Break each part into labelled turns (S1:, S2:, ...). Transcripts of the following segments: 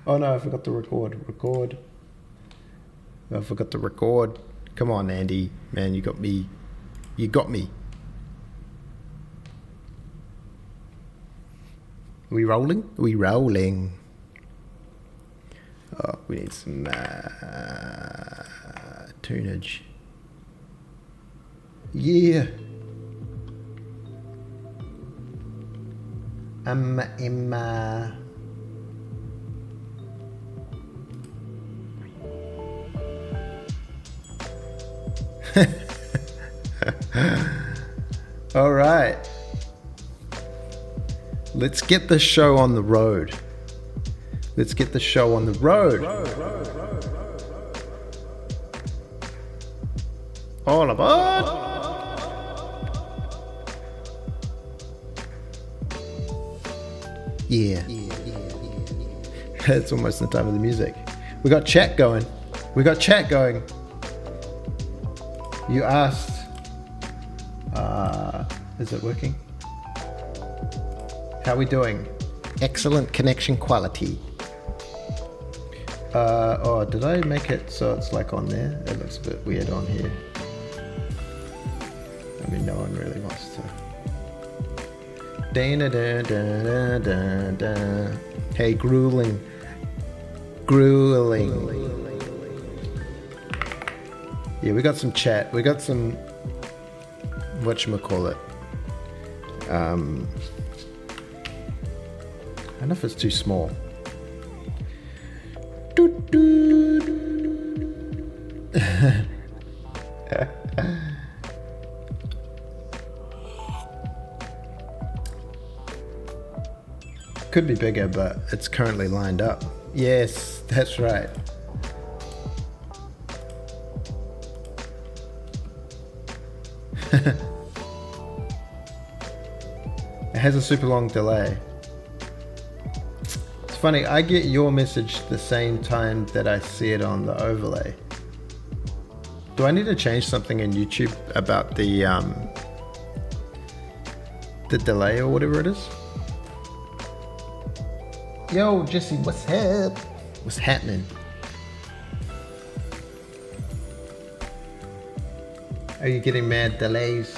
S1: Oh no, I forgot to record. I forgot to record. Come on, Andy. Man, you got me. You got me. Are we rolling? Are we rolling? Oh, we need some tunage. Yeah. Emma. All right. Let's get the show on the road. Let's get the show on the road. All aboard. Yeah. It's almost the time of the music. We got chat going. You asked, is it working? How are we doing? Excellent connection quality. Oh, did I make it so it's like on there? It looks a bit weird on here. I mean, no one really wants to. Hey, grueling. Yeah, we got some chat. We got some, whatchamacallit. I don't know if it's too small. Could be bigger, but it's currently lined up. Yes, that's right. It has a super long delay. It's funny, I get your message the same time that I see it on the overlay. Do I need to change something in YouTube about the delay or whatever it is? Yo, Jesse, what's up? What's happening? Are you getting mad delays?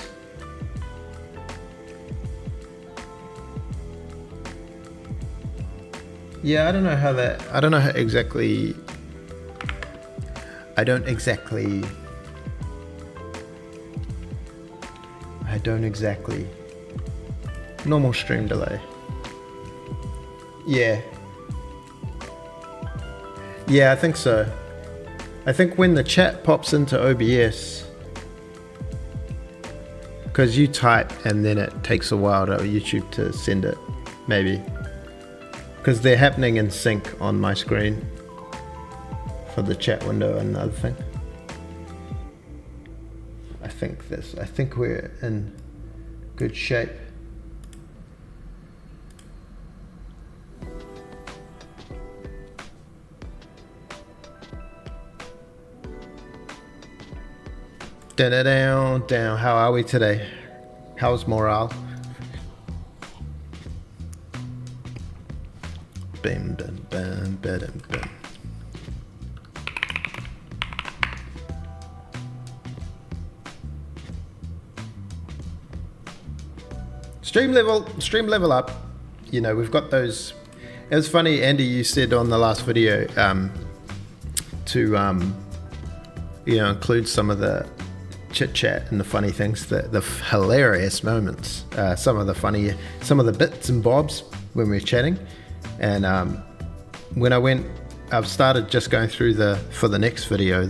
S1: Yeah, I don't know how exactly. I don't exactly. Normal stream delay. Yeah, I think so. I think when the chat pops into OBS, because you type and then it takes a while to YouTube to send it, maybe. Because they're happening in sync on my screen for the chat window and the other thing. I think we're in good shape. Down. How are we today? How's morale? Bam. Stream level up. You know, we've got those. It was funny, Andy, you said on the last video to include some of the chit chat and the funny things, the hilarious moments, some of the bits and bobs when we were chatting. And when I've started just going through for the next video,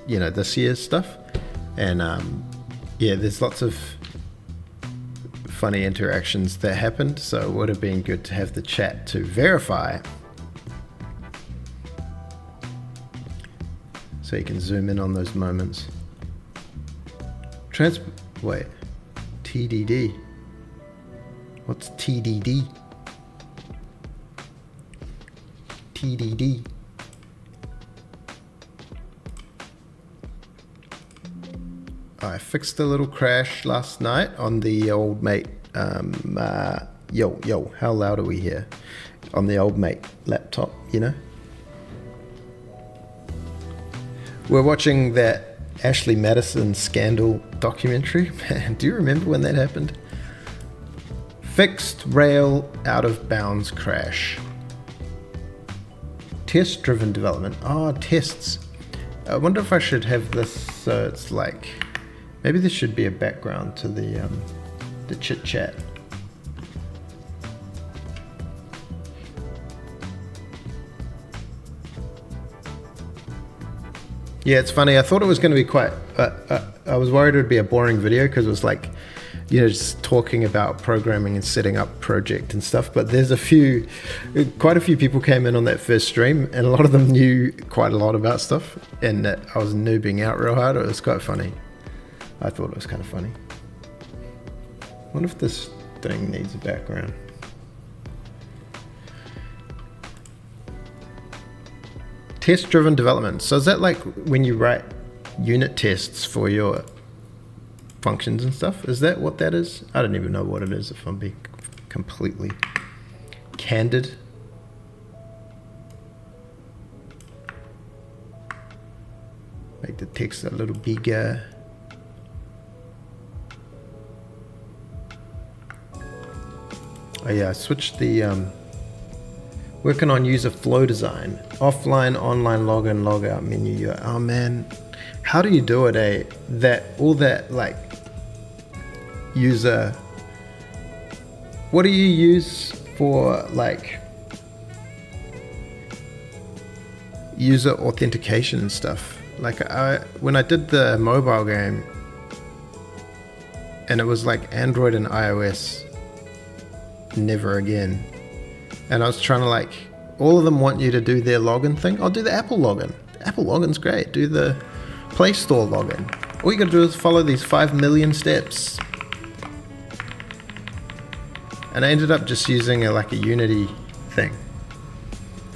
S1: this year's stuff. And there's lots of funny interactions that happened. So it would have been good to have the chat to verify. So you can zoom in on those moments. TDD. What's TDD? TDD. I fixed a little crash last night on the old mate. Yo, how loud are we here? on the old mate laptop, you know. We're watching that Ashley Madison scandal documentary. Man, do you remember when that happened? Fixed rail out of bounds crash. Test-driven development. Oh, tests. I wonder if I should have this so it's like, maybe there should be a background to the chit chat. Yeah, it's funny. I thought it was going to be quite. I was worried it would be a boring video because it was like, you know, just talking about programming and setting up project and stuff. But there's quite a few people came in on that first stream, and a lot of them knew quite a lot about stuff. And I was noobing out real hard. It was quite funny. I thought it was kind of funny. I wonder if this thing needs a background. Test-driven development. So is that like when you write unit tests for your functions and stuff? Is that what that is? I don't even know what it is if I'm being completely candid. Make the text a little bigger. Oh yeah, I switched the working on user flow design. Offline, online, login, logout menu. Oh man, how do you do it, all that like user, what do you use for like user authentication and stuff? Like when I did the mobile game and it was like Android and iOS, never again. And I was trying to like, all of them want you to do their login thing. I'll do the Apple login. The Apple login's great. Do the Play Store login. All you gotta do is follow these 5 million steps. And I ended up just using like a Unity thing.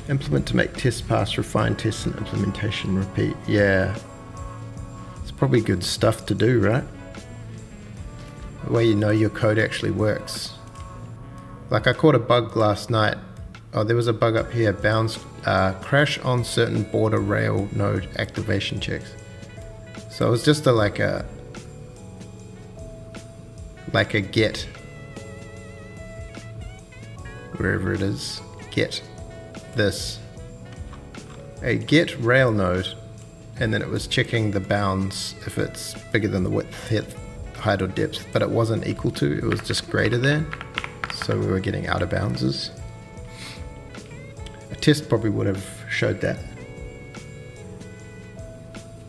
S1: Implement to make tests pass, refine tests and implementation repeat. Yeah. It's probably good stuff to do, right? The way you know your code actually works. Like I caught a bug last night. Oh, there was a bug up here. Bounds crash on certain border rail node activation checks. So it was just like a get, wherever it is, get this, a get rail node, and then it was checking the bounds if it's bigger than the width, height or depth, but it wasn't equal to, it was just greater than. So we were getting out of bounds. A test probably would have showed that.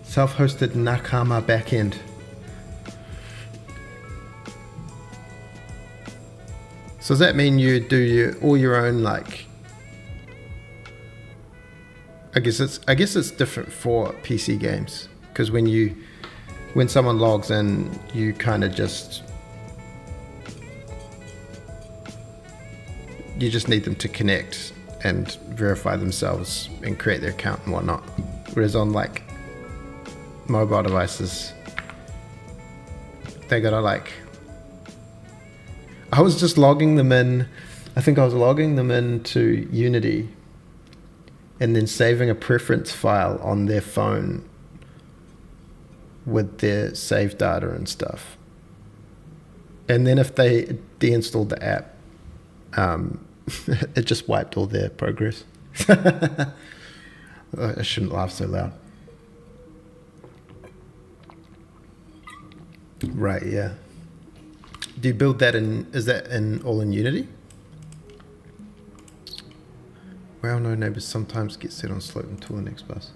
S1: Self-hosted Nakama backend. So does that mean you do all your own, like, I guess it's different for PC games, because when someone logs in, you kind of just need them to connect and verify themselves and create their account and whatnot. Whereas on like mobile devices, they gotta like, I was just logging them in. I think I was logging them into Unity and then saving a preference file on their phone with their saved data and stuff. And then if they deinstalled the app, it just wiped all their progress. I shouldn't laugh so loud. Right, yeah. Do you build that is that all in Unity? Well, no neighbors sometimes get set on slope until the next bus.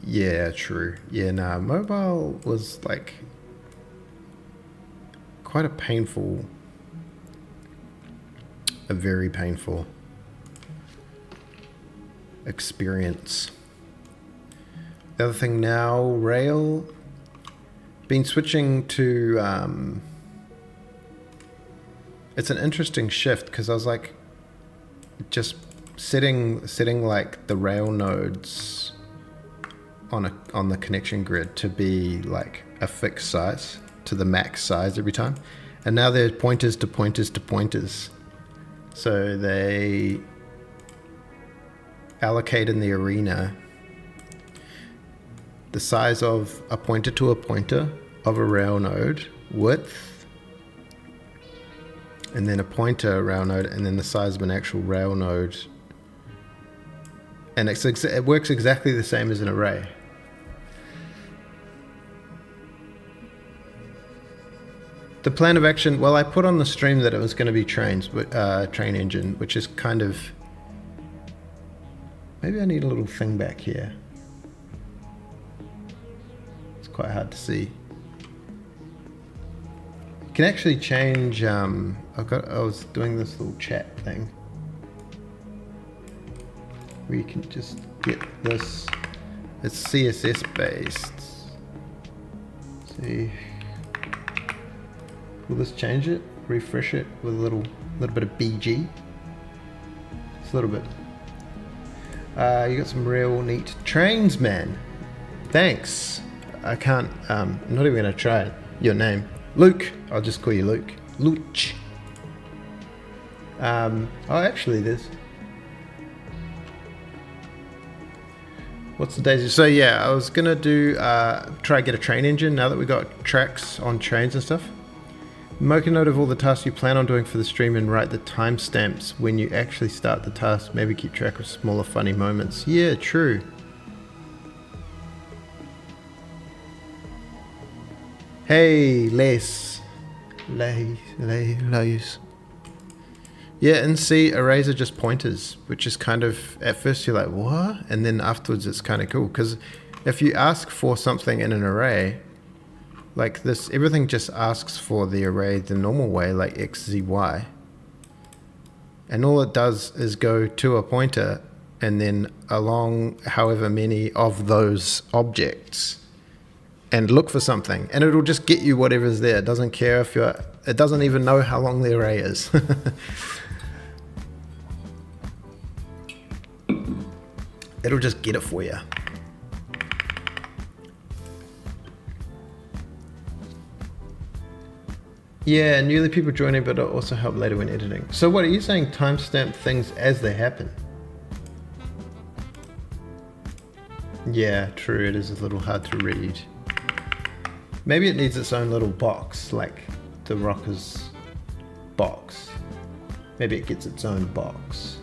S1: Yeah, true. Yeah, nah, mobile was like quite a very painful experience. The other thing now, Rail, been switching to, it's an interesting shift because I was like, just setting like the Rail nodes on the connection grid to be like a fixed size, to the max size every time. And now there's pointers to pointers to pointers. So they allocate in the arena the size of a pointer to a pointer of a rail node, width, and then a pointer rail node, and then the size of an actual rail node. And it works exactly the same as an array. The plan of action, well, I put on the stream that it was going to be train engine, which is kind of, maybe I need a little thing back here. It's quite hard to see. You can actually change, I was doing this little chat thing where you can just get this, it's CSS based. See. Will this change it? Refresh it with a little bit of BG. Just a little bit. You got some real neat trains, man. Thanks. I can't. I'm not even gonna try it. Your name, Luke. I'll just call you Luke. Luch. Oh, actually, there's. What's the daisy? So yeah, I was gonna do try to get a train engine now that we got tracks on trains and stuff. Make a note of all the tasks you plan on doing for the stream and write the timestamps when you actually start the task. Maybe keep track of smaller funny moments. Yeah, true. Hey, Les. Yeah, and see, arrays are just pointers, which is kind of, at first you're like, what? And then afterwards it's kind of cool, because if you ask for something in an array, like this, everything just asks for the array the normal way, like X, Z, Y. And all it does is go to a pointer and then along however many of those objects and look for something. And it'll just get you whatever's there. It doesn't care if you're, it doesn't even know how long the array is. It'll just get it for you. Yeah, newly people joining, but it'll also help later when editing. So what are you saying? Timestamp things as they happen? Yeah, true. It is a little hard to read. Maybe it needs its own little box, like the Rocker's box. Maybe it gets its own box.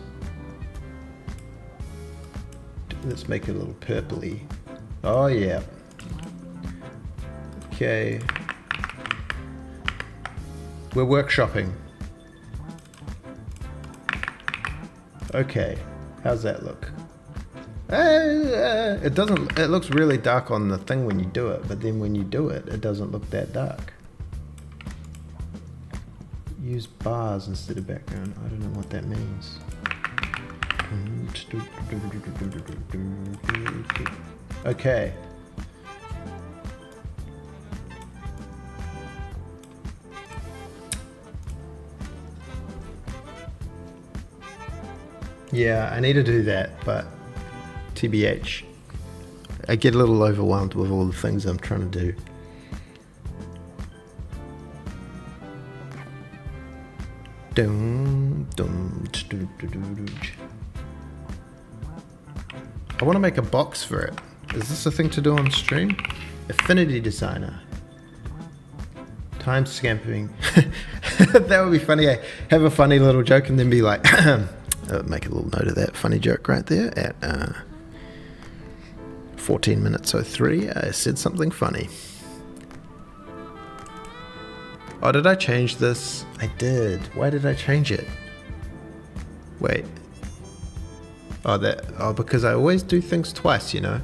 S1: Let's make it a little purpley. Oh yeah. Okay. We're workshopping. Okay, how's that look? It doesn't, it looks really dark on the thing when you do it, but then when you do it, it doesn't look that dark. Use bars instead of background. I don't know what that means. Okay. Yeah, I need to do that, but TBH. I get a little overwhelmed with all the things I'm trying to do. I want to make a box for it. Is this a thing to do on stream? Affinity Designer. Time scamping. That would be funny. Eh? Have a funny little joke and then be like, make a little note of that funny joke right there at 14 minutes 03. I said something funny. Oh, did I change this? I did. Why did I change it? Wait. Oh, because I always do things twice, you know?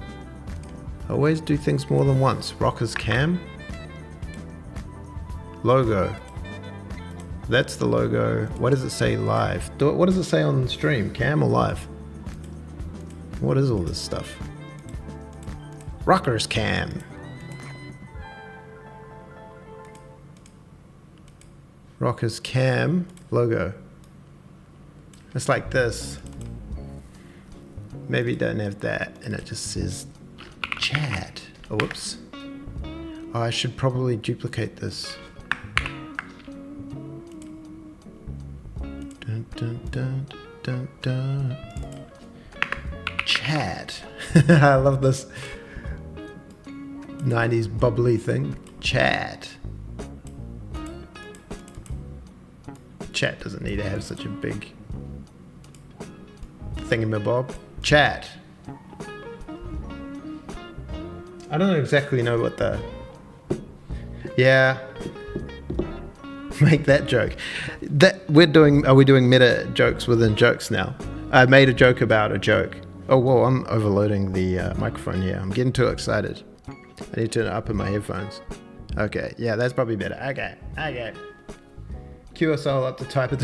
S1: I always do things more than once. Rocker's cam. Logo. That's the logo. What does it say live? What does it say on the stream? Cam or live? What is all this stuff? Rocker's cam. Rocker's cam logo. It's like this. Maybe it don't have that and it just says chat. Oh, whoops. Oh, I should probably duplicate this. Dun, dun, dun, dun. Chat. I love this 90s bubbly thing. Chat. Chat doesn't need to have such a big thingamabob. Chat. I don't exactly know what the... Yeah. Make that joke. Are we doing meta jokes within jokes now? I made a joke about a joke. Oh, whoa, I'm overloading the microphone here. I'm getting too excited. I need to turn it up in my headphones. Okay, yeah, that's probably better. Okay. QSL up to type it.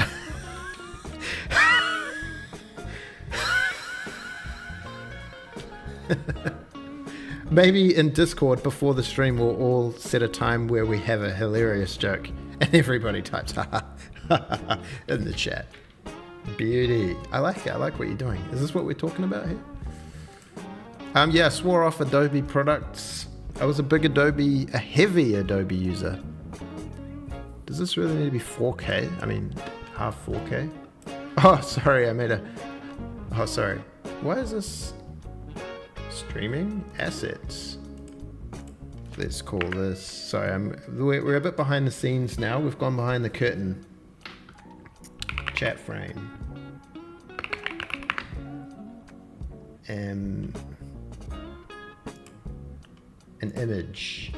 S1: Maybe in Discord before the stream we'll all set a time where we have a hilarious joke and everybody types ha in the chat. Beauty. I like it. I like what you're doing. Is this what we're talking about here? Yeah, I swore off Adobe products. I was a heavy Adobe user. Does this really need to be 4K? I mean, half 4K? Oh, sorry, oh, sorry. Why is this streaming assets? Let's call this, sorry, we're a bit behind the scenes now. We've gone behind the curtain. Chat frame. An image.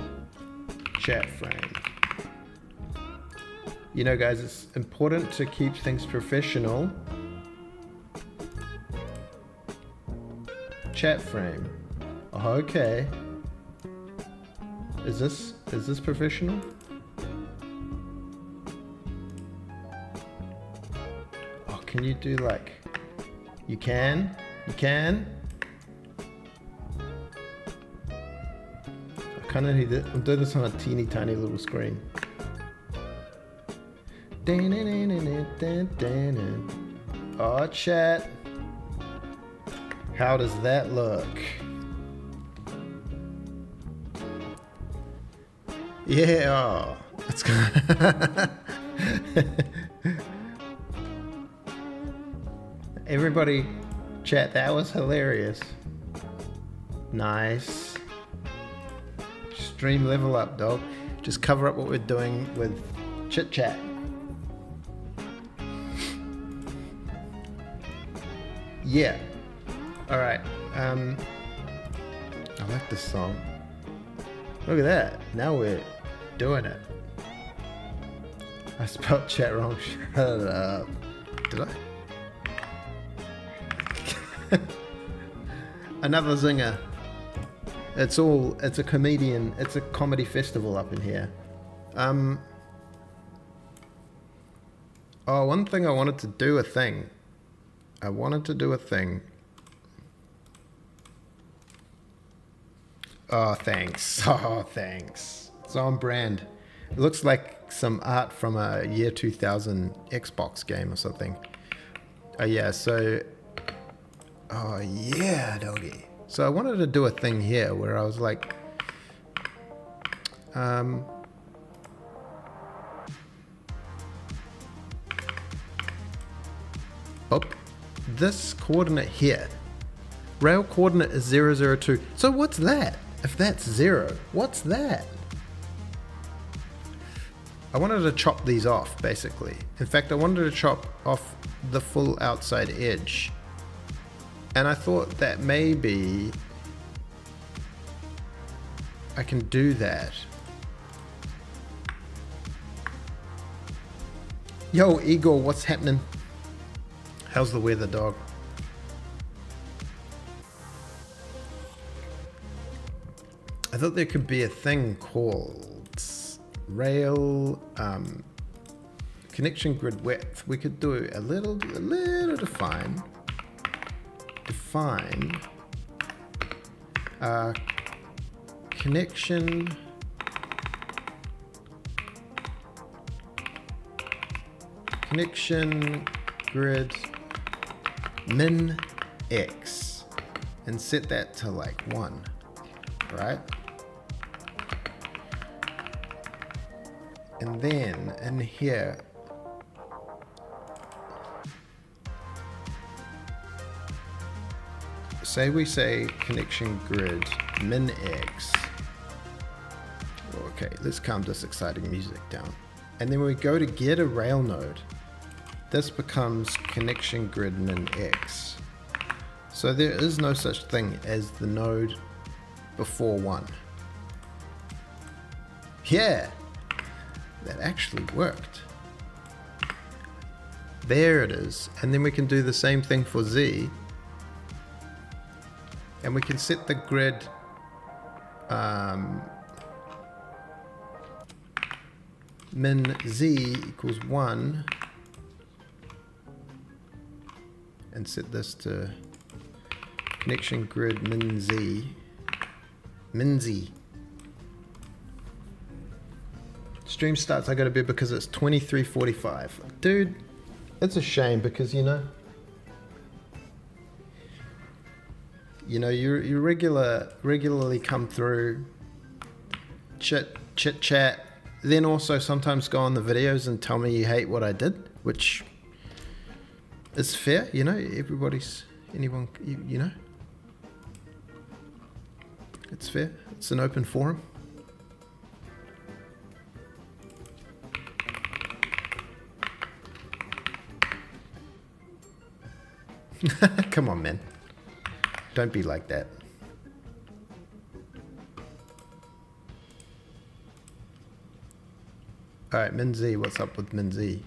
S1: Chat frame. You know, guys, it's important to keep things professional. Chat frame. Oh, okay. Is this professional? Oh, can you do like... You can? I kind of need it. I'm doing this on a teeny tiny little screen. Oh, chat. How does that look? Yeah. Oh, that's good. Everybody, chat, that was hilarious. Nice. Stream level up, dog. Just cover up what we're doing with chit chat. Yeah. All right. I like this song. Look at that. Now we're doing it. I spelled chat wrong. Shut up. Did I? Another zinger. It's a comedy festival up in here. Oh, one thing I wanted to do a thing. Oh, thanks. It's on brand. It looks like some art from a year 2000 Xbox game or something. Oh, yeah, so... Oh, yeah, doggy. So I wanted to do a thing here where I was like... Oh, this coordinate here. Rail coordinate is 002. So what's that? If that's 0, what's that? I wanted to chop these off, basically. In fact, I wanted to chop off the full outside edge. And I thought that maybe I can do that. Yo, Igor, what's happening? How's the weather, dog? I thought there could be a thing called rail connection grid width. We could do a little define connection grid min x and set that to like 1, right? And then in here say we say connection grid min x. Okay, let's calm this exciting music down. And then when we go to get a rail node, this becomes connection grid min x. So there is no such thing as the node before 1. Yeah, that actually worked. There it is. And then we can do the same thing for z. And we can set the grid min z equals 1 and set this to connection grid min z. Stream starts, I go to bed because it's 23:45. Dude, it's a shame because you regularly come through, chit chat, then also sometimes go on the videos and tell me you hate what I did, which is fair, anyone, it's fair, it's an open forum. Come on, man. Don't be like that. Alright, min z, what's up with min z?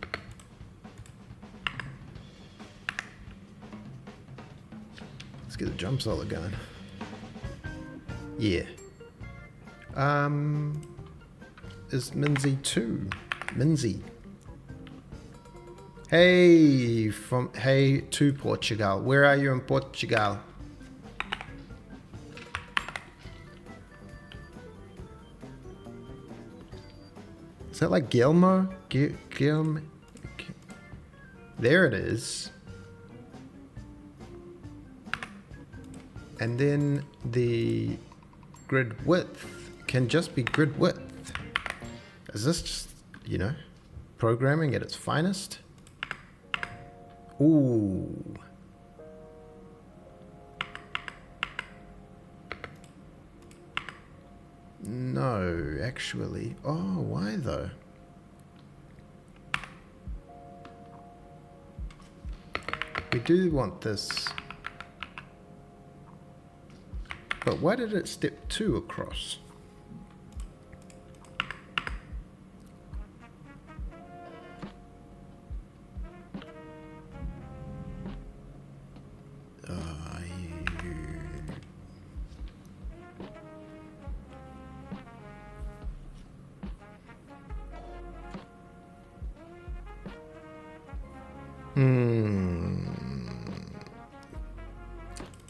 S1: Let's get a jump solid going. Yeah. Is min z 2? Min z. Hey to Portugal. Where are you in Portugal? Is that like Guillermo? Guillermo? There it is. And then the grid width can just be grid width. Is this just, programming at its finest? Ooh. No, actually. Oh, why though? We do want this. But why did it step 2 across?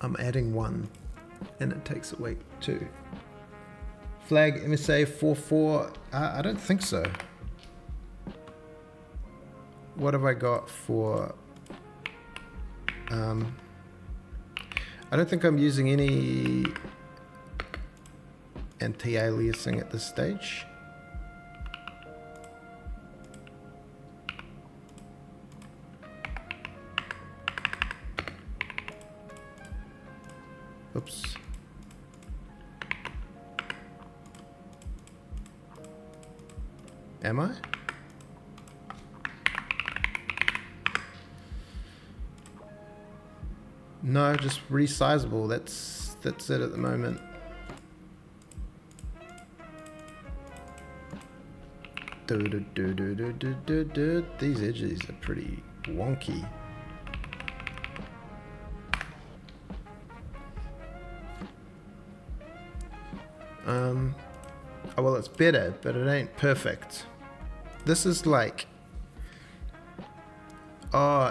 S1: I'm adding 1 and it takes away 2. Flag MSA 44. I don't think so. What have I got for I don't think I'm using any anti-aliasing at this stage. Oops. Am I? No, just resizable. That's it at the moment. These edges are pretty wonky. Oh, well, it's better, but it ain't perfect. This is like,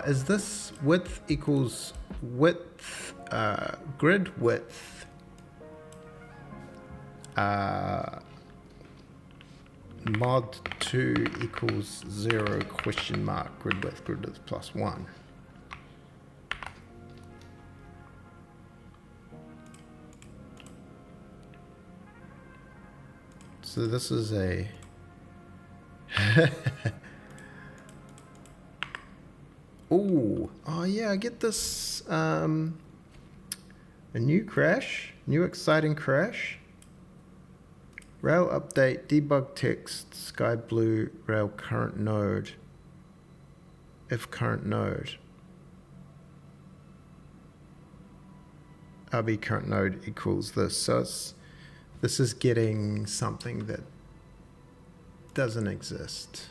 S1: is this width equals width, grid width, mod 2 equals 0 question mark grid width plus 1. So this is a oh yeah, I get this. A new crash? New exciting crash? Rail update, debug text, sky blue, rail current node. If current node. RB current node equals this. So this is getting something that doesn't exist.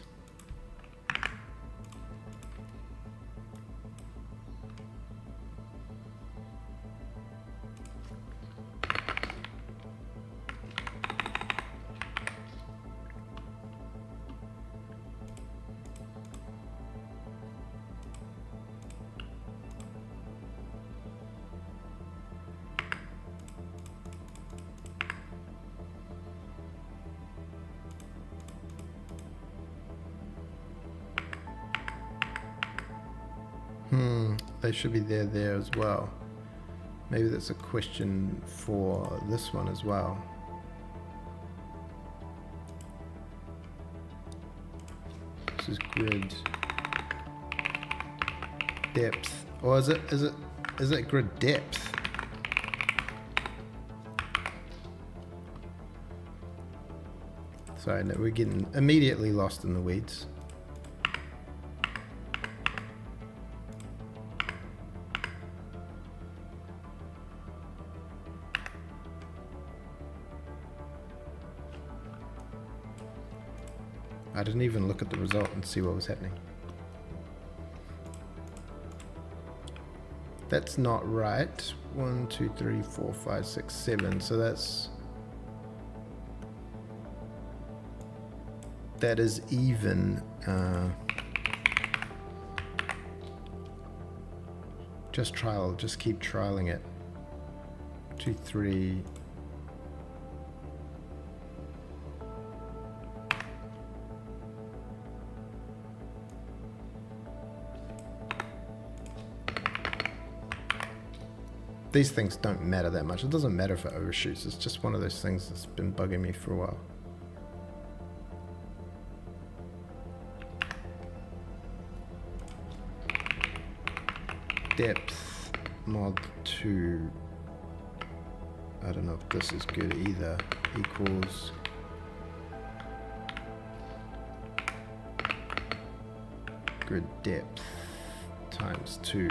S1: They should be there as well. Maybe that's a question for this one as well. This is grid depth, or is it grid depth? Sorry, no, we're getting immediately lost in the weeds. I didn't even look at the result and see what was happening. That's not right. 1, 2, 3, 4, 5, 6, 7. So that is even. Just keep trialing it. 2, 3. These things don't matter that much. It doesn't matter if it overshoots. It's just one of those things that's been bugging me for a while. Depth mod 2. I don't know if this is good either. Equals grid depth times 2.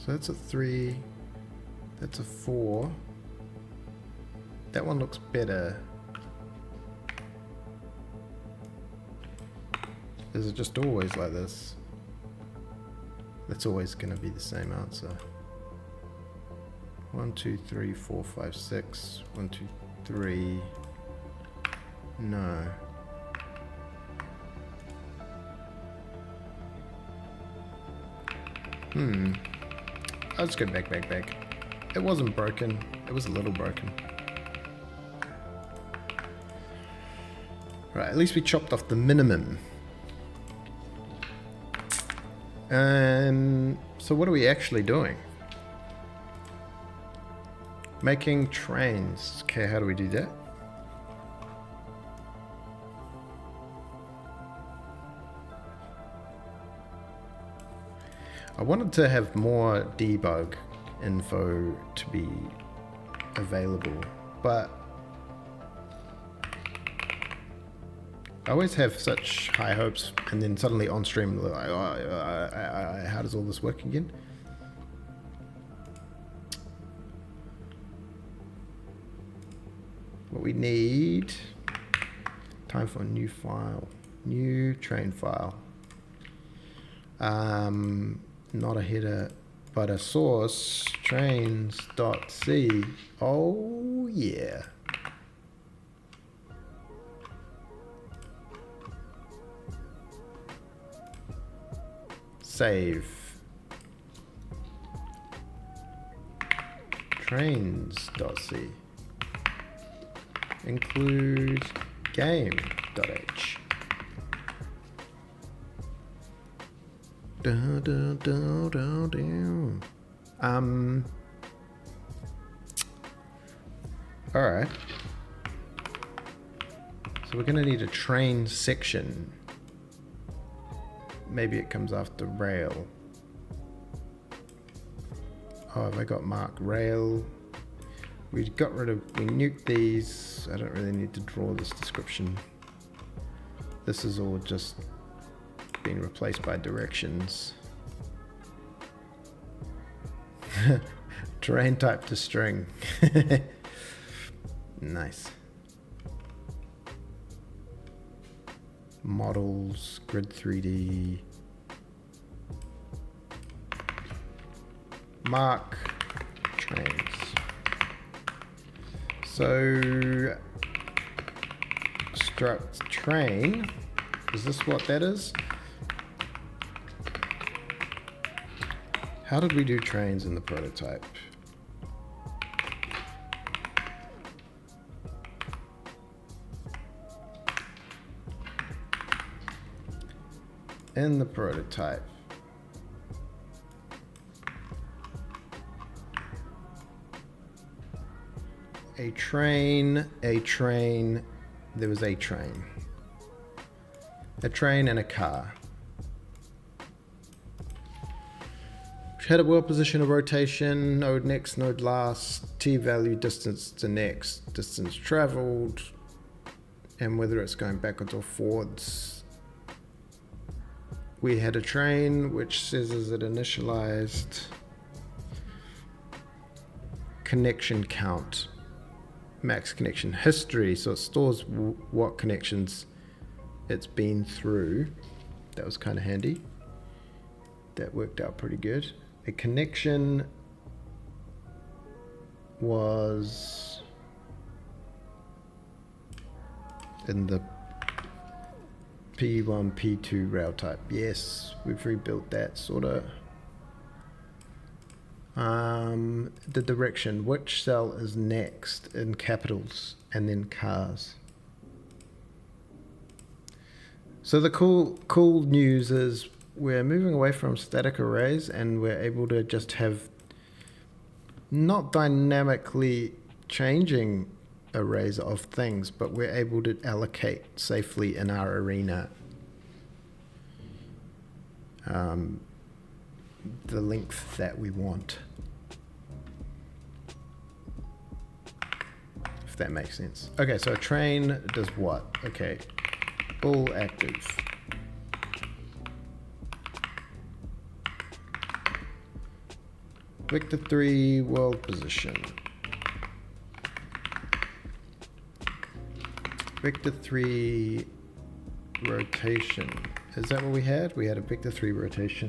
S1: So that's a 3, that's a 4. That one looks better. Is it just always like this? That's always going to be the same answer. 1, 2, 3, 4, 5, 6. 1, 2, 3. No. Let's go back. It wasn't broken. It was a little broken. Right, at least we chopped off the minimum. So what are we actually doing? Making trains. Okay, how do we do that? I wanted to have more debug info to be available, but I always have such high hopes, and then suddenly on stream, like, how does all this work again? What we need, time for a new file, new train file. Not a header, but a source, trains.c. Oh yeah. Save. Trains.c. include game.h. Alright. So we're gonna need a train section. Maybe it comes after rail. Oh, have I got mark rail? We nuked these. I don't really need to draw this description. This is all just being replaced by directions. Terrain type to string. Nice. Models, grid 3D. Mark trains. So struct train, is this what that is? How did we do trains in the prototype? In the prototype. A train, there was a train. A train and a car. Which had a world position of rotation, node next, node last, t-value, distance to next, distance traveled, and whether it's going backwards or forwards. We had a train which says as it initialized connection count, max connection history, so it stores what connections it's been through. That was kind of handy. That worked out pretty good. A connection was in the P1, P2 rail type. Yes, we've rebuilt that sort of. The direction, which cell is next in capitals, and then cars. So the cool news is we're moving away from static arrays, and we're able to just have not dynamically changing arrays of things, but we're able to allocate safely in our arena the length that we want, if that makes sense. Okay, so a train does what? Okay, all active. Vector 3 world position. Vector 3 rotation. Is that what we had? We had a vector 3 rotation.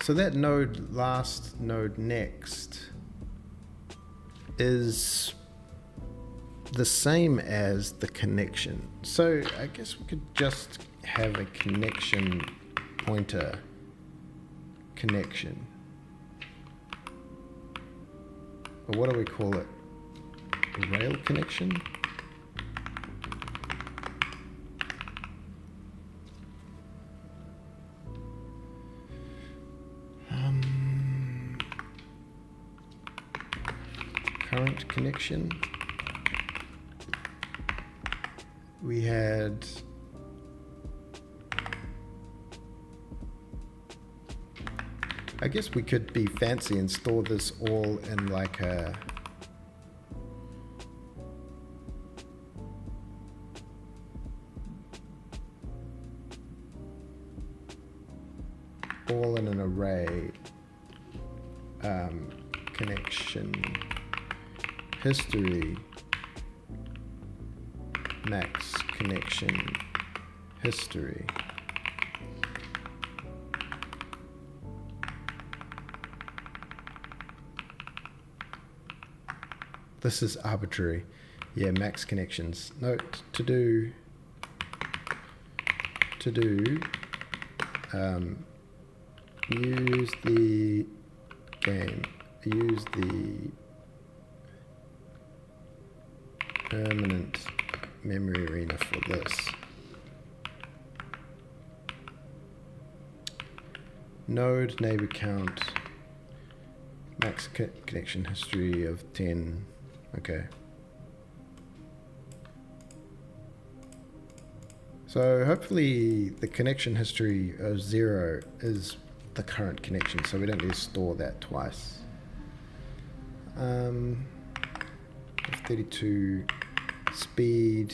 S1: So that node last, node next is the same as the connection. So I guess we could just have a connection pointer connection. Or what do we call it? Rail connection? Current connection. We had I guess we could be fancy and store this all in like a all in an array. Connection history max connection history. This is arbitrary. Yeah, max connections. Note to do use the game, use the permanent memory arena for this. Node neighbor count, max connection history of 10. Okay. So hopefully the connection history of 0 is the current connection, so we don't need to store that twice. F32 speed,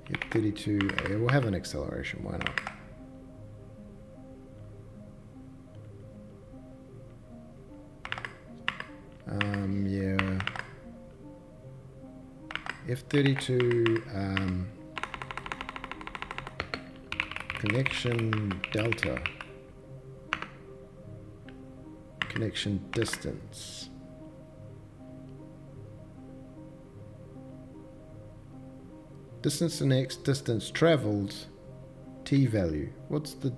S1: F32, yeah, we'll have an acceleration, why not? Yeah, F32 connection delta, connection distance, distance to next, distance traveled, t value. What's the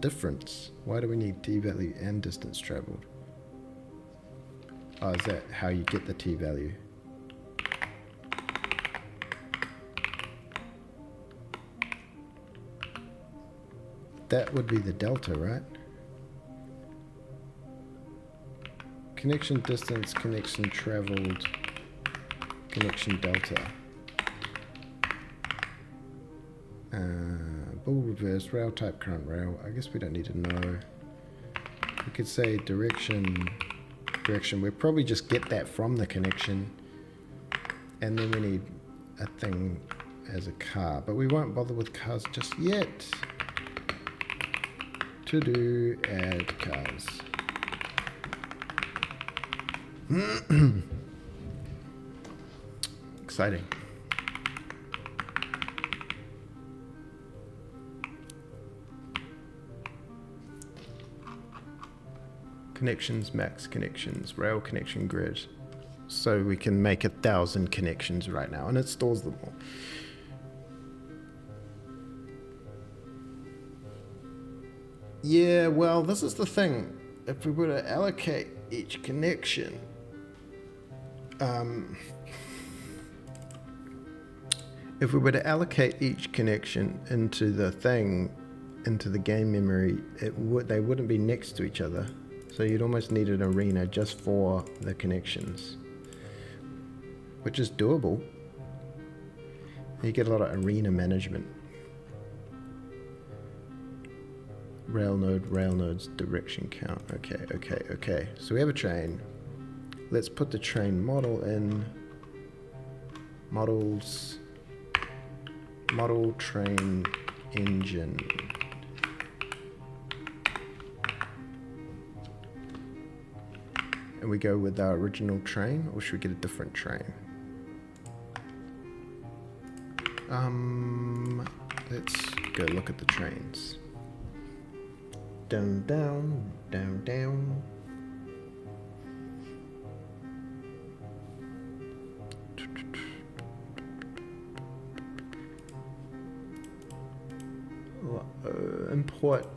S1: difference? Why do we need t value and distance traveled? Oh, is that how you get the t value? That would be the delta, right? Connection distance, connection traveled, connection delta. Ball reverse, rail type, current rail. I guess we don't need to know. We could say direction. We'll probably just get that from the connection, and then we need a thing as a car, but we won't bother with cars just yet. To do add cars. Exciting. Connections, max connections, rail connection grid. So we can make 1,000 connections right now, and it stores them all. Yeah, well, this is the thing. If we were to allocate each connection, into the thing, into the game memory, they wouldn't be next to each other. So you'd almost need an arena just for the connections, which is doable. You get a lot of arena management. Rail nodes, direction count. Okay. So we have a train. Let's put the train model in. Models. Model train engine. And we go with our original train, or should we get a different train? Let's go look at the trains. Down, down, down, down. Import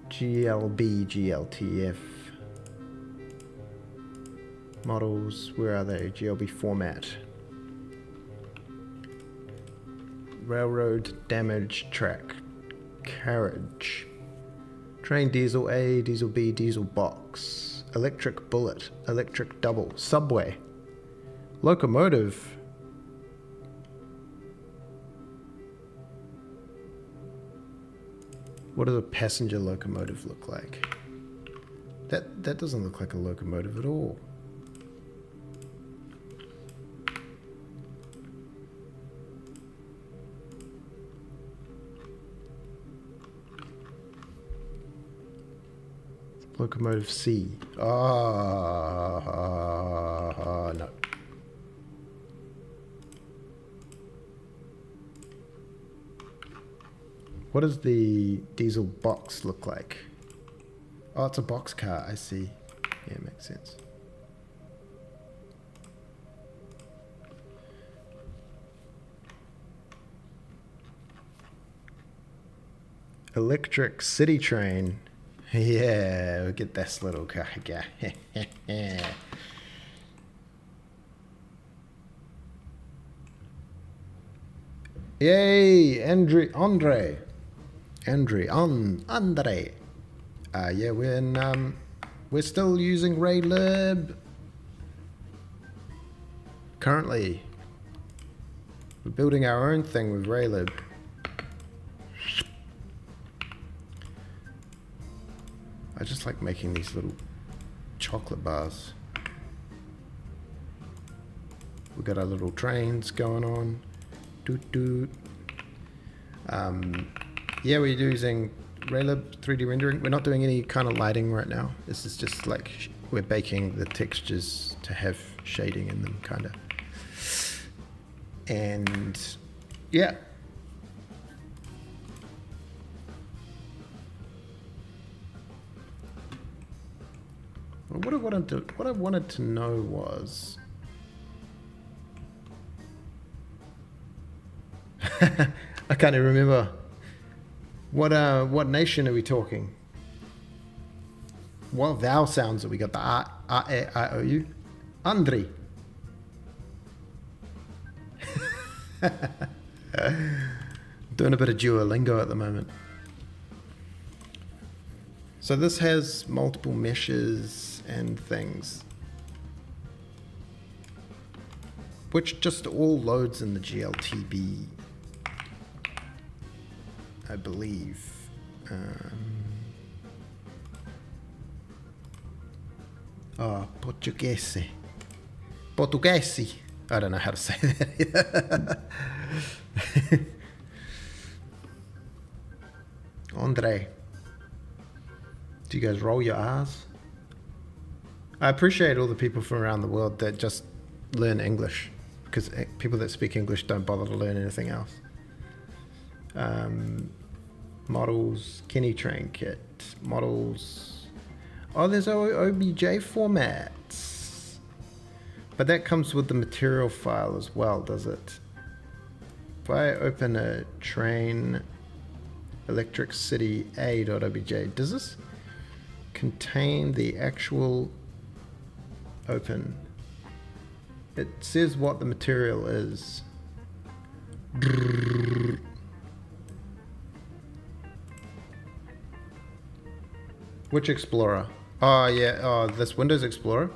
S1: GLB, GLTF. Models, where are they? GLB format. Railroad damage track. Carriage. Train diesel A, diesel B, diesel box. Electric bullet, electric double. Subway. Locomotive. What does a passenger locomotive look like? That doesn't look like a locomotive at all. Locomotive C. No. What does the diesel box look like? Oh, it's a box car, I see. Yeah, makes sense. Electric city train. Yeah, we'll get this little car. Yay, Andre. Yeah, we're still using Raylib. Currently, we're building our own thing with Raylib. I just like making these little chocolate bars. We got our little trains going on. Doot doot. Yeah, we're using Raylib 3D rendering. We're not doing any kind of lighting right now. This is just like we're baking the textures to have shading in them, kind of. And yeah. What I wanted to know was I can't even remember. What nation are we talking? What vowel sounds have we got? The A, E, I, O, U? Andre. Doing a bit of Duolingo at the moment. So this has multiple meshes and things, which just all loads in the GLTB, I believe. Portuguese. I don't know how to say that. Andre. Do you guys roll your R's? I appreciate all the people from around the world that just learn English, because people that speak English don't bother to learn anything else. Models, Kenny Train Kit, models. Oh, there's OBJ formats. But that comes with the material file as well, does it? If I open a train electric city a.obj, does this contain the actual open? It says what the material is. Which Explorer? Oh yeah, oh, this Windows Explorer.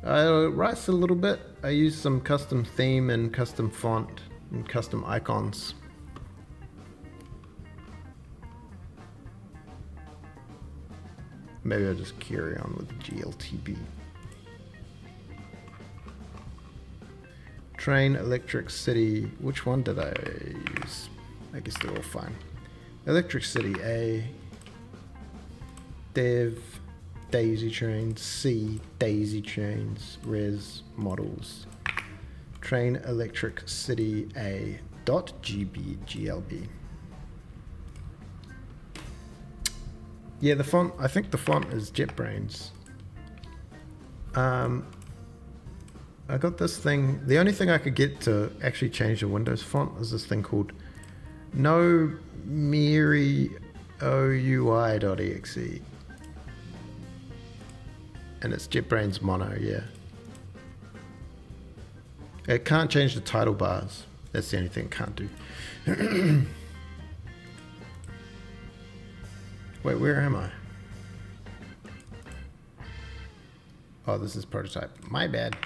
S1: Writes a little bit. I use some custom theme and custom font and custom icons. Maybe I'll just carry on with the GLTB. Train, Electric City. Which one did I use? I guess they're all fine. Electric City A. Dev, Daisy Trains. C, Daisy Trains. Res, Models. Train, Electric City A. .gb, GLB. Yeah, the font, I think the font is JetBrains. I got this thing. The only thing I could get to actually change the Windows font is this thing called nomirioui.exe. And it's JetBrains Mono, yeah. It can't change the title bars. That's the only thing it can't do. Wait, where am I? Oh, this is prototype. My bad.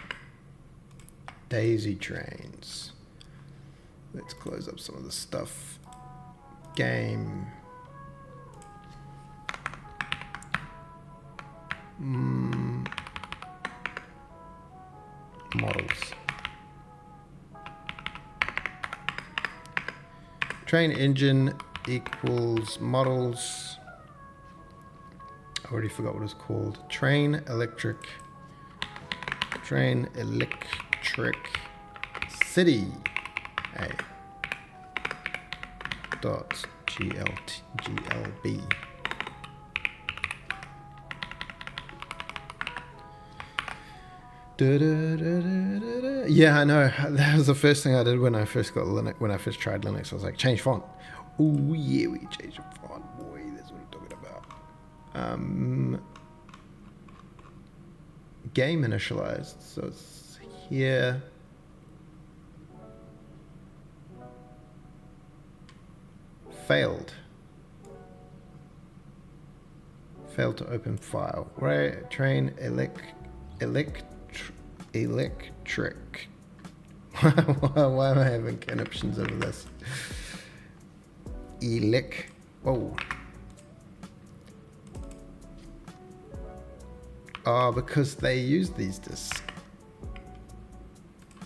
S1: Daisy Trains. Let's close up some of the stuff. Game. Models. Train engine equals models. I already forgot what it's called. Train electric city A dot GLB. Yeah, I know. That was the first thing I did when I first got Linux. When I first tried Linux, I was like, change font. Oh yeah, we changed the font, boy. That's what I'm talking about. Game initialized, so it's here. failed. Failed to open file. Right, train electric. Why am I having conniptions over this? Whoa. Oh, because they use these discs.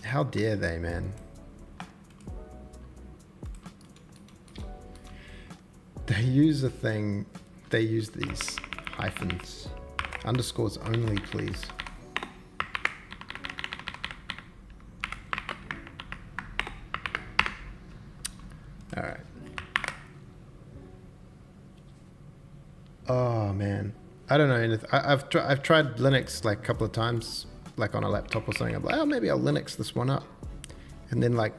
S1: How dare they, man? They use a thing. They use these hyphens. Underscores only, please. All right. Oh man, I don't know anything. I've tried Linux like a couple of times, like on a laptop or something. I'm like, oh, maybe I'll Linux this one up, and then like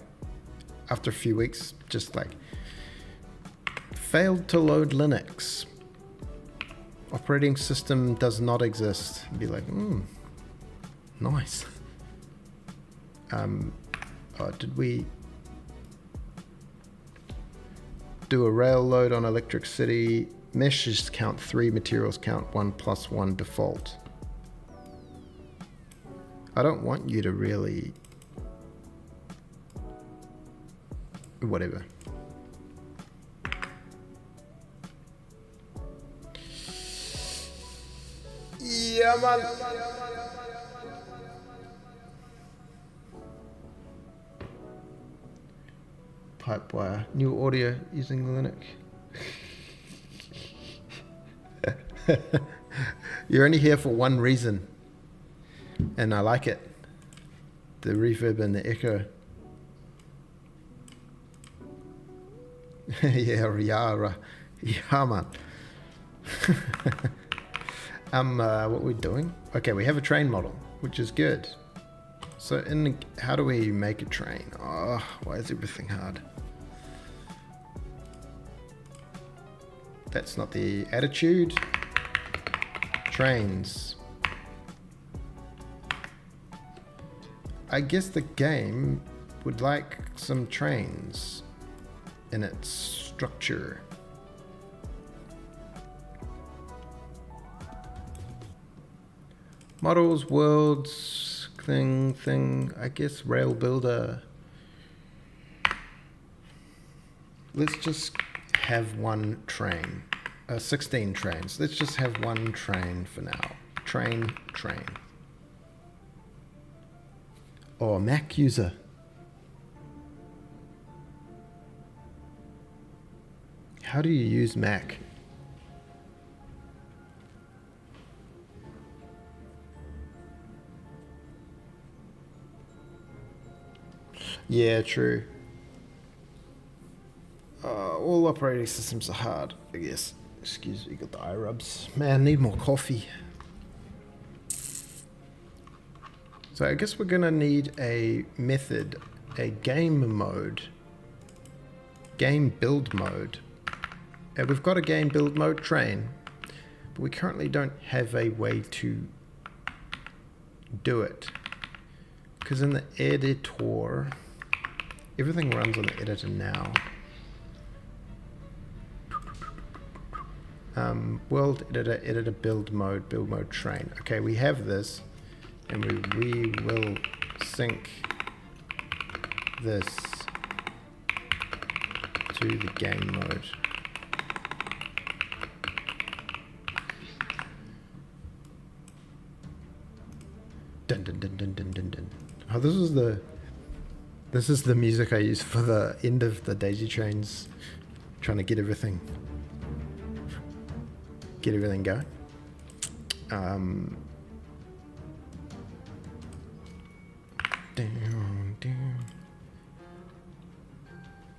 S1: after a few weeks, just like failed to load Linux. Operating system does not exist. Be like, nice. Did we do a rail load on Electric City? Meshes count 3, materials count 1 + 1 default. I don't want you to really... Whatever. Yeah, man. Pipewire. New audio using Linux. You're only here for one reason, and I like it. The reverb and the echo. yeah, man. What we're doing? Okay, we have a train model, which is good. So, how do we make a train? Oh, why is everything hard? That's not the attitude. Trains. I guess the game would like some trains in its structure. Models, worlds, thing, I guess rail builder. Let's just have one train. 16 trains. Let's just have one train for now. Train. Oh, Mac user. How do you use Mac? Yeah, true. All operating systems are hard, I guess. Excuse me, got the eye rubs. Man, need more coffee. So I guess we're gonna need a method, a game build mode. And we've got a game build mode train, but we currently don't have a way to do it. Because in the editor, everything runs on the editor now. World editor, build mode train. Okay, we have this, and we will sync this to the game mode. Dun dun dun dun dun dun dun. Oh, this is the music I use for the end of the Daisy Trains, trying to get everything going.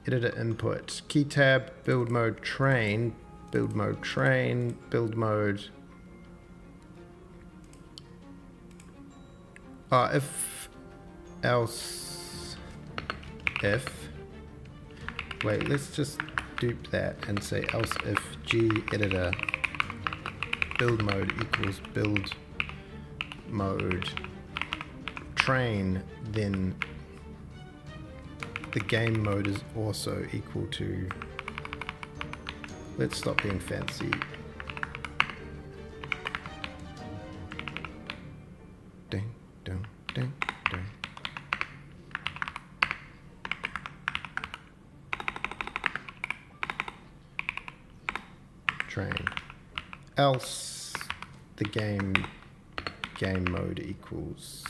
S1: Editor input, key tab, build mode train, build mode. If else if. Wait, let's just dupe that and say else if g editor build mode equals build mode train, then the game mode is also equal to Let's stop being fancy. Ding, ding, ding, ding. Train. Else the game mode equals.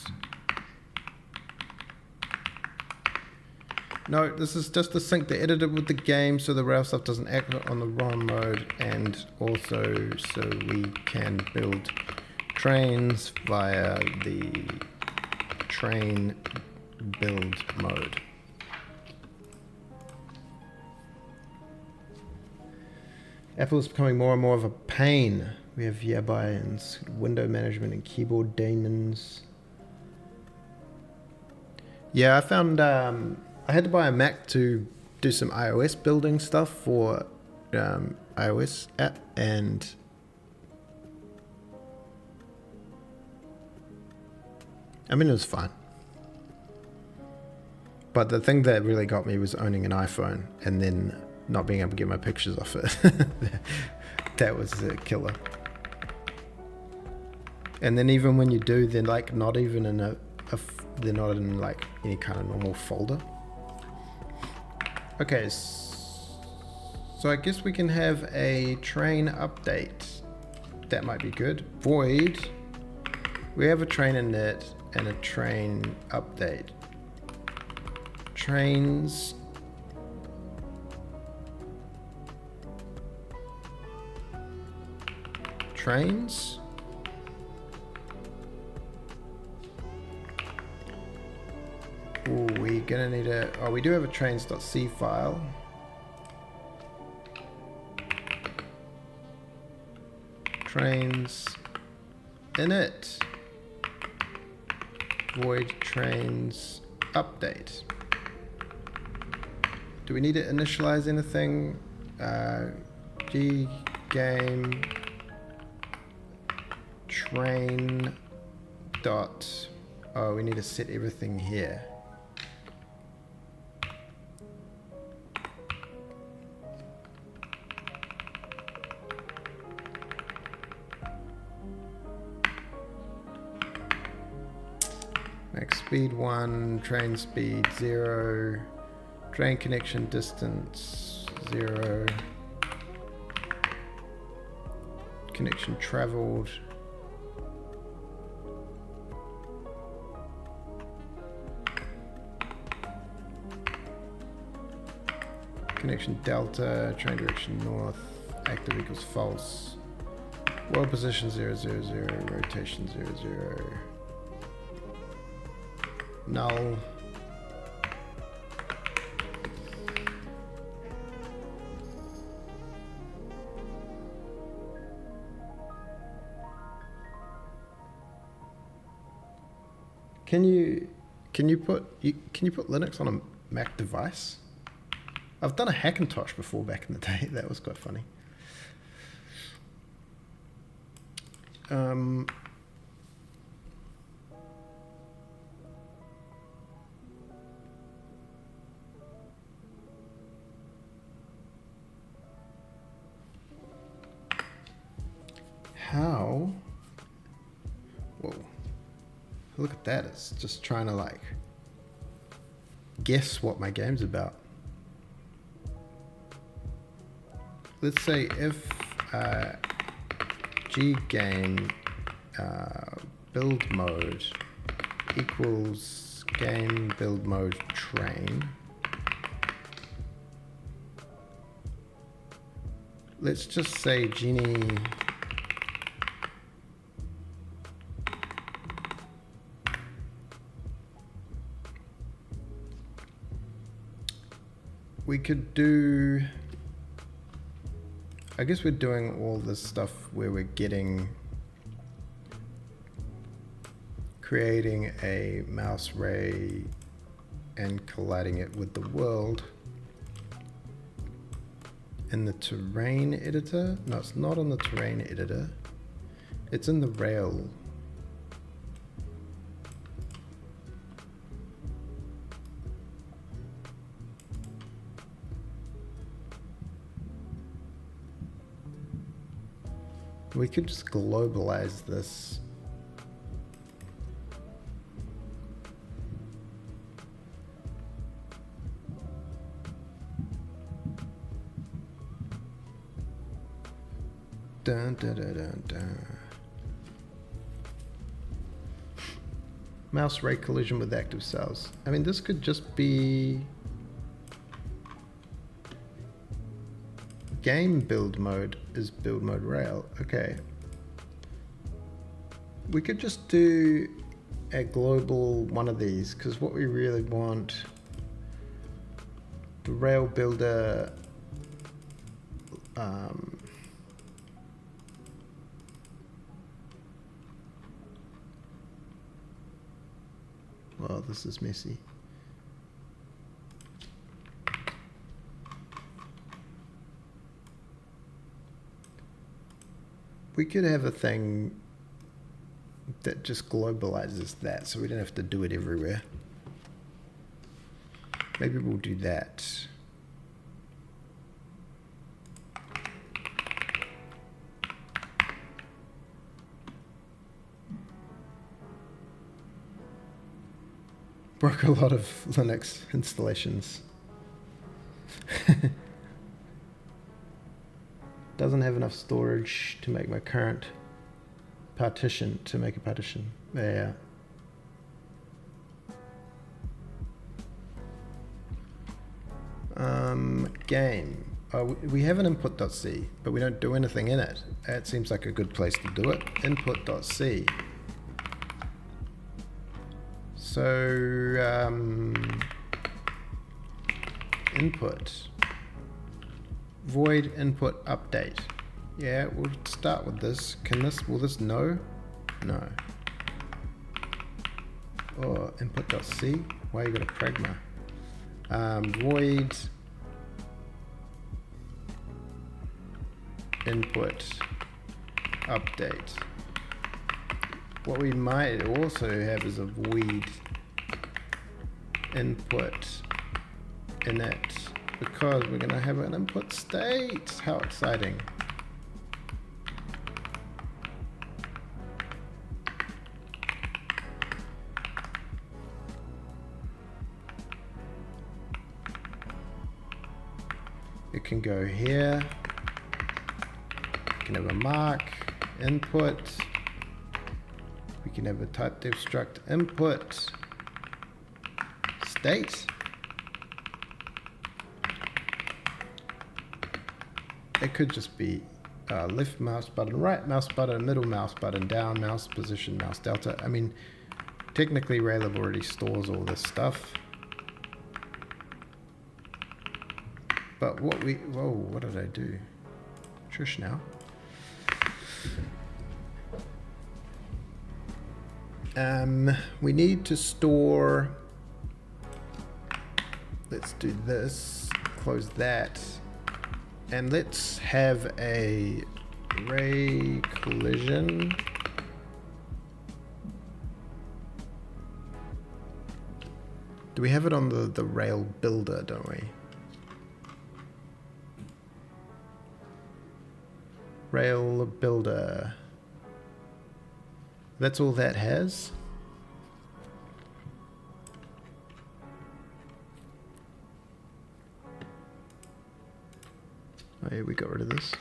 S1: No, this is just to sync the editor with the game so the rail stuff doesn't act on the ROM mode, and also so we can build trains via the train build mode. Apple is becoming more and more of a pain. We have yabayans, window management, and keyboard daemons. Yeah, I found I had to buy a Mac to do some iOS building stuff for iOS app, and I mean, it was fine. But the thing that really got me was owning an iPhone and then not being able to get my pictures off it. That was a killer. And then even when you do, they're like not even in they're not in like any kind of normal folder. Okay, so I guess we can have a train update. That might be good. Void. We have a train init and a train update. Trains. Trains. Ooh, we're gonna need we do have a trains.c file. Trains init. Void trains update. Do we need to initialize anything? G game train dot. Oh, we need to set everything here. Max speed 1, train speed 0, train connection distance 0, connection traveled, connection delta, train direction north, active equals false, world position 0, 0, 0, rotation 0, 0. Null. Can you put Linux on a Mac device? I've done a Hackintosh before back in the day. That was quite funny. How? Whoa. Look at that. It's just trying to like guess what my game's about. Let's say if ggame build mode equals game build mode train. Let's just say Genie we could do, I guess we're doing all this stuff where we're creating a mouse ray and colliding it with the world in the terrain editor. No, it's not on the terrain editor. It's in the rail. We could just globalize this. Dun, dun, dun, dun, dun. Mouse ray collision with active cells. I mean, this could just be game build mode is build mode rail. Okay. We could just do a global one of these, because what we really want, the rail builder, well, this is messy. We could have a thing that just globalizes that, so we don't have to do it everywhere. Maybe we'll do that. Broke a lot of Linux installations. Doesn't have enough storage to make my current partition, to make a partition. Yeah. Game. We have an input.c, but we don't do anything in it. It seems like a good place to do it. Input.c. So, input. Void input update. Yeah, we'll start with this. Will this no? No. Oh, input.c. Why you got a pragma? Void input update. What we might also have is a void input init, because we're going to have an input state. How exciting. It can go here. We can have a mark input. We can have a type dev struct input state. It could just be left mouse button, right mouse button, middle mouse button, down mouse position, mouse delta. I mean, technically Railab already stores all this stuff. But what what did I do? Shush now. We need to store, let's do this, close that, and let's have a ray collision. Do we have it on the rail builder, don't we? Rail builder. That's all that has. Oh yeah, we got rid of this.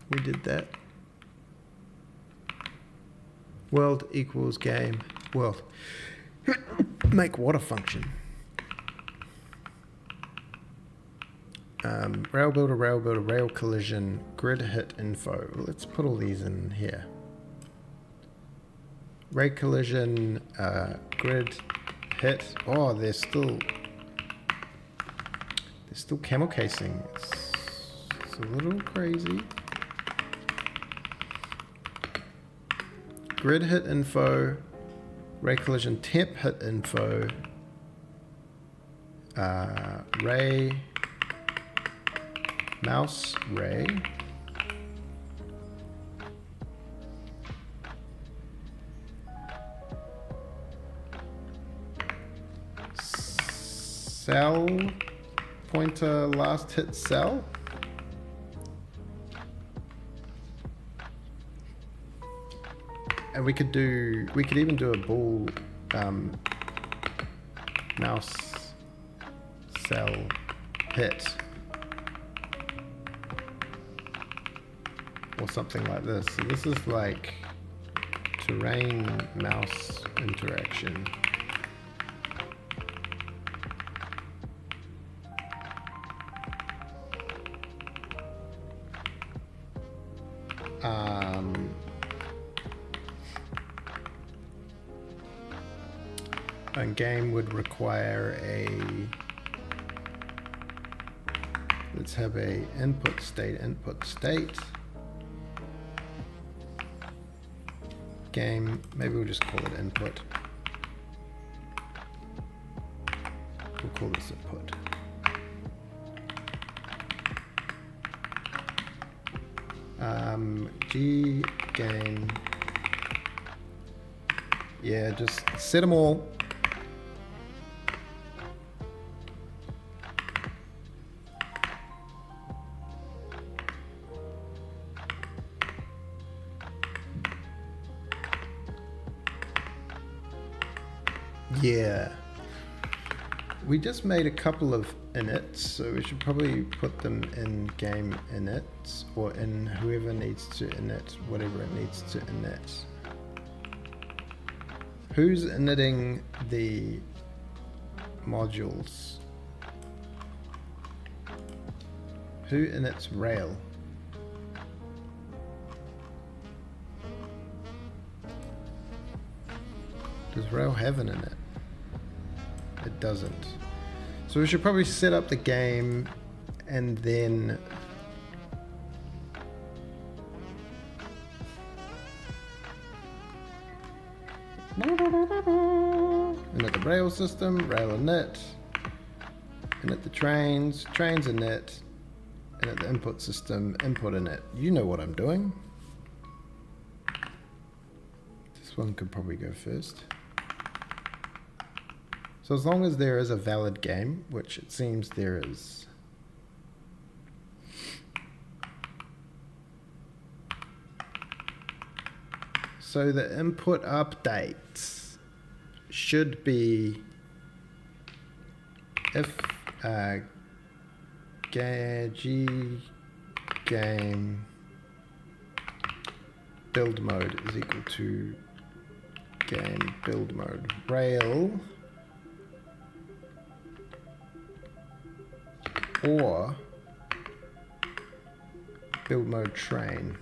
S1: We did that. World equals game. World. Make what a function. Rail builder, rail collision, grid hit info. Let's put all these in here. Ray collision, grid hit. Oh, there's still camel casing. It's a little crazy. Grid hit info, ray collision temp hit info, ray mouse ray, cell pointer last hit cell. And we could even do a bool mouse cell hit or something like this. So this is like terrain mouse interaction. A game would require let's have a input state. Game, maybe we'll just call it input. We'll call this input. G game. Yeah, just set them all. Yeah, we just made a couple of inits, so we should probably put them in game inits, or in whoever needs to init whatever it needs to init. Who's initting the modules? Who inits Rail? Does Rail have an init? It doesn't. So we should probably set up the game and then init the rail system, rail init, init the trains init, init the input system, input init. You know what I'm doing. This one could probably go first. So as long as there is a valid game, which it seems there is. So the input updates should be if G game build mode is equal to game build mode rail or build mode train.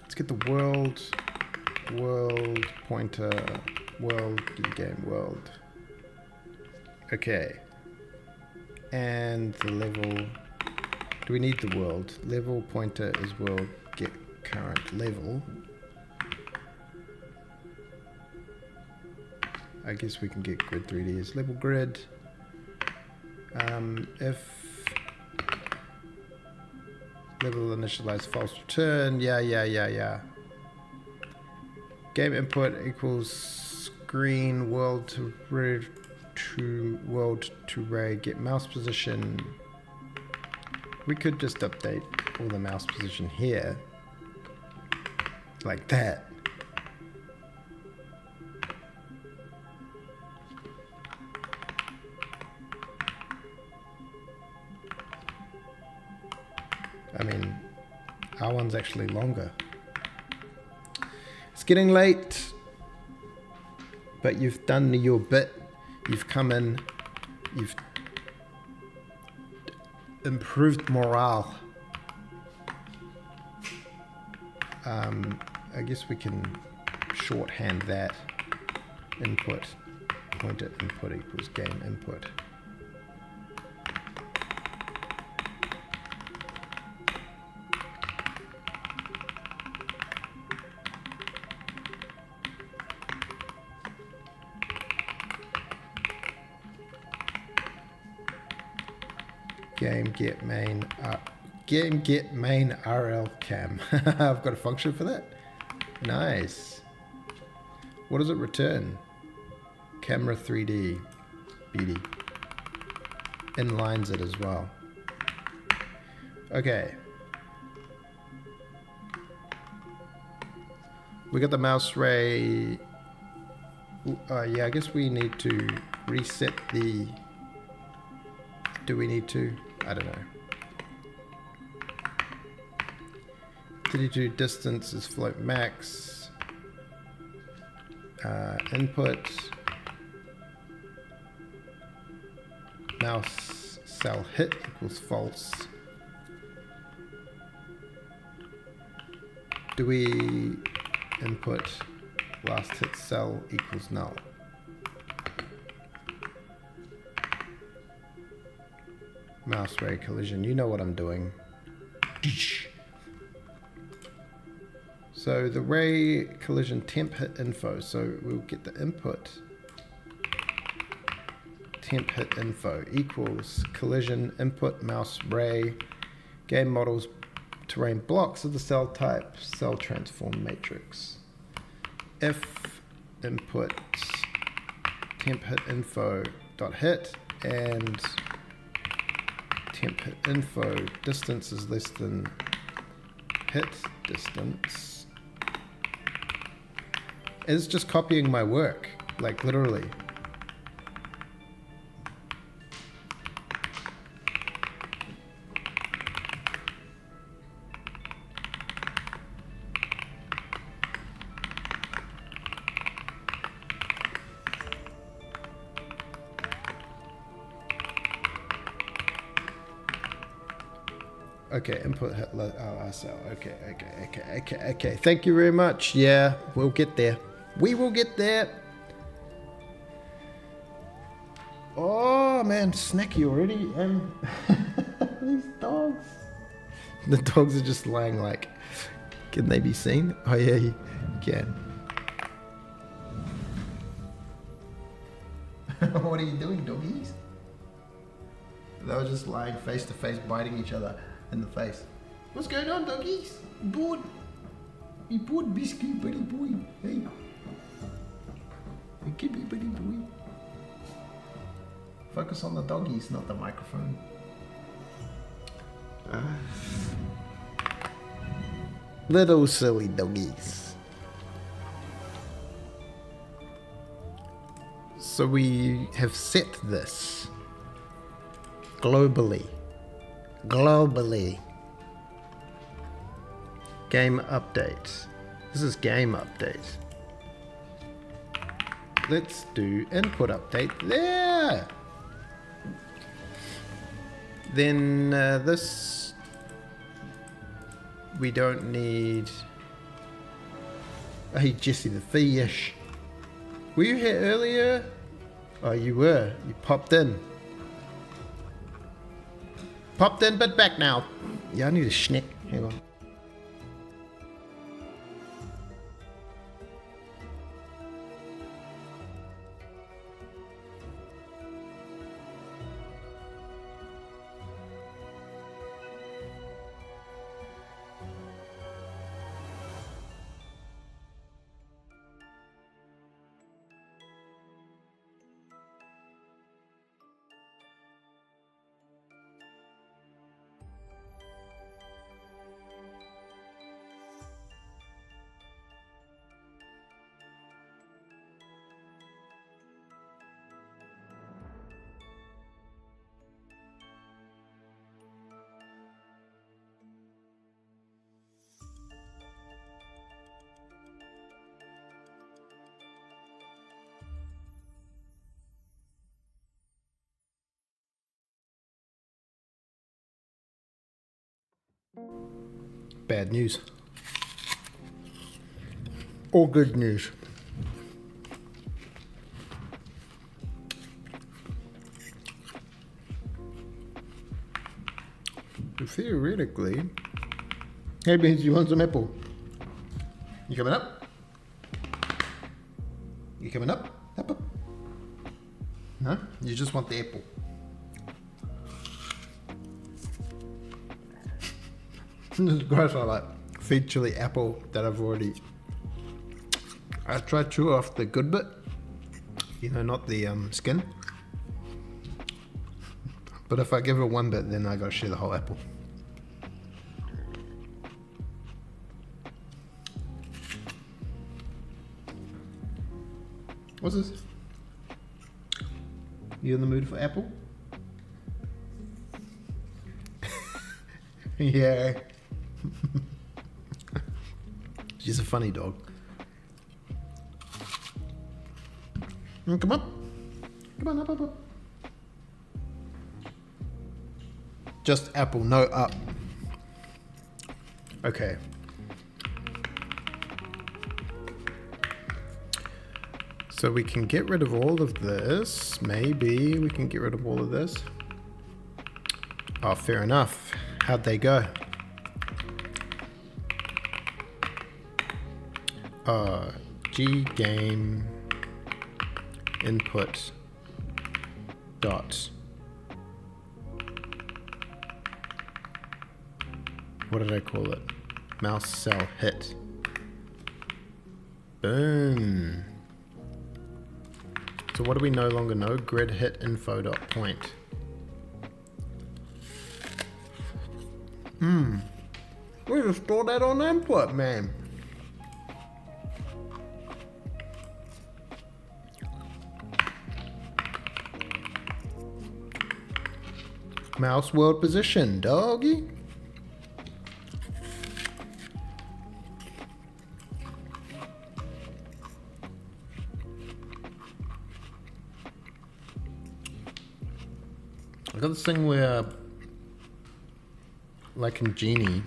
S1: Let's get the world pointer, world game world. Okay. And the level. Do we need the world? Level pointer is world get current level. I guess we can get grid 3D as level grid. If level initialize false return, yeah. Game input equals screen world to world to ray get mouse position. We could just update all the mouse position here, like that. I mean, our one's actually longer. It's getting late, but you've done your bit. You've come in, you've improved morale. I guess we can shorthand that. Input pointer input equals game input. Game get main RL cam. I've got a function for that. Nice. What does it return? Camera 3D. Beauty. Inlines it as well. Okay. We got the mouse ray. Yeah, I guess we need to reset the... Do we need to? I don't know. 32 distance is float max. Input. Mouse cell hit equals false. Do we input last hit cell equals null? Mouse ray collision, you know what I'm doing. So the ray collision temp hit info, so we'll get the input temp hit info equals collision input mouse ray game models terrain blocks of the cell type cell transform matrix. If input temp hit info dot hit and temp hit info distance is less than hit distance, it's just copying my work, like literally. Okay, input hit cell. Okay. Thank you very much. Yeah, we'll get there. We will get there. Oh man, snacky already. These dogs. The dogs are just lying like, can they be seen? Oh yeah, you can. What are you doing, doggies? They were just lying face to face, biting each other in the face. What's going on, doggies? You bored? You bored, biscuit, buddy boy? Hey. Hey, give me, buddy boy. Focus on the doggies, not the microphone. Little silly doggies. So we have set this globally. Game update. This is game update. Let's do input update there. Then this we don't need. Hey Jesse the fish. Were you here earlier? Oh, you were. You popped in. Popped in, but back now. Yeah, I need a snack. Hang on. Bad news. Or good news. Theoretically, hey Beans, you want some apple? You coming up? You coming up? Up, up. No? You just want the apple. This is gross. I like feed chili apple that I've already I try to chew off the good bit, not the skin. But if I give it one bit, then I gotta share the whole apple. What's this? You in the mood for apple? Yeah. She's a funny dog. Come on. Come on, up. Just apple, no up. Okay. So we can get rid of all of this. Maybe we can get rid of all of this. Oh, fair enough. How'd they go? G game input dot. What did I call it? Mouse cell hit. Boom. So what do we no longer know? Grid hit info dot point. We just store that on input, man. Mouse world position, doggy. I got this thing where, like in Genie,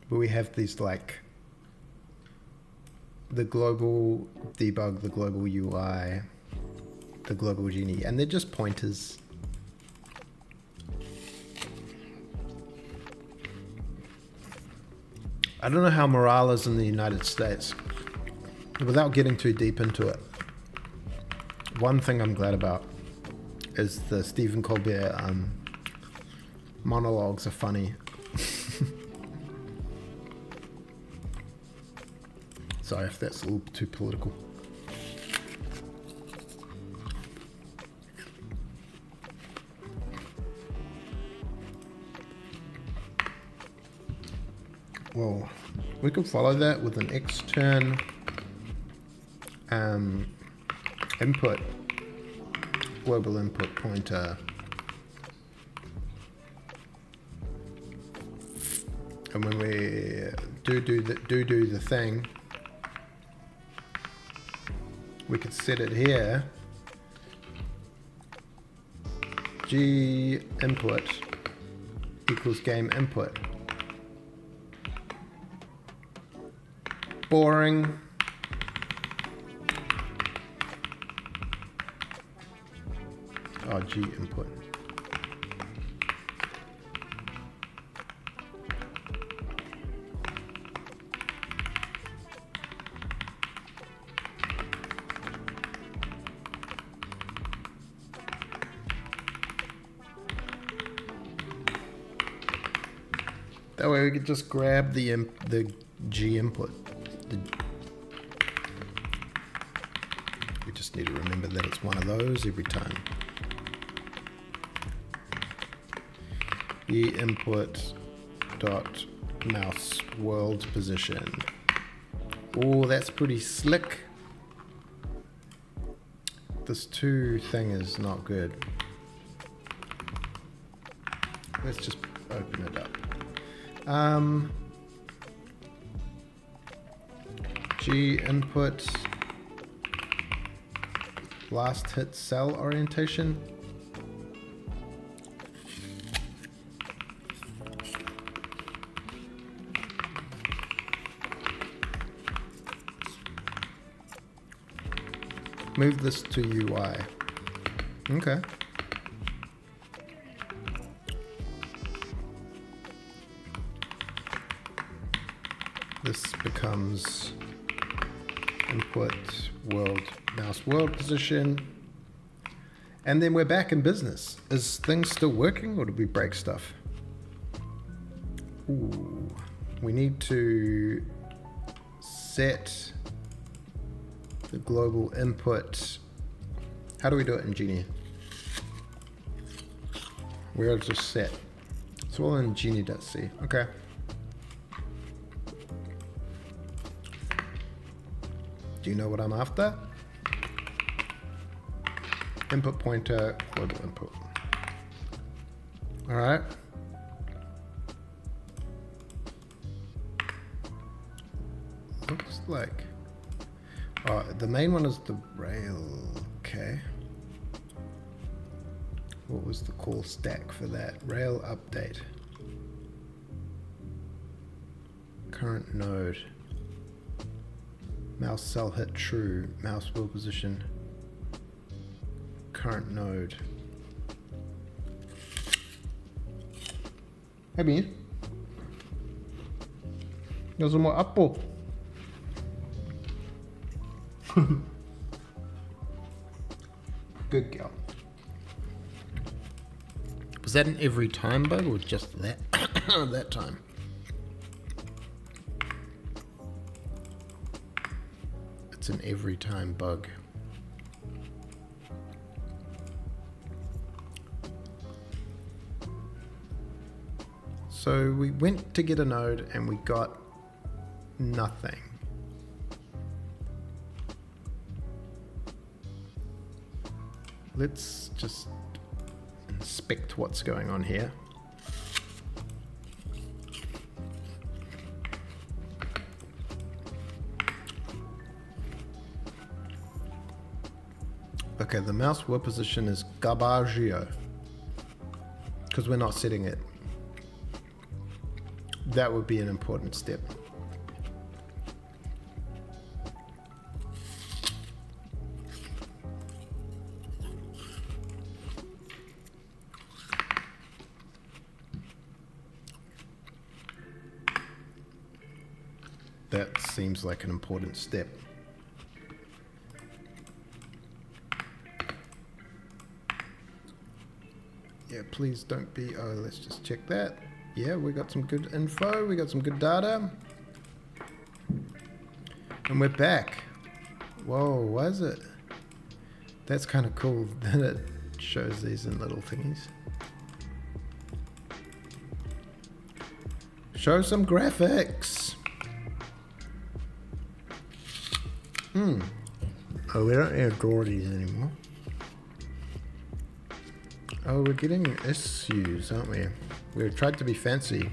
S1: where we have these like the global debug, the global UI, the global Genie, and they're just pointers. I don't know how morale is in the United States. Without getting too deep into it, one thing I'm glad about is the Stephen Colbert monologues are funny. Sorry if that's a little too political. Well, we could follow that with an extern input, global input pointer, and when we do the thing, we could set it here. G input equals game input. Boring. Oh, G input. That way we could just grab the G input. We just need to remember that it's one of those every time. The input dot mouse world position. Oh, that's pretty slick. This two thing is not good. Let's just open it up. G input last hit cell orientation. Move this to UI. Okay. This becomes input world mouse world position. And then we're back in business. Is things still working or did we break stuff? Ooh, we need to set the global input. How do we do it in Genie? Where is just set? It's all in Genie.c. Okay. Do you know what I'm after? Input pointer, global input. All right. Looks like, oh, the main one is the rail. Okay. What was the call stack for that? Rail update. Current node. Mouse cell hit true. Mouse wheel position. Current node. Hey, Bean. There's more apple. Good girl. Was that an every time bug or just that that time? It's an every time bug. So we went to get a node and we got nothing. Let's just inspect what's going on here. Okay, the mouse wheel position is Garbaggio because we're not setting it. That would be an important step. That seems like an important step. Yeah, please don't be, oh, let's just check that. Yeah, we got some good info, we got some good data. And we're back. Whoa, why is it? That's kind of cool that it shows these in little thingies. Show some graphics. Oh, we don't have Gordies anymore. Oh, we're getting issues, aren't we? We tried to be fancy.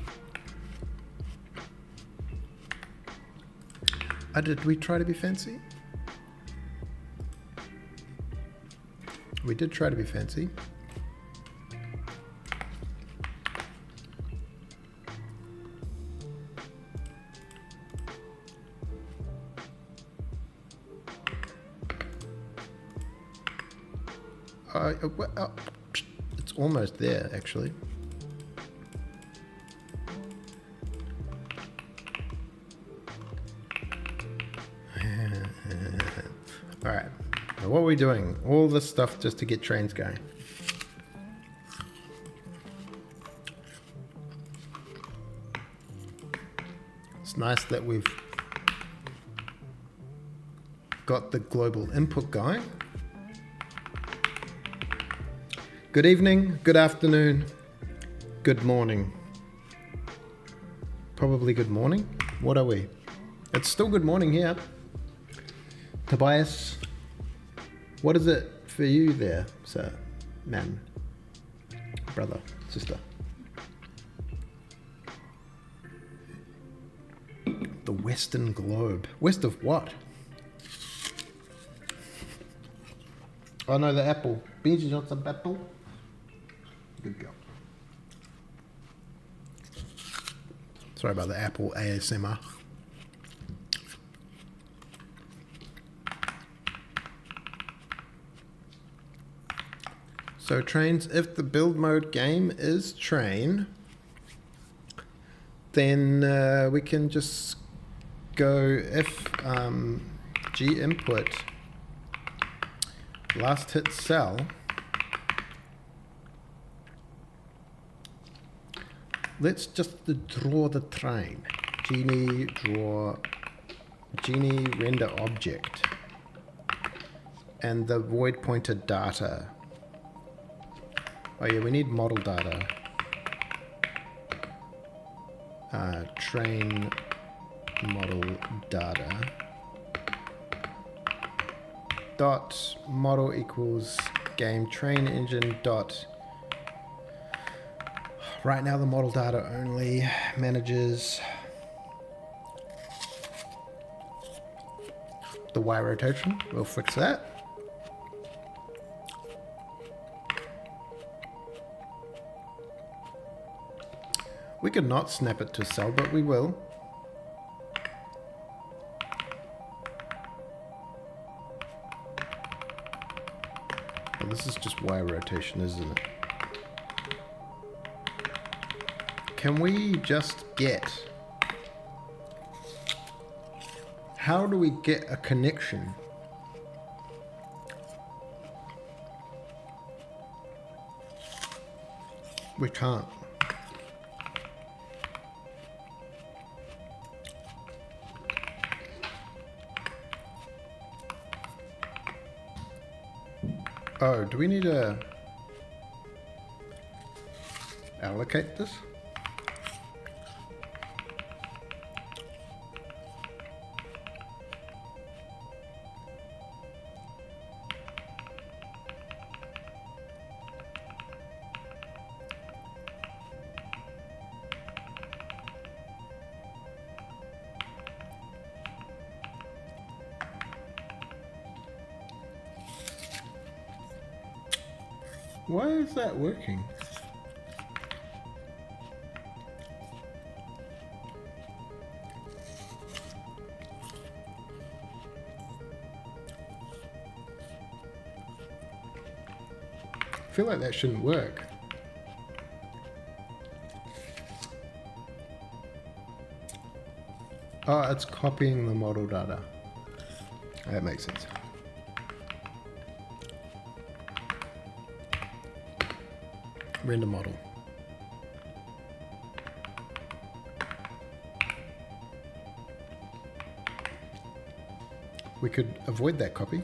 S1: Did we try to be fancy? We did try to be fancy. It's almost there, actually. All right. Now what are we doing? All this stuff just to get trains going. It's nice that we've got the global input going. Good evening, good afternoon, good morning. Probably good morning. What are we? It's still good morning here. Tobias, what is it for you there, sir, man, brother, sister? The Western Globe. West of what? Oh no, the apple. Benji wants some apple. Good girl. Sorry about the apple ASMR. So trains, if the build mode game is train, then we can just go if G input last hit cell Let's just draw the train. Genie, draw, Genie, render object. And the void pointer data. Oh yeah, we need model data. Train model data. Dot model equals game train engine dot. Right now the model data only manages the Y rotation. We'll fix that. We could not snap it to cell, but we will. Well, this is just Y rotation, isn't it? Can we just get... How do we get a connection? We can't. Oh, do we need to allocate this? Why is that working? I feel like that shouldn't work. Oh, it's copying the model data. That makes sense. Render model. We could avoid that copy.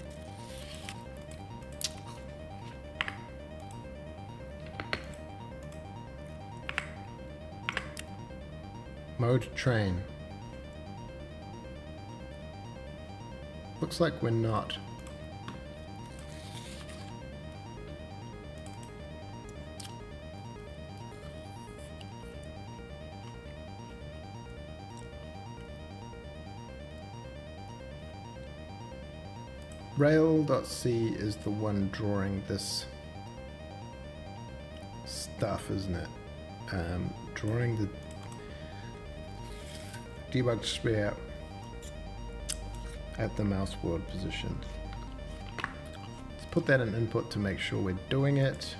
S1: Mode train. Looks like we're not. Rail.c is the one drawing this stuff, isn't it? Drawing the debug sphere at the mouse wheel position. Let's put that in input to make sure we're doing it.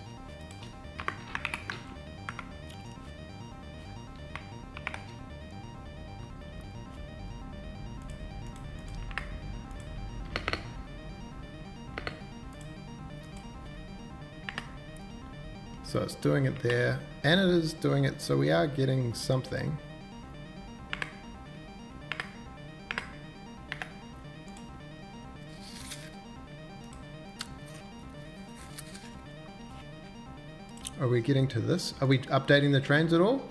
S1: So it's doing it there, and it is doing it, so we are getting something. Are we getting to this? Are we updating the trains at all?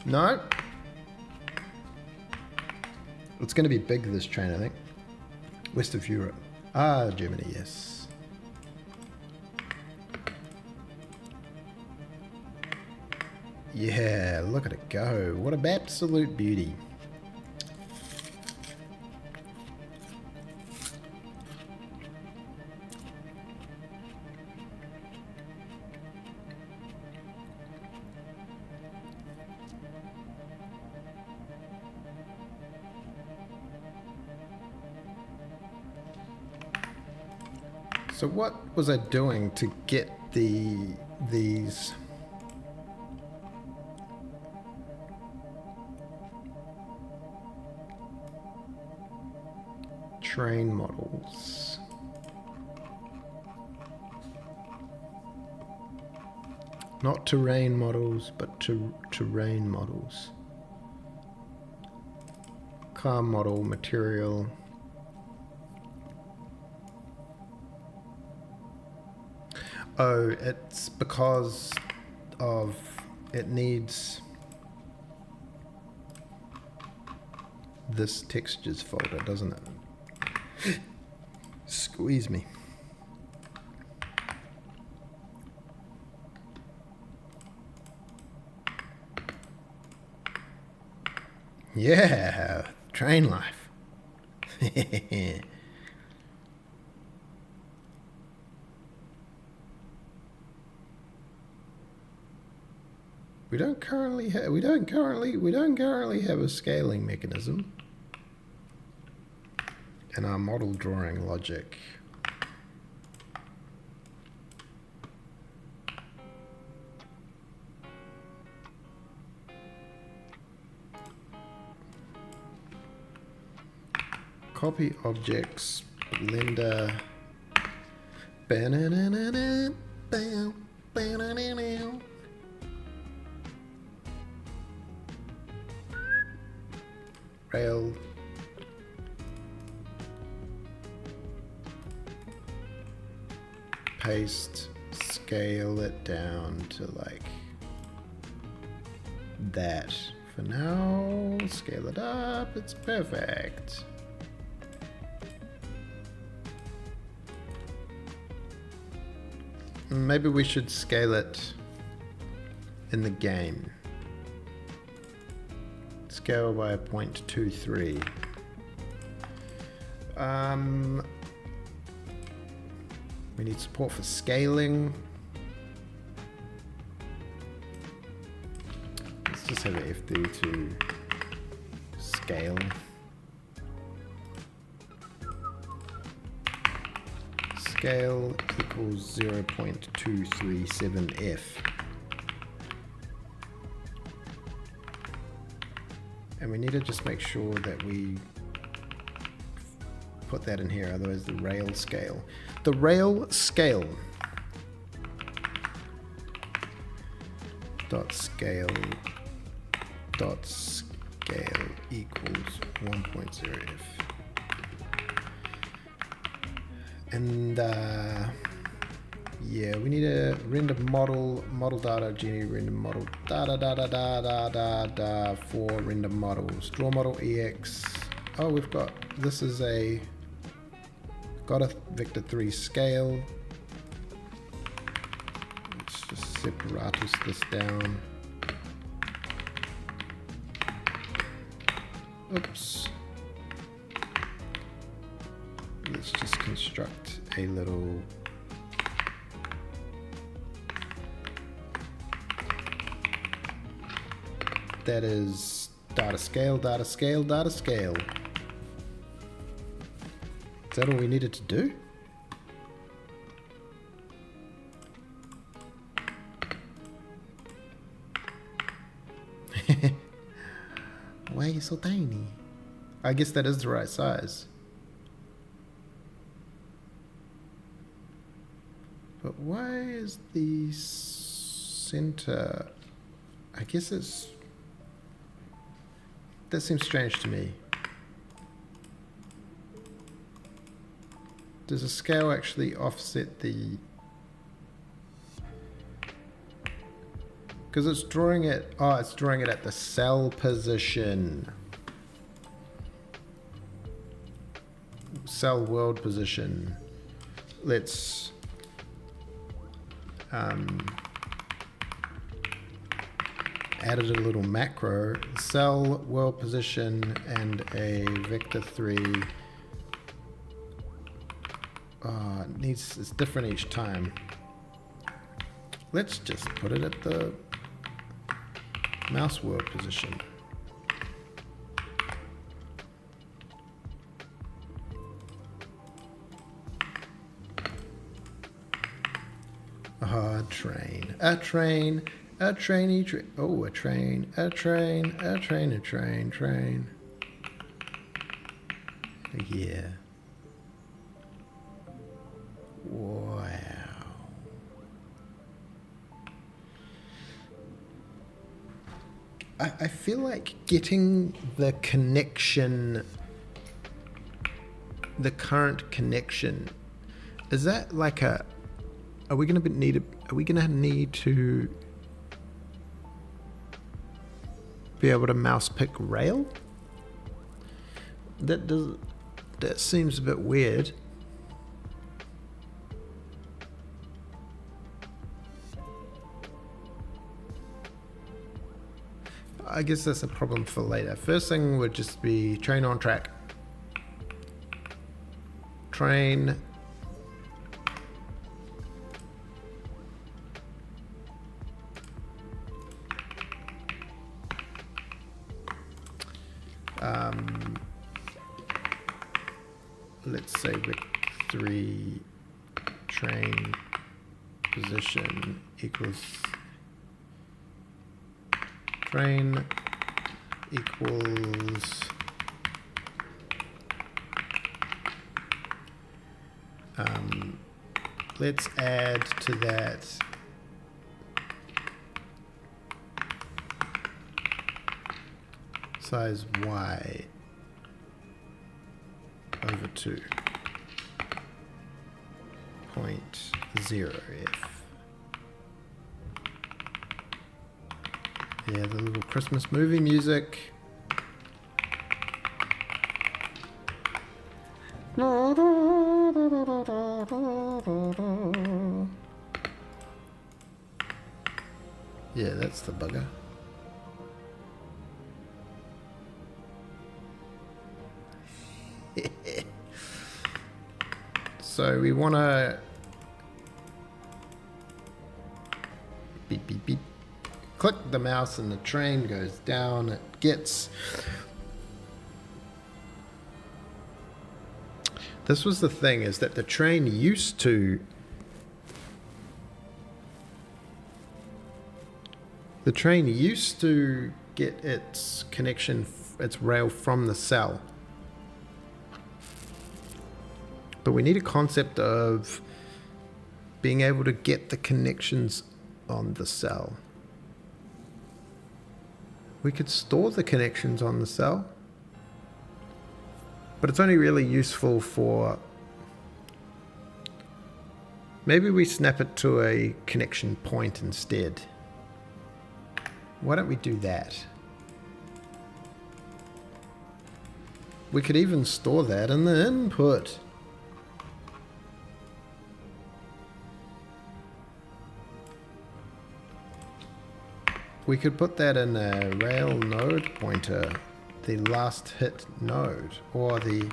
S1: No? It's going to be big, this train, I think. West of Europe. Ah, Germany, yes. Yeah, look at it go. What an absolute beauty. So what was I doing to get these train models? Not terrain models, but terrain models. Car model, material. Oh, it's because of it needs this textures folder, doesn't it? Squeeze me. Yeah, train life. We don't currently have a scaling mechanism in our model drawing logic. Copy objects, Blender. Rail. Paste, scale it down to like that. For now, scale it up, it's perfect. Maybe we should scale it in the game. Scale by 0.23. We need support for scaling. Let's just have an FD to scale. Scale equals 0.237F. And we need to just make sure that we put that in here, otherwise the rail scale. The rail scale dot scale equals 1.0F. And yeah, we need a render model data genie render model for render models. Draw model EX. Oh, we've got this is a vector 3 scale. Let's just separatus this down. Oops. Let's just construct a little that is data scale. Is that all we needed to do? Why are you so tiny? I guess that is the right size. But why is the center? I guess that seems strange to me. Does a scale actually offset the? Because it's drawing it. Oh, it's drawing it at the cell position. Cell world position. Let's added a little macro, cell world position and a vector 3. It's different each time. Let's just put it at the mouse world position. Train. Yeah. Wow. I feel like getting the connection, the current connection, is that like are we going to need to be able to mouse pick rail? That seems a bit weird. I guess that's a problem for later. First thing would just be train on track. Train. Let's say Rick3 train position equals train equals let's add to that size y over 2.0f. Yeah, the little Christmas movie music. Yeah, that's the bugger. So we want to beep, beep, beep. Click the mouse and the train goes down. It gets... This was the thing, is that the train used to... The train used to get its connection, its rail from the cell. But we need a concept of being able to get the connections on the cell. We could store the connections on the cell, but it's only really useful for... Maybe we snap it to a connection point instead. Why don't we do that? We could even store that in the input. We could put that in a rail node pointer, the last hit node, or the...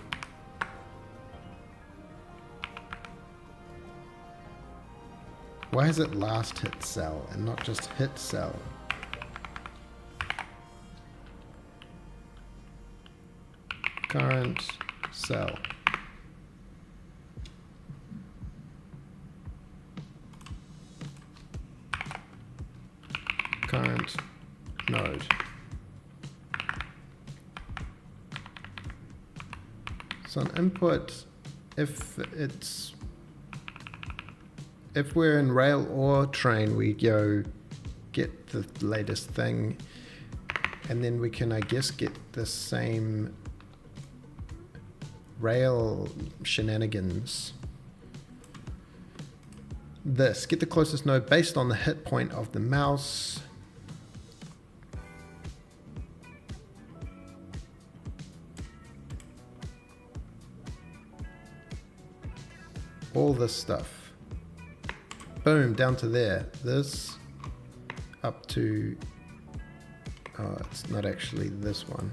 S1: Why is it last hit cell and not just hit cell? Current cell. Current node. So an input, if we're in rail or train, we go get the latest thing, and then we can, I guess, get the same rail shenanigans. This, get the closest node based on the hit point of the mouse. All this stuff. Boom, down to there. This up to... Oh, it's not actually this one.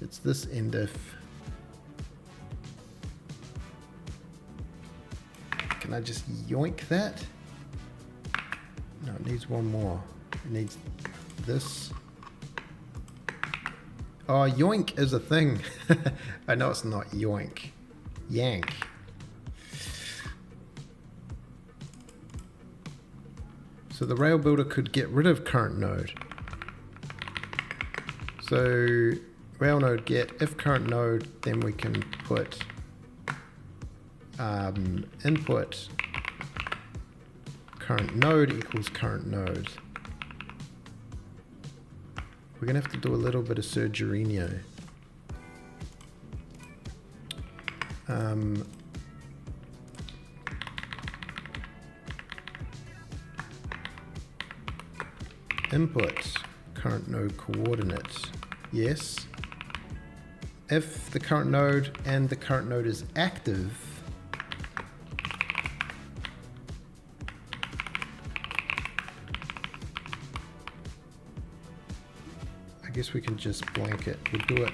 S1: It's this end if... Can I just yoink that? No, it needs one more. It needs this. Oh, yoink is a thing. I know it's not yoink. Yank. So the rail builder could get rid of current node. So rail node get, if current node, then we can put input current node equals current node. We're going to have to do a little bit of Surgerino. Input current node coordinates. Yes. If the current node and the current node is active, I guess we can just blank it. We'll do it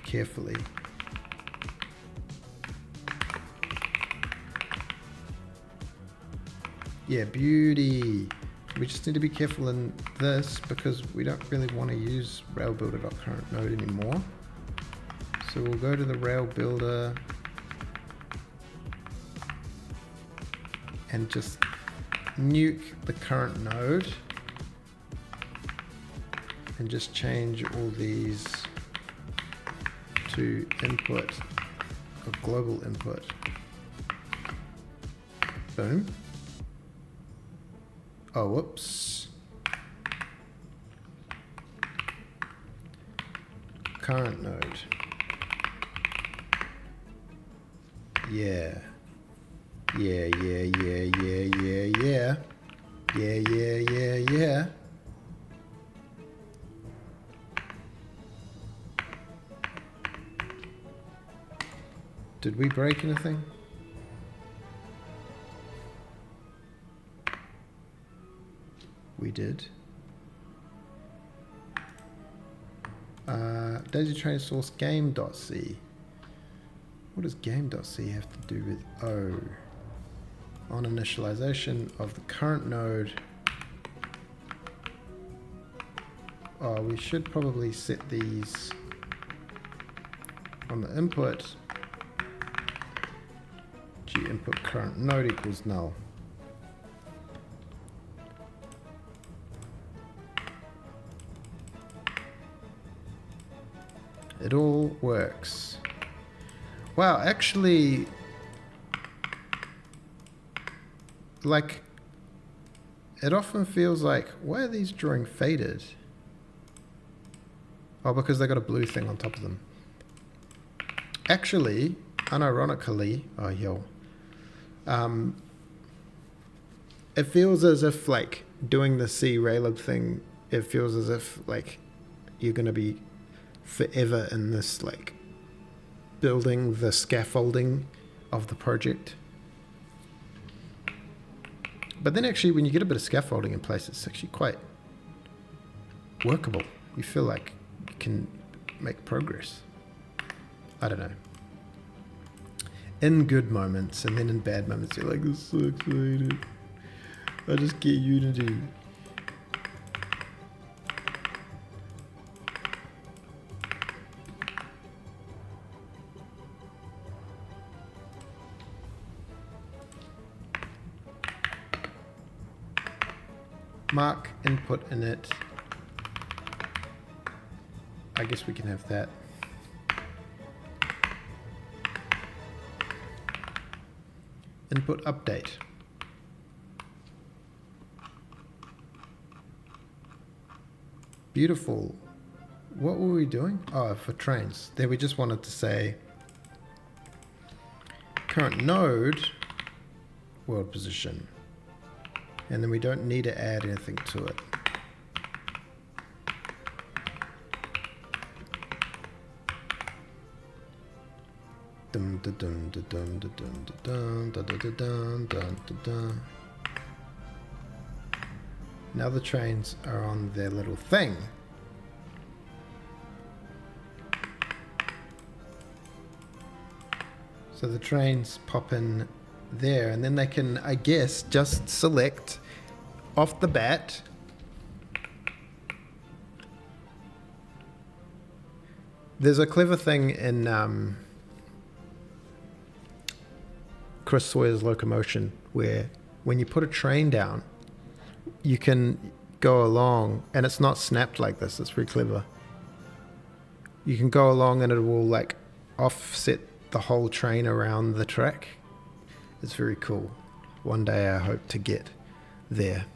S1: carefully. Yeah, beauty. We just need to be careful in this because we don't really want to use railbuilder.currentNode anymore. So we'll go to the rail builder and just nuke the current node and just change all these to input or global input. Boom. Oh, whoops. Current node. Yeah. Yeah. Did we break anything? We did. Daisy train source game.c. What does game.c have to do with O? On initialization of the current node. Oh, we should probably set these on the input. G input current node equals null. It all works. Wow, actually, like, it often feels like, why are these drawing faded? Oh, because they got a blue thing on top of them. Actually, unironically, oh, yo. It feels as if, like, doing the C Raylib thing, it feels as if, like, you're going to be forever in this, like, building the scaffolding of the project. But then actually when you get a bit of scaffolding in place, it's actually quite workable. You feel like you can make progress. I don't know. In good moments, and then in bad moments you're like, this sucks, I hate it. I just get Unity. Mark input init. I guess we can have that. Input update. Beautiful. What were we doing? Oh, for trains. There we just wanted to say current node world position. And then we don't need to add anything to it. Dum da dum da dum da dum da dum da da da dum dum da dum. Now the trains are on their little thing. So the trains pop in there, and then they can, I guess, just select off the bat there's a clever thing in Chris Sawyer's Locomotion where when you put a train down you can go along, and it's not snapped like this, it's pretty clever. You can go along and it will like offset the whole train around the track. It's very cool. One day I hope to get there.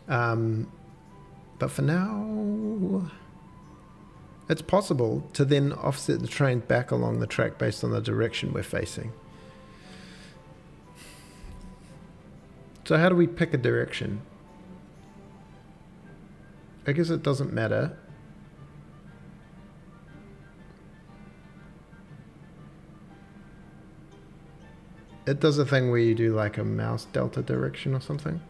S1: But for now, it's possible to then offset the train back along the track based on the direction we're facing. So how do we pick a direction? I guess it doesn't matter. It does a thing where you do like a mouse delta direction or something.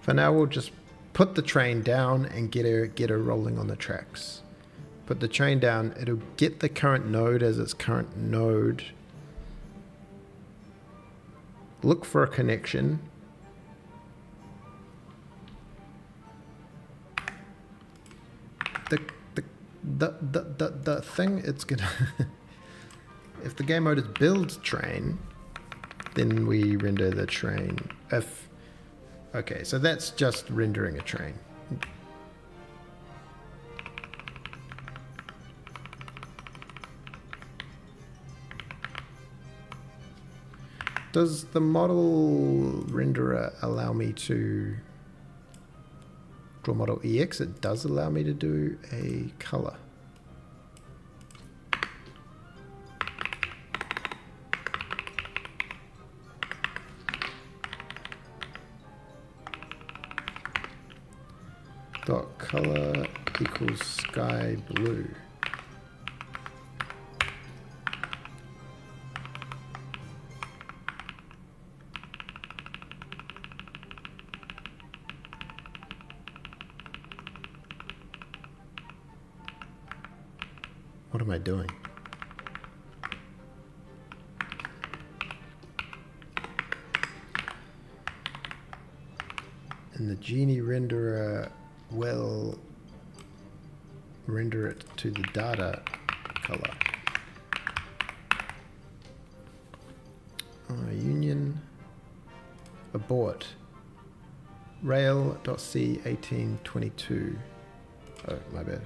S1: For now, we'll just put the train down and get her rolling on the tracks. Put the train down, it'll get the current node as its current node. Look for a connection. The thing it's gonna if the game mode is build train, then we render the train. Okay, so that's just rendering a train. Does the model renderer allow me to draw model EX? It does allow me to do a color. Dot color equals sky blue. What am I doing? And the Genie renderer will render it to the data color. Union abort rail.c 1822. Oh, my bad.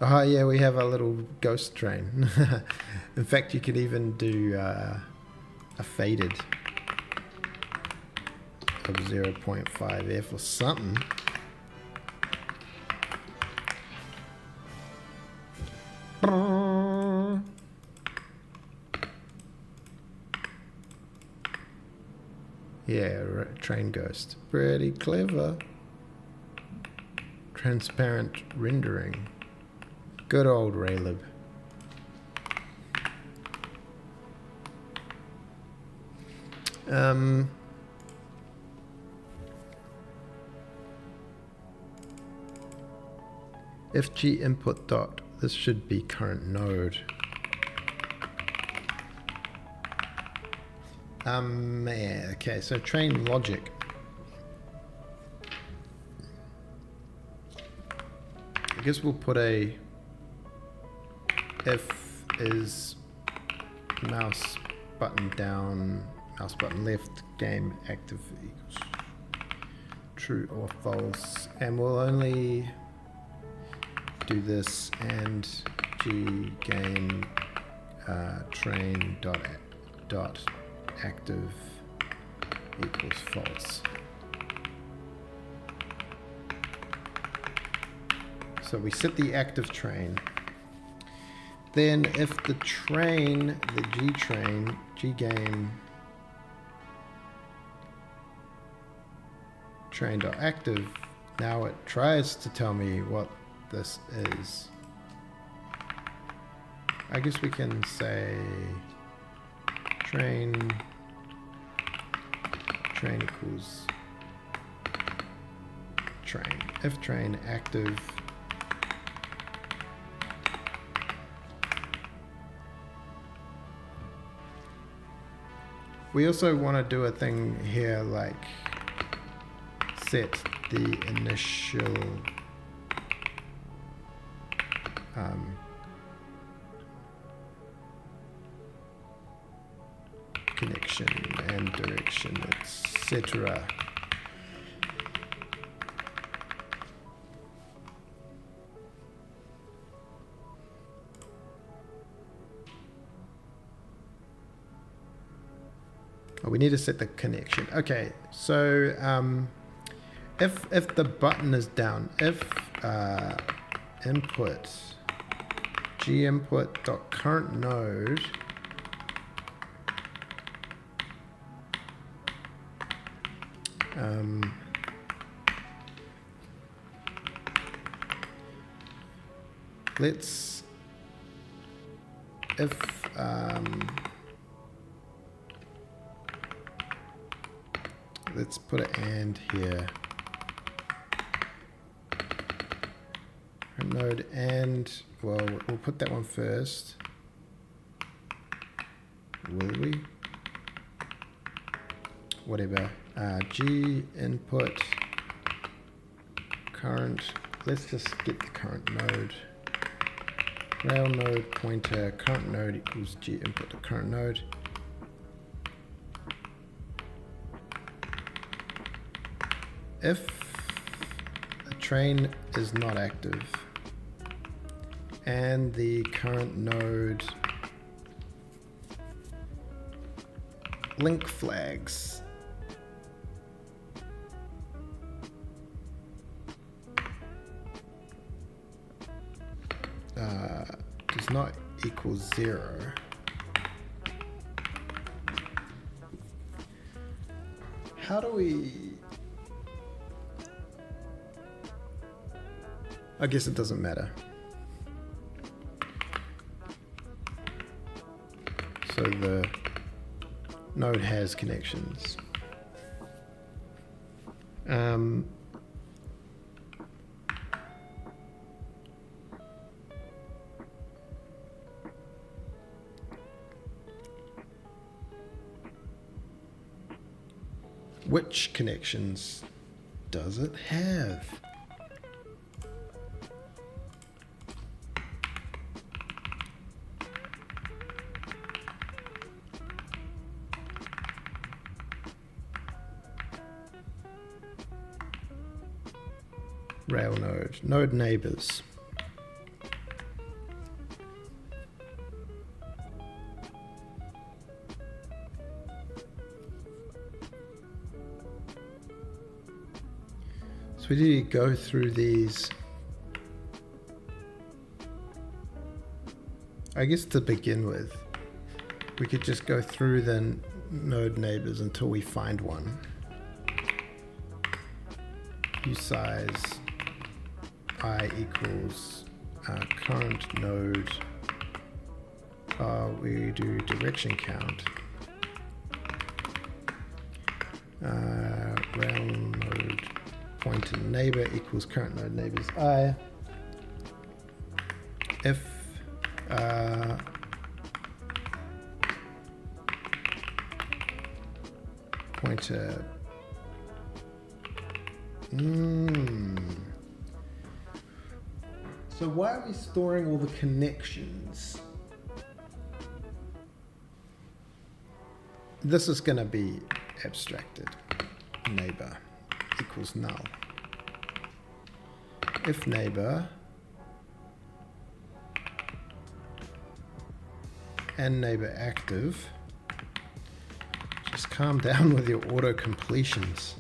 S1: Oh yeah, we have a little ghost train. In fact, you could even do a faded of 0.5F or something. Yeah, train ghost. Pretty clever. Transparent rendering. Good old Raylib. FG input dot. This should be current node. Yeah, okay, so train logic. I guess we'll put a if is mouse button down, mouse button left, game active equals true or false, and we'll only do this and g game train dot active equals false. So we set the active train. Then if the train, the G train, G game train dot active, now it tries to tell me what this is. I guess we can say train equals train. If train active we also want to do a thing here like set the initial connection and direction, etc. Oh, we need to set the connection. Okay, so if the button is down, if inputginput.current node let's put an and here. Node and, well, we'll put that one first. Will we? Whatever. G input current. Let's just get the current node. Rail node pointer current node equals G input to current node. If the train is not active and the current node link flags does not equal 0, how do we... I guess it doesn't matter. So the node has connections. Which connections does it have? Rail node, node neighbors. So we need to go through these. I guess to begin with, we could just go through the node neighbors until we find one. Usize I equals current node. We do direction count. Rail node pointer neighbor equals current node neighbors I. If pointer So why are we storing all the connections? This is going to be abstracted. Neighbor equals null. If neighbor and neighbor active, just calm down with your auto completions.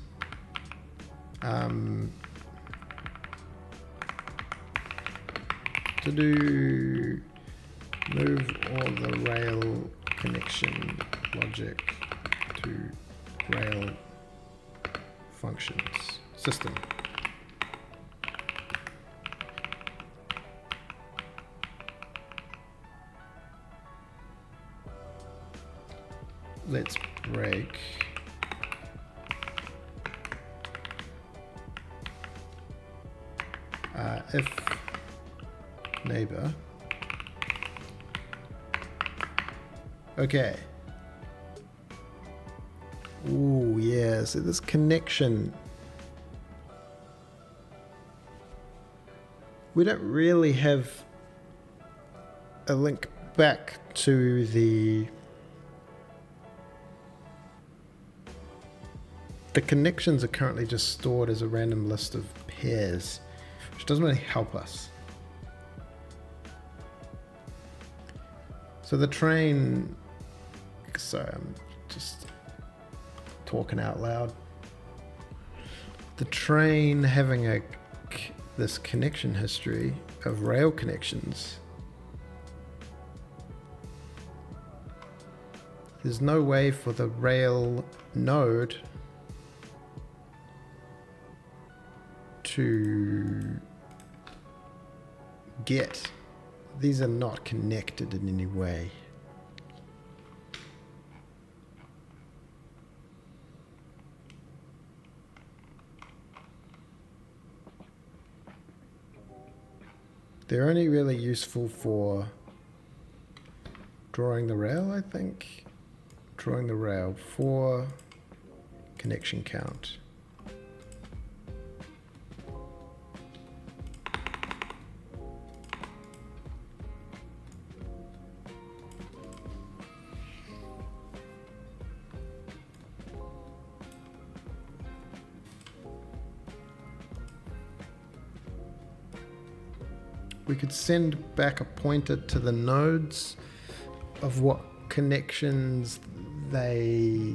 S1: To do move all the rail connection logic to rail functions system. Let's break if neighbor. Okay. Ooh, yeah, so this connection, we don't really have a link back to the connections are currently just stored as a random list of pairs, which doesn't really help us. So the train, sorry, I'm just talking out loud. The train having this connection history of rail connections. There's no way for the rail node to get. These are not connected in any way. They're only really useful for drawing the rail, I think. Drawing the rail for connection count. We could send back a pointer to the nodes of what connections they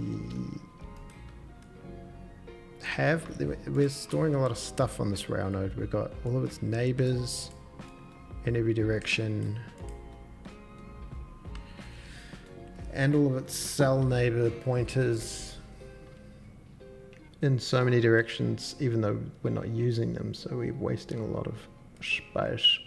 S1: have. We're storing a lot of stuff on this rail node. We've got all of its neighbors in every direction and all of its cell neighbor pointers in so many directions, even though we're not using them, so we're wasting a lot of space.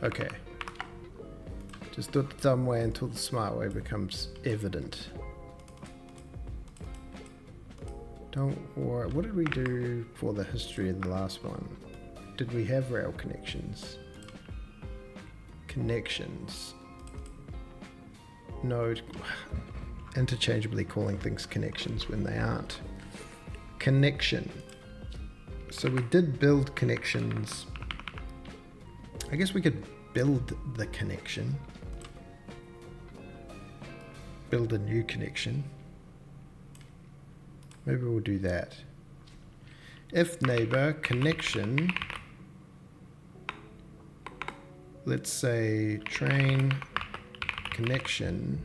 S1: Okay. Just do it the dumb way until the smart way becomes evident. Don't worry. What did we do for the history of the last one? Did we have rail connections? Connections. Node. Interchangeably calling things connections when they aren't. Connection. So we did build connections. I guess we could build the connection. Build a new connection. Maybe we'll do that. If neighbor connection, let's say train connection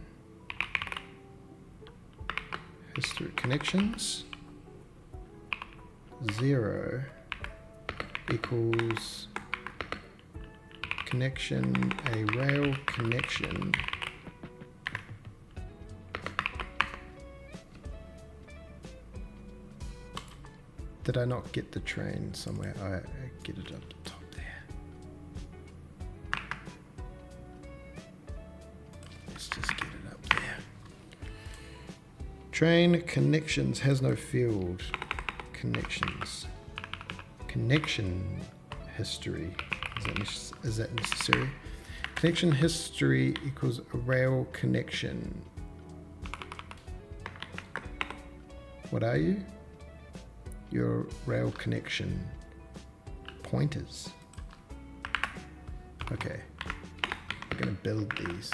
S1: history connections 0 equals connection, a rail connection Did I not get the train somewhere? I get it up the top there. Let's just get it up there. Train connections has no field. Connections. Connection history. Is that necessary? Connection history equals a rail connection. What are you? Your rail connection pointers. Okay, we're gonna build these.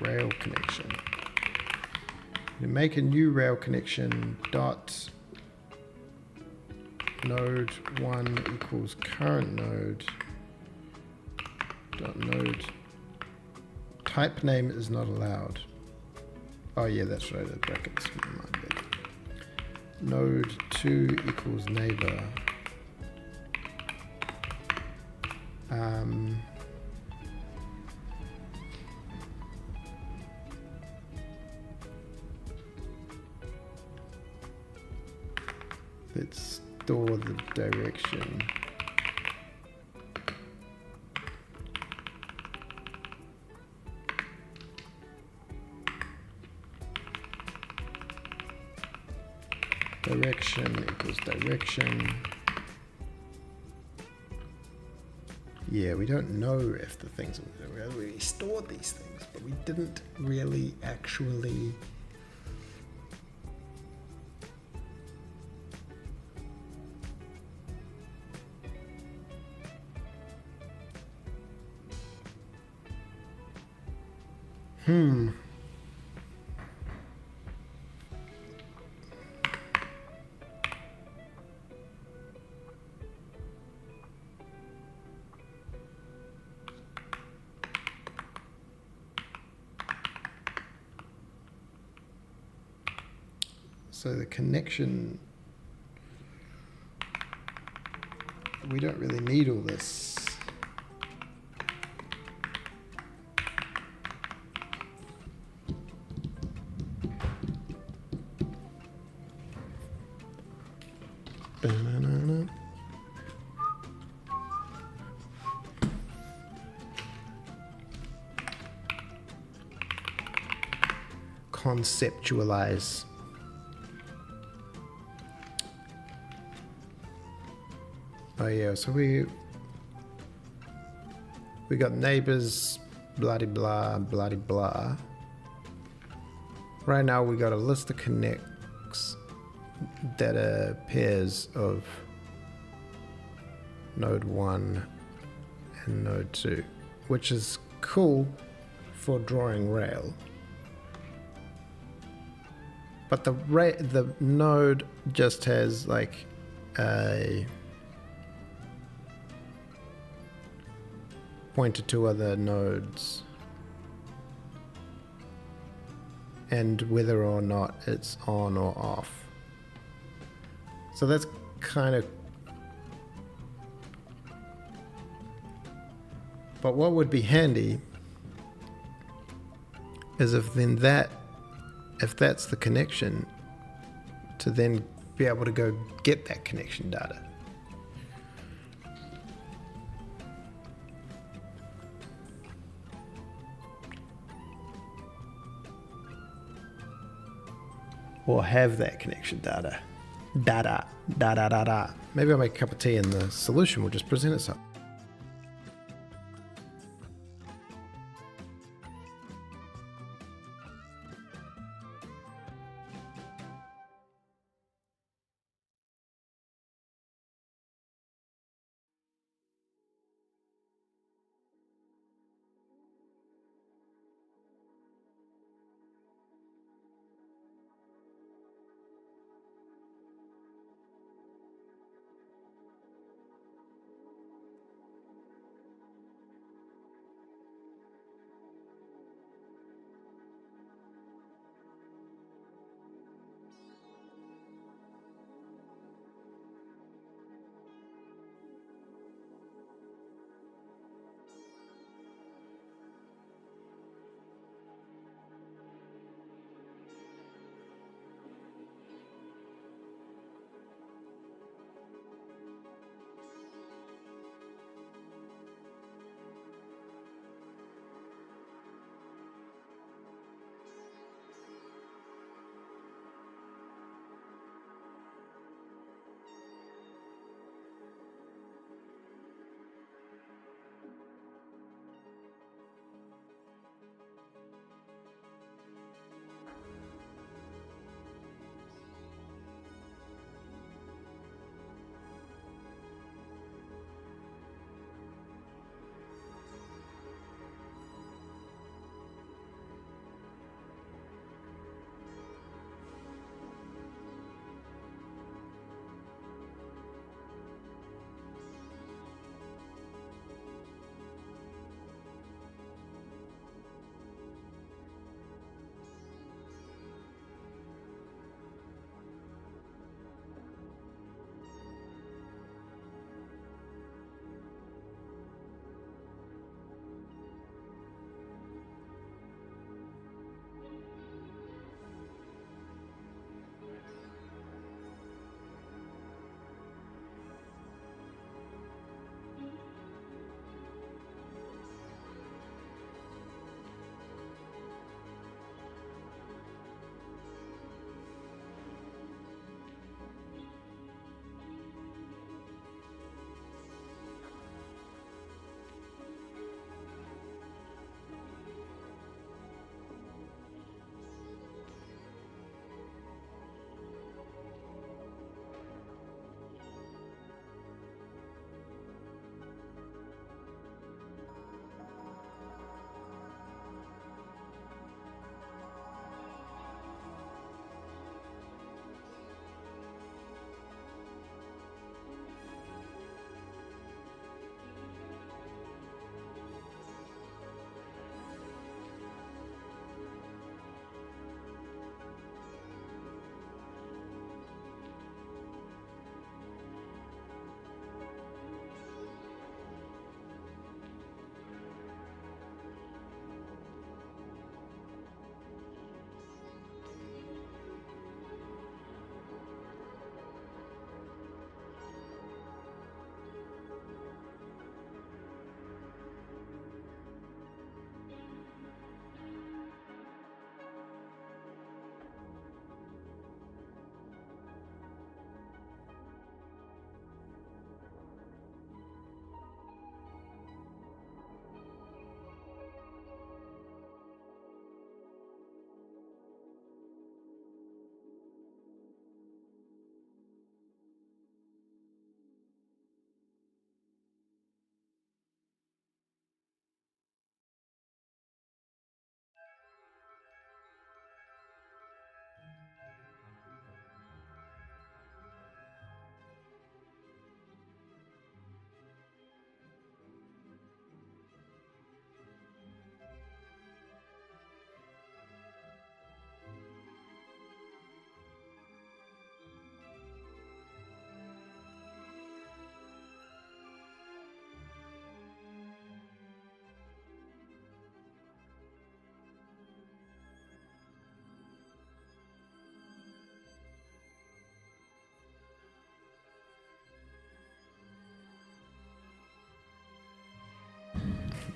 S1: Rail connection. You make a new rail connection dot node 1 equals current node dot node. Type name is not allowed. Oh yeah, that's right, the brackets. Node 2 equals neighbor. Let's store the direction. Direction equals direction. Yeah, we don't know if the things, we stored these things, but we didn't really actually So the connection, we don't really need all this. Banana. Conceptualize. Oh yeah, so we got neighbors, blah de blah, blah de blah. Right now we got a list of connects that are pairs of node 1 and node 2, which is cool for drawing rail. But the node just has like a pointer to other nodes, and whether or not it's on or off. So that's kind of, but what would be handy is if that's the connection, to then be able to go get that connection data. Or have that connection data. Maybe I'll make a cup of tea and the solution will just present itself.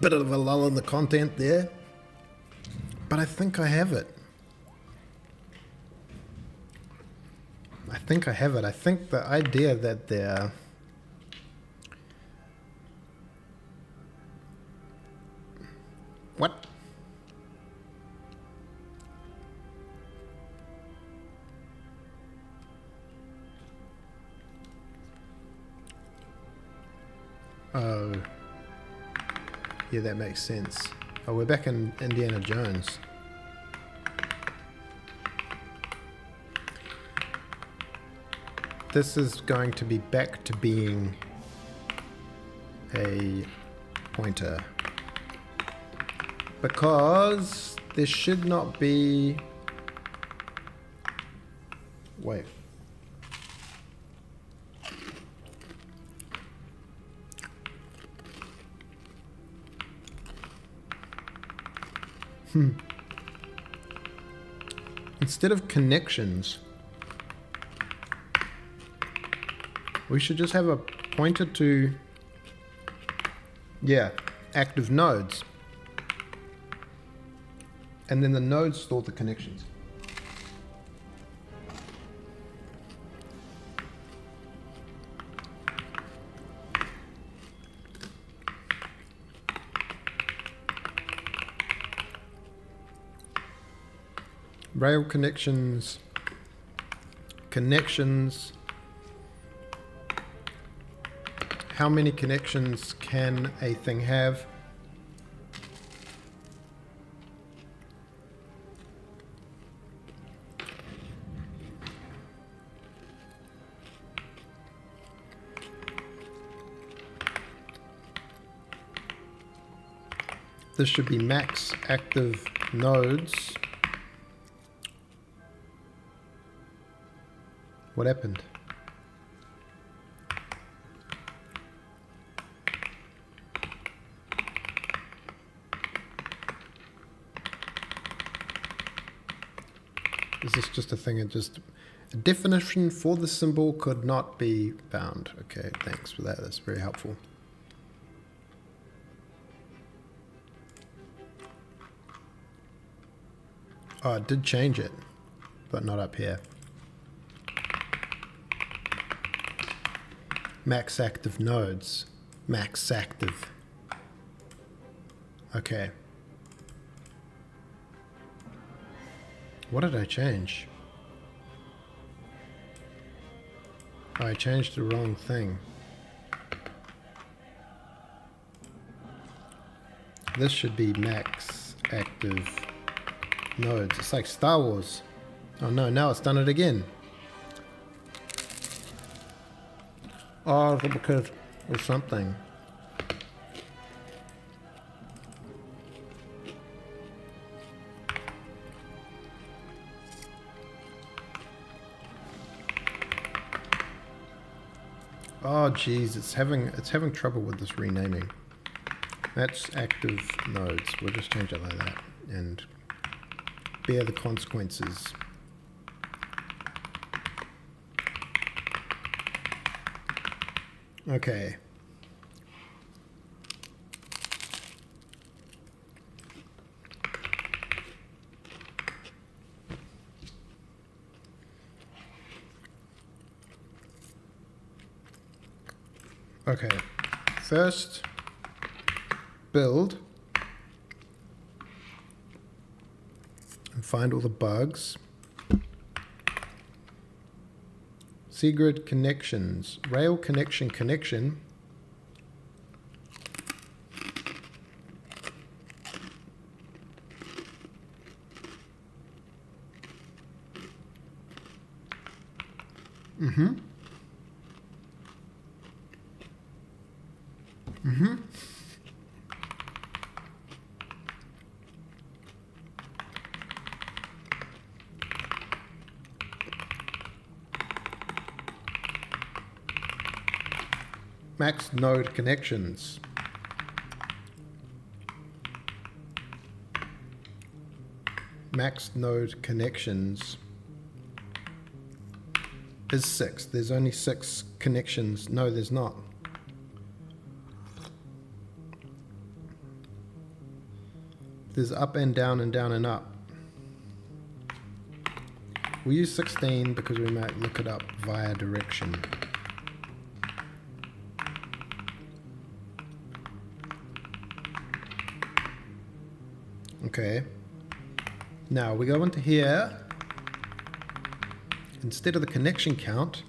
S1: bit of a lull in the content there. But I think I have it. I think the idea that they're... What? Oh. Yeah, that makes sense. Oh, we're back in Indiana Jones. This is going to be back to being a pointer. Because there should not be... Wait. Instead of connections, we should just have a pointer to, yeah, active nodes. And then the nodes store the connections. Rail connections, how many connections can a thing have? This should be max active nodes. What happened? Is this just a thing? A definition for the symbol could not be found. Okay, thanks for that. That's very helpful. Oh, it did change it, but not up here. Max active nodes. Max active. Okay. What did I change? Oh, I changed the wrong thing. This should be max active nodes. It's like Star Wars. Oh no, now it's done it again. Oh, because or something. Oh geez, it's having trouble with this renaming. That's active nodes. We'll just change it like that and bear the consequences. Okay. Okay. First, build and find all the bugs. Cgrid connections, rail connection. Max node connections. Max node connections is 6. There's only 6 connections. No, there's not. There's up and down and down and up. We use 16 because we might look it up via direction. Okay. Now we go into here. Instead of the connection count,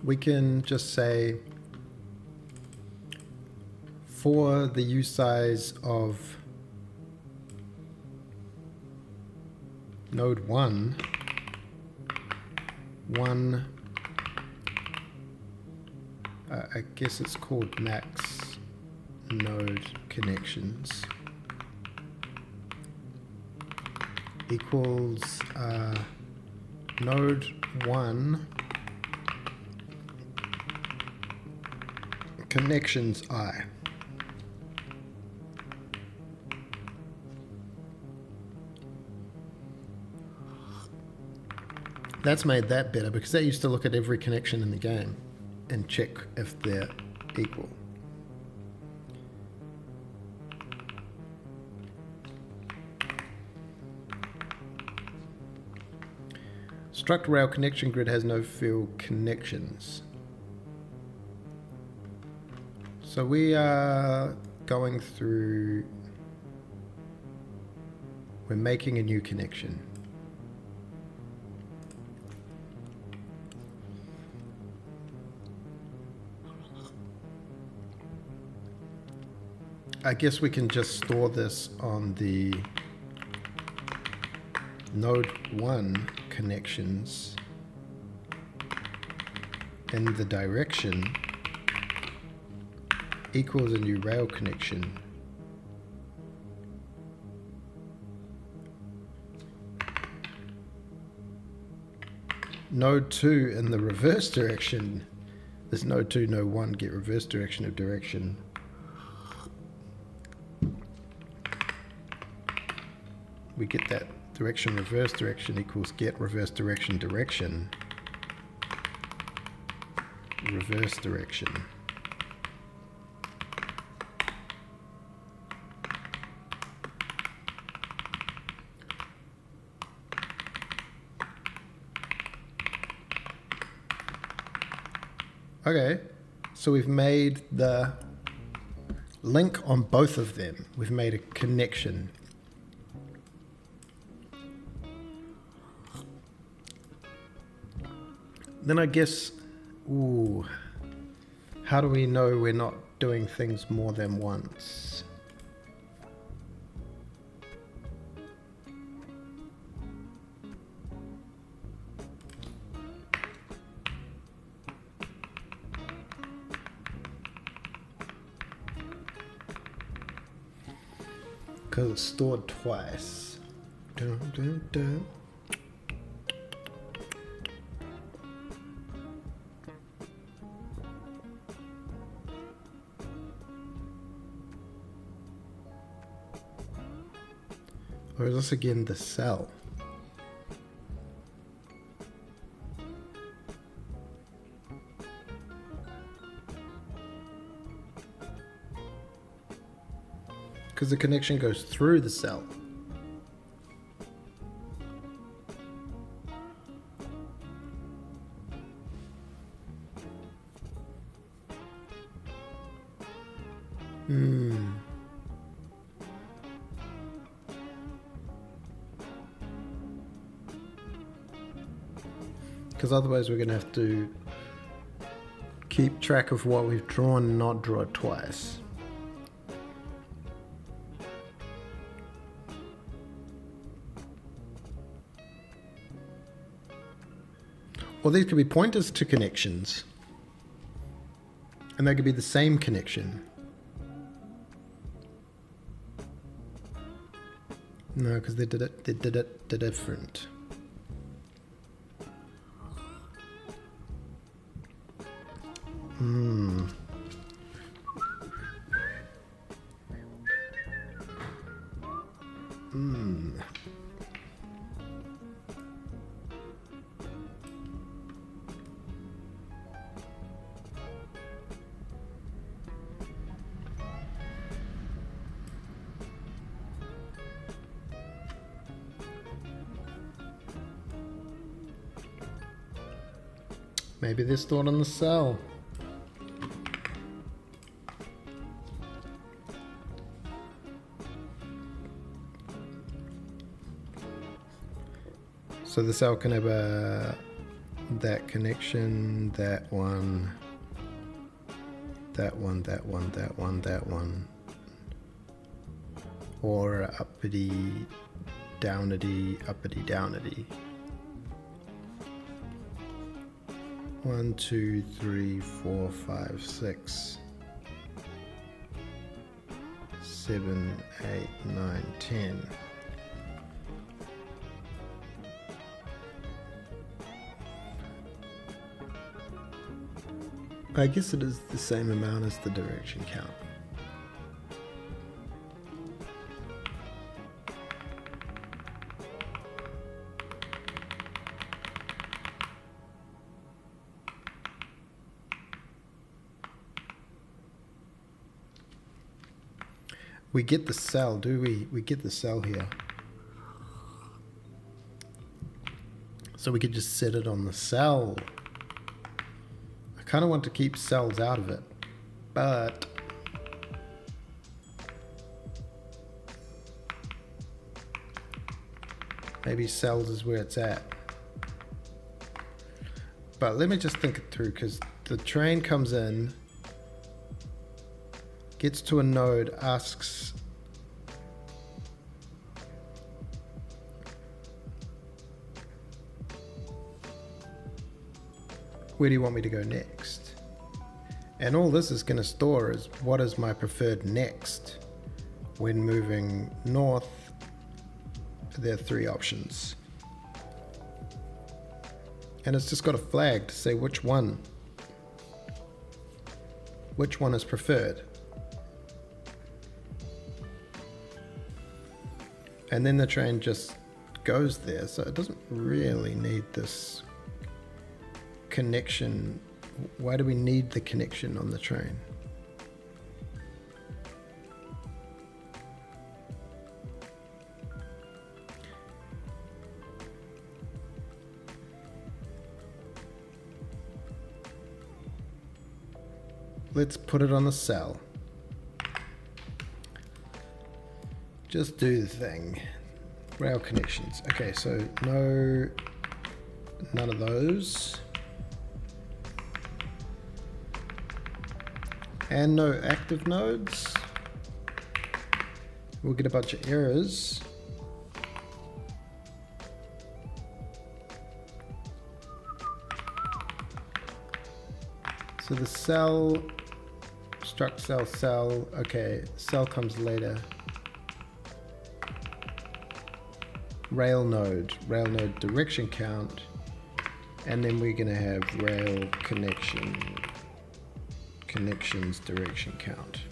S1: we can just say for the usize of node 1, I guess it's called max node connections, equals node 1 connections I. That's made that better because that used to look at every connection in the game and check if they're equal. Struct rail connection grid has no field connections. So we are going through, we're making a new connection. I guess we can just store this on the node 1 connections and the direction equals a new rail connection. Node 2 in the reverse direction. This node 2, node 1 get reverse direction of direction. We get that direction, reverse direction equals get reverse direction, direction, reverse direction. Okay, so we've made the link on both of them. We've made a connection. Then I guess, how do we know we're not doing things more than once? Because it's stored twice. Dun, dun, dun. Or is this again the cell? Because the connection goes through the cell. Because otherwise we're going to have to keep track of what we've drawn and not draw it twice. Or these could be pointers to connections. And they could be the same connection. No, because they did it different. Maybe they're stored on the cell. So the cell can have that connection, that one, that one, that one, that one, that one, or uppity, downity, uppity, downity. 1, 2, 3, 4, 5, 6, 7, 8, 9, 10. I guess it is the same amount as the direction count. We get the cell, do we? We get the cell here. So we could just set it on the cell. I kind of want to keep cells out of it, but maybe cells is where it's at. But let me just think it through, because the train comes in, gets to a node, asks where do you want me to go next? And all this is going to store is what is my preferred next. When moving north, there are 3 options. And it's just got a flag to say which one is preferred. And then the train just goes there, so it doesn't really need this connection. Why do we need the connection on the train? Let's put it on the cell. Just do the thing. Rail connections. Okay, so none of those. And no active nodes. We'll get a bunch of errors. So the cell, struct cell, cell. Okay, cell comes later. Rail node direction count, and then we're going to have rail connections direction count.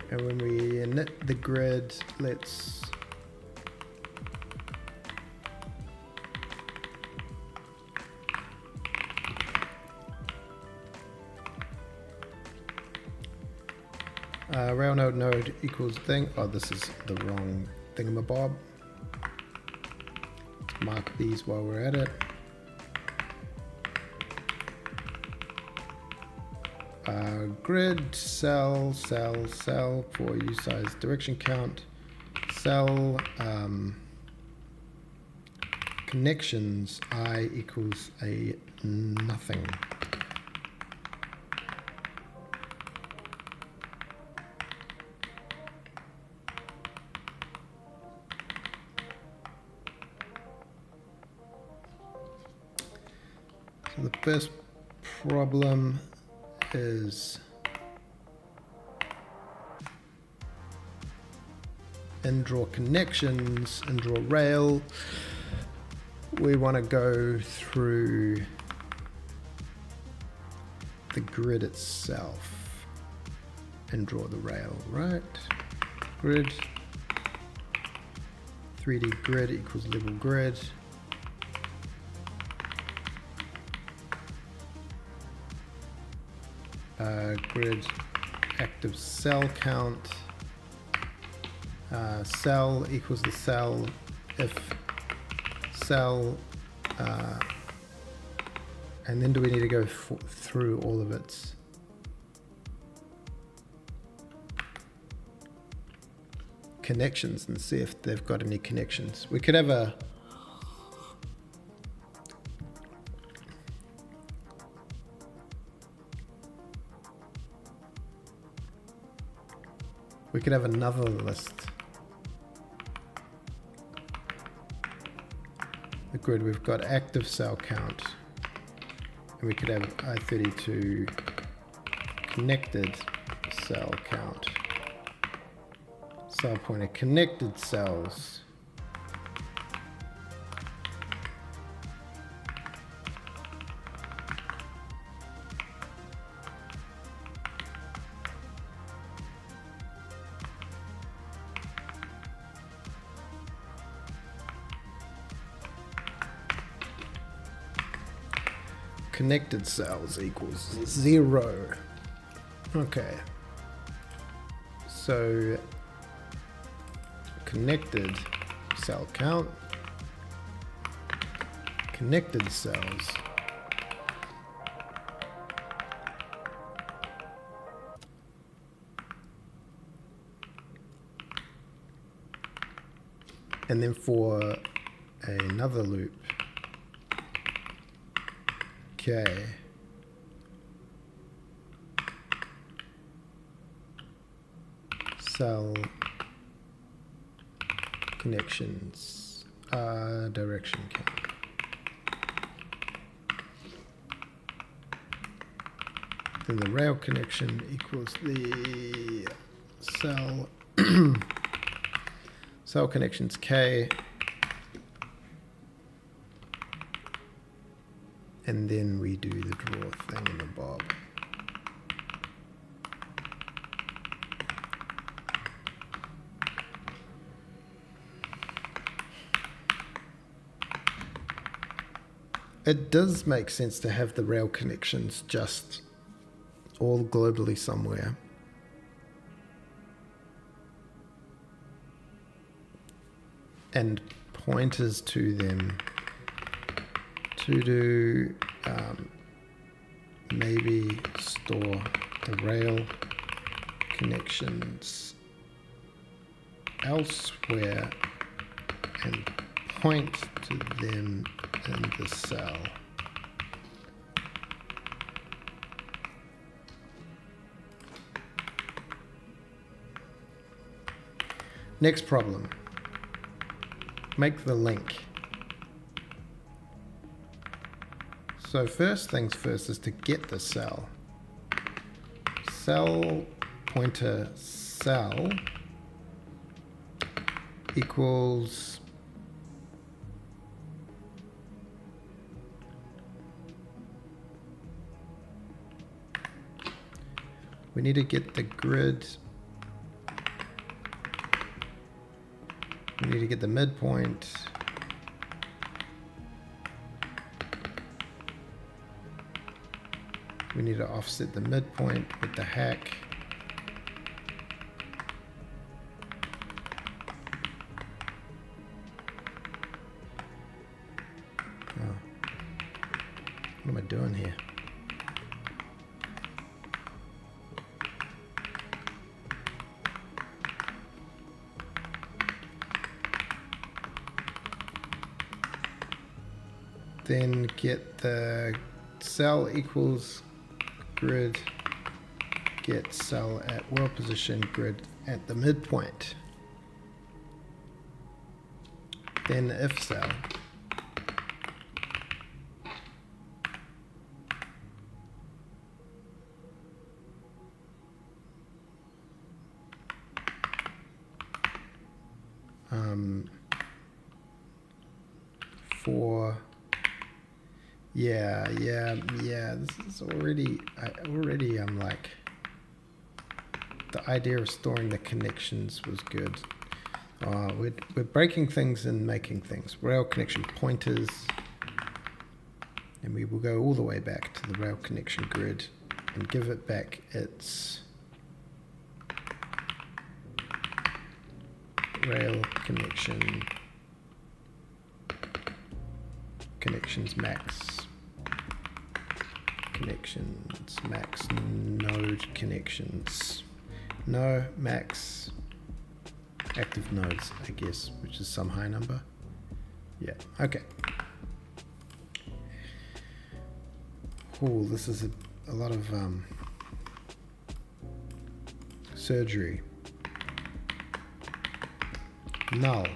S1: And when we init the grid, let's rail node equals thing. Oh, this is the wrong thingamabob. Let's mark these while we're at it. Grid cell for use size direction count. Cell connections I equals a nothing. So the first problem is in draw connections, in draw rail. We want to go through the grid itself and draw the rail, right? Grid 3D grid equals level grid. grid active cell count, cell equals the cell if cell, and then do we need to go through all of its connections and see if they've got any connections? We could have a another list. The grid, we've got active cell count, and we could have I32 connected cell count, cell pointer, connected cells. Connected cells equals 0. Okay. So connected cell count, connected cells. And then for another loop, okay, cell connections, direction count. Then the rail connection equals the cell cell connections K, and then we do the draw thing in the bob. It does make sense to have the rail connections just all globally somewhere. And pointers to them to do maybe store the rail connections elsewhere and point to them in the cell. Next problem. Make the link. So first things first is to get the cell. Cell pointer cell equals we need to get the grid. We need to get the midpoint. We need to offset the midpoint with the hack. Oh. What am I doing here? Then get the cell equals grid, get cell at world position, grid at the midpoint. Then if cell. For yeah, this is already, I'm like, the idea of storing the connections was good. We're breaking things and making things. Rail connection pointers, and we will go all the way back to the rail connection grid and give it back its rail connections max node connections, no max active nodes, I guess, which is some high number. Yeah, okay. Oh, this is a lot of surgery. Null.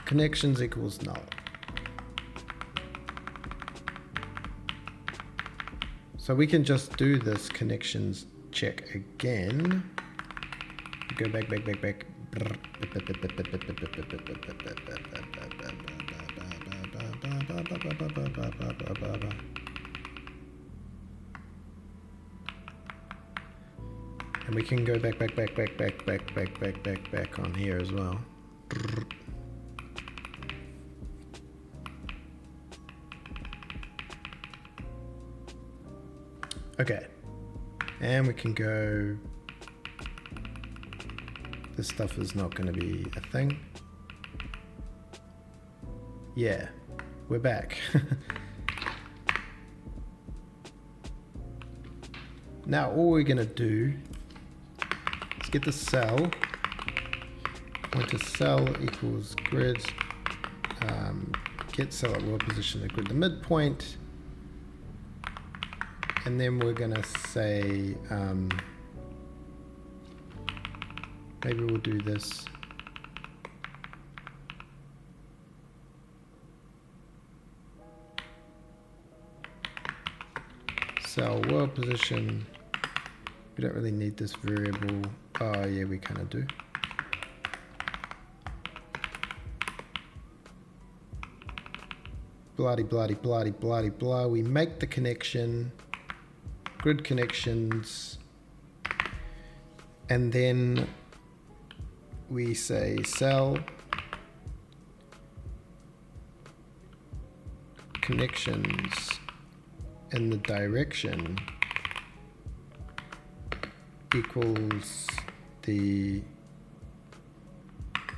S1: Connections equals null. So we can just do this connections check again. Go back. And we can go back on here as well. Okay, and we can go, this stuff is not going to be a thing. Yeah, we're back. Now all we're going to do is get the cell, point to cell equals grid, get cell at world position at grid the midpoint. And then we're going to say, maybe we'll do this. Cell world position. We don't really need this variable. Oh yeah, we kind of do. Bloody blah. We make the connection. Grid connections, and then we say cell connections in the direction equals the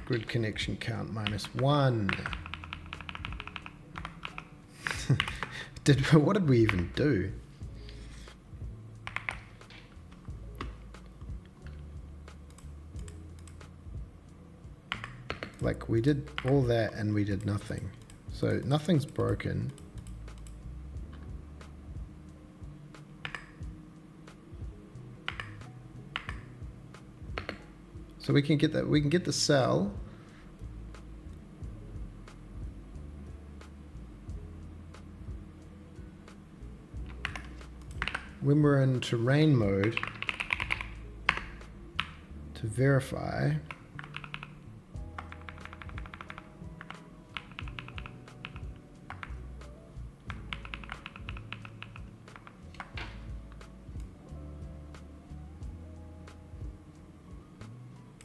S1: grid connection count minus 1. What did we even do? Like, we did all that and we did nothing. So nothing's broken. So we can get that, we can get the cell. When we're in terrain mode to verify.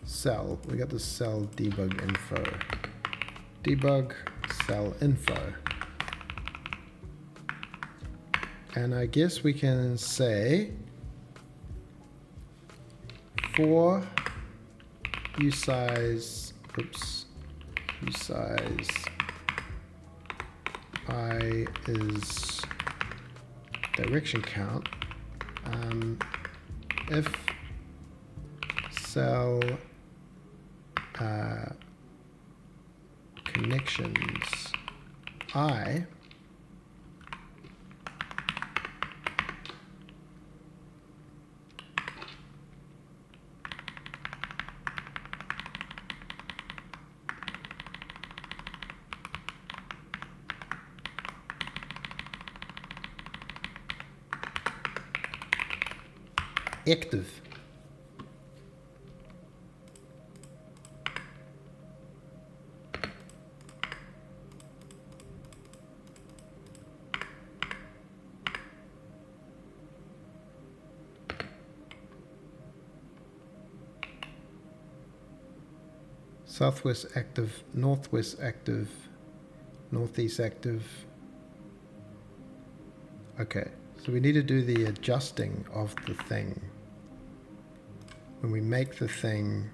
S1: Cell, we got the cell debug info. Debug cell info. And I guess we can say for usize I is direction count, if cell connections I active. Southwest active, northwest active, northeast active. Okay, so we need to do the adjusting of the thing. When we make the thing,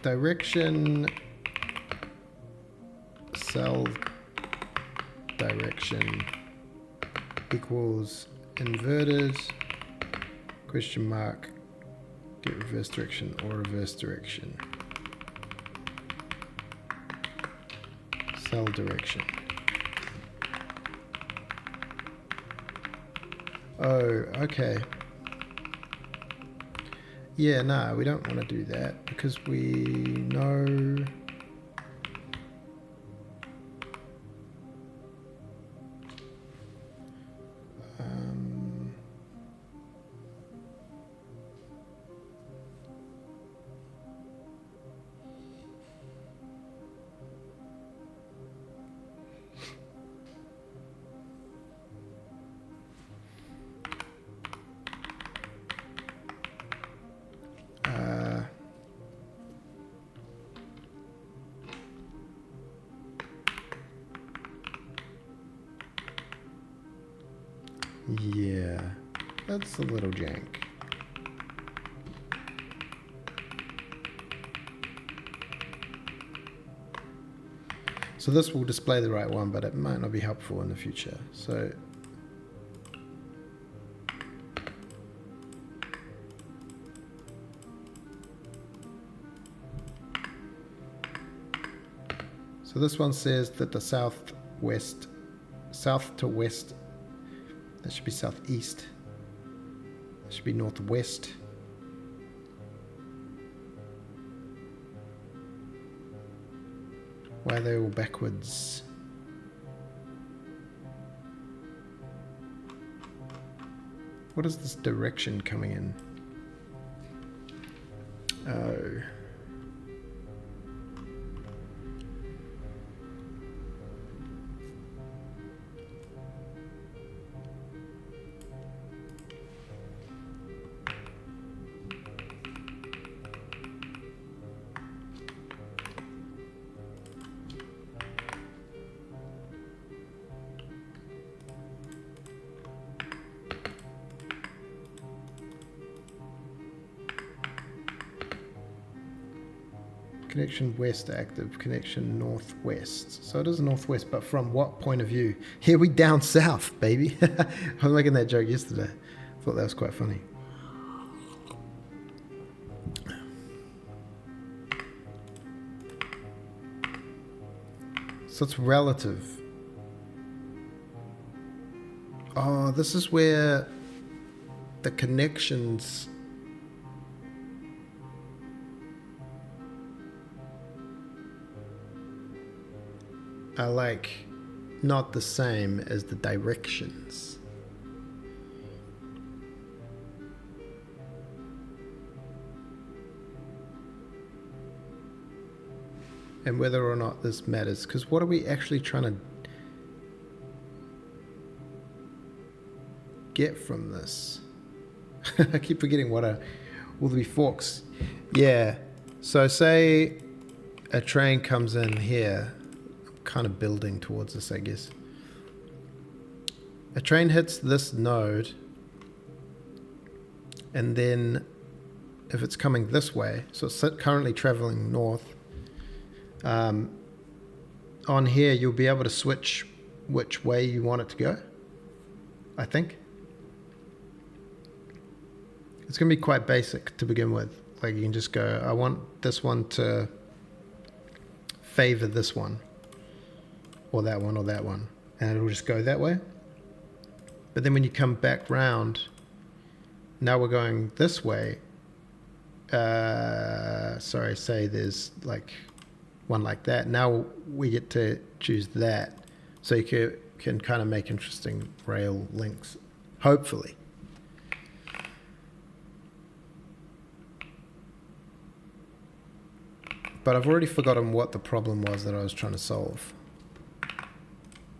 S1: direction, cell direction equals inverted question mark get reverse direction or reverse direction cell direction. Oh, okay. Yeah, no, we don't want to do that because we know yeah, that's a little jank. So this will display the right one, but it might not be helpful in the future. So this one says that the south to west, that should be southeast, that should be northwest. Why are they all backwards? What is this direction coming in? Oh. Connection west active, connection northwest. So it is northwest, but from what point of view? Here we down south, baby. I was making that joke yesterday. Thought that was quite funny. So it's relative. Oh, this is where the connections are like not the same as the directions. And whether or not this matters, because what are we actually trying to get from this? I keep forgetting what will there be forks? Yeah, so say a train comes in here, kind of building towards this, I guess. A train hits this node, and then if it's coming this way, so it's currently traveling north, on here you'll be able to switch which way you want it to go, I think. It's going to be quite basic to begin with. Like you can just go, I want this one to favor this one, or that one, or that one, and it'll just go that way. But then when you come back round, now we're going this way. Sorry, say there's like one like that. Now we get to choose that. So you can kind of make interesting rail links, hopefully. But I've already forgotten what the problem was that I was trying to solve.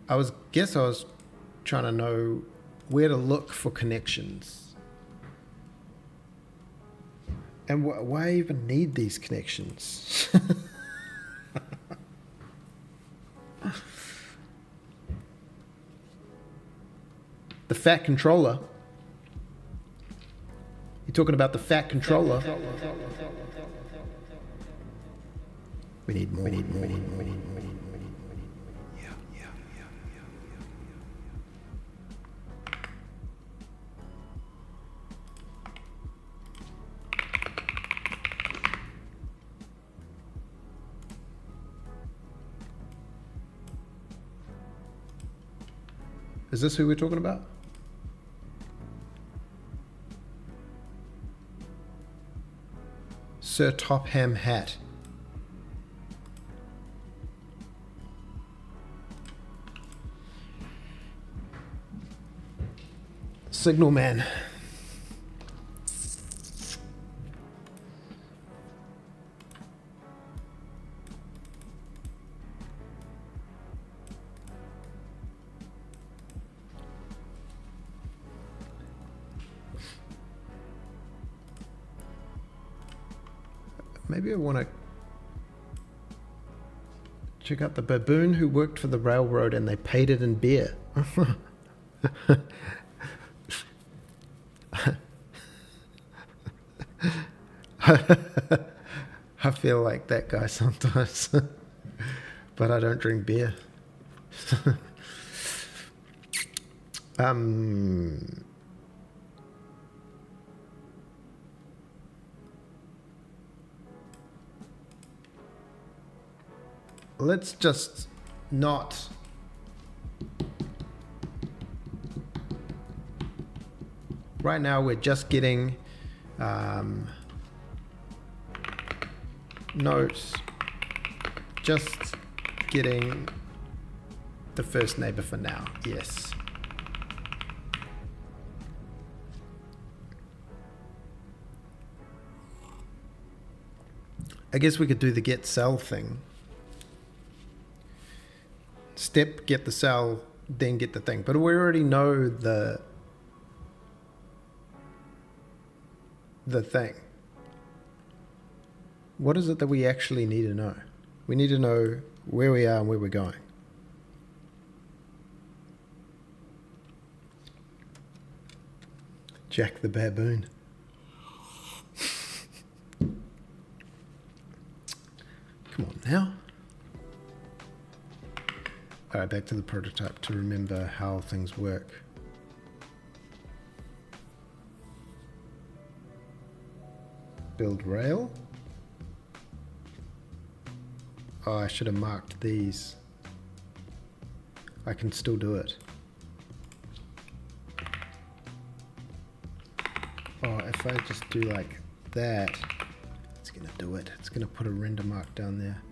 S1: I guess I was trying to know where to look for connections. And why even need these connections? The fat controller. You're talking about the fat controller. We need more. Yeah. Is this who we're talking about? Sir Topham Hatt. Signal man. Maybe I want to check out the baboon who worked for the railroad and they paid it in beer. I feel like that guy sometimes, but I don't drink beer. Let's just not right now. We're just getting notes, just getting the first neighbor for now. Yes. I guess we could do the get cell thing. Step, get the cell, then get the thing. But we already know the thing. What is it that we actually need to know? We need to know where we are and where we're going. Jack the baboon. Come on now. Alright, back to the prototype to remember how things work. Build rail. Oh, I should have marked these. I can still do it. Oh, if I just do like that, it's gonna do it. It's gonna put a render mark down there.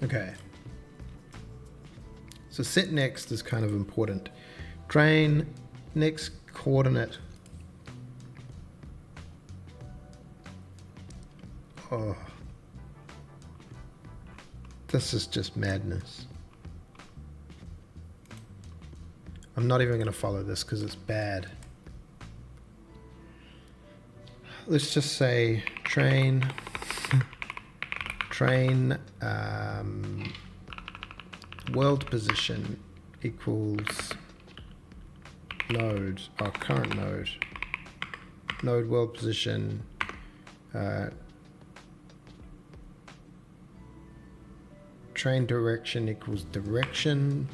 S1: Okay. So set next is kind of important. Train next coordinate. Oh. This is just madness. I'm not even going to follow this because it's bad. Let's just say train world position equals node, our current node world position, train direction equals direction,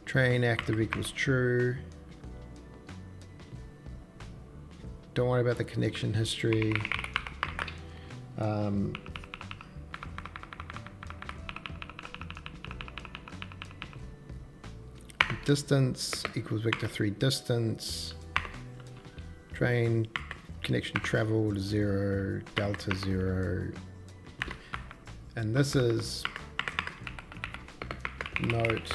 S1: train active equals true. Don't worry about the connection history. Distance equals vector 3 distance. Train connection traveled 0, delta 0. And this is, note,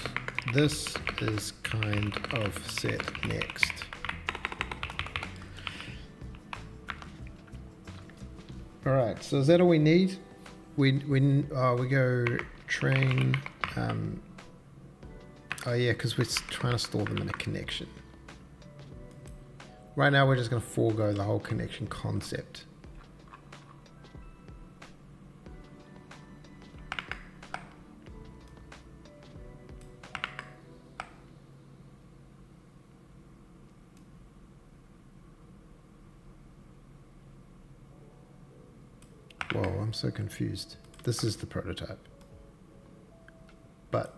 S1: this is kind of set next. All right, so is that all we need? We go train. Oh yeah, because we're trying to store them in a connection. Right now we're just going to forego the whole connection concept. Whoa, I'm so confused. This is the prototype. But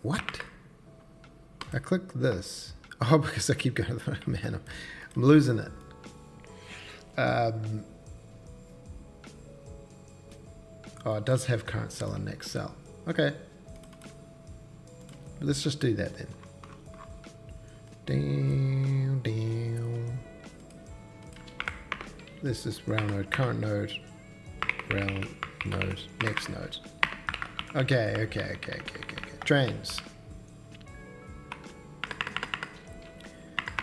S1: what? I click this. Oh, because I keep going, man, I'm losing it. Oh, it does have current cell and next cell. Okay. Let's just do that then. Down, down. This is round node, current node, round node, next node. Okay. Trains.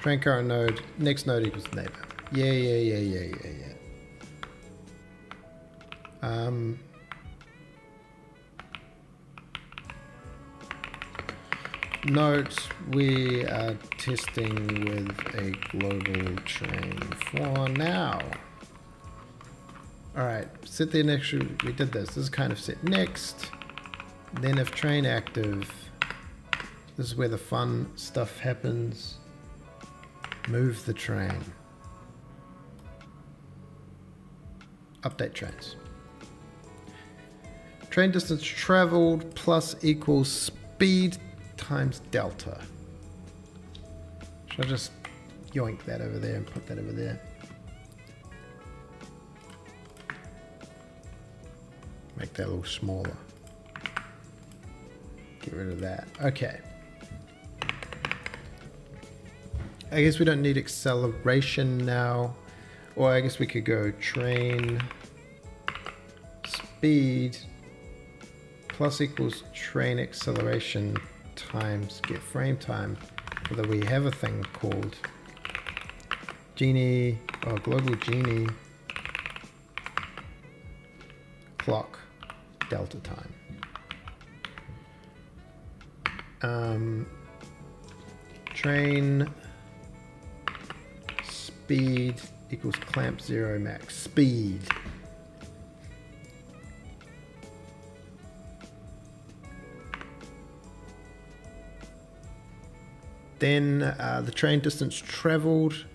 S1: Train current node, next node equals neighbor. Yeah. Note, we are testing with a global train for now. Alright, set the initial, we did this. This is kind of set next. Then if train active, this is where the fun stuff happens. Move the train. Update trains. Train distance traveled plus equals speed times delta. Should I just yoink that over there and put that over there? Make that a little smaller. Get rid of that. Okay. I guess we don't need acceleration now. Or I guess we could go train speed plus equals train acceleration times get frame time. Although we have a thing called Genie, or global Genie clock delta time. Train speed equals clamp 0 max speed. Then the train distance traveled.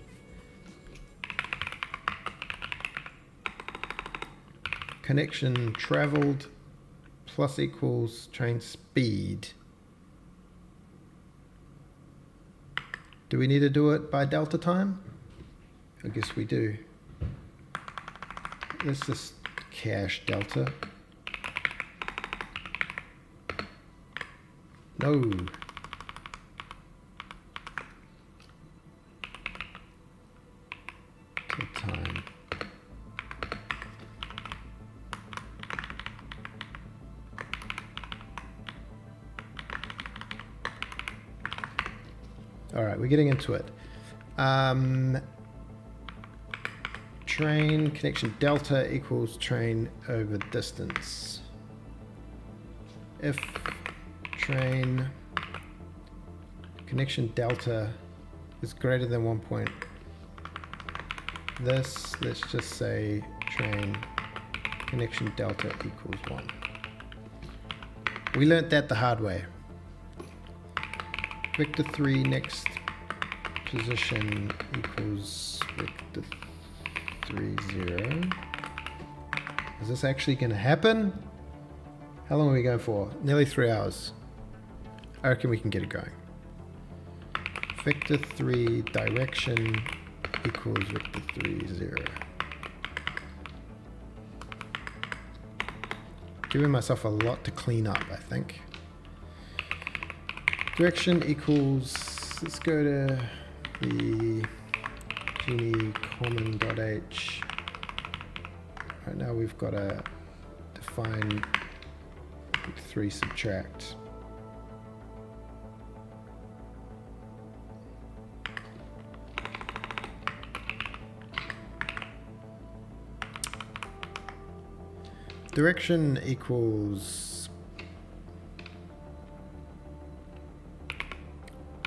S1: Connection traveled plus equals train speed. Do we need to do it by delta time? I guess we do. Let's just cache delta. No. Good time. All right, we're getting into it. Train connection delta equals train over distance. If train connection delta is greater than 1 point, let's just say train connection delta equals 1. We learnt that the hard way. Vector 3 next position equals vector 3 0. Is this actually going to happen? How long are we going for? Nearly 3 hours. I reckon we can get it going. Vector 3 direction equals vector 3 0. Giving myself a lot to clean up, I think. Direction equals, let's go to the genie common.h. Right now we've got to define 3 subtract. Direction equals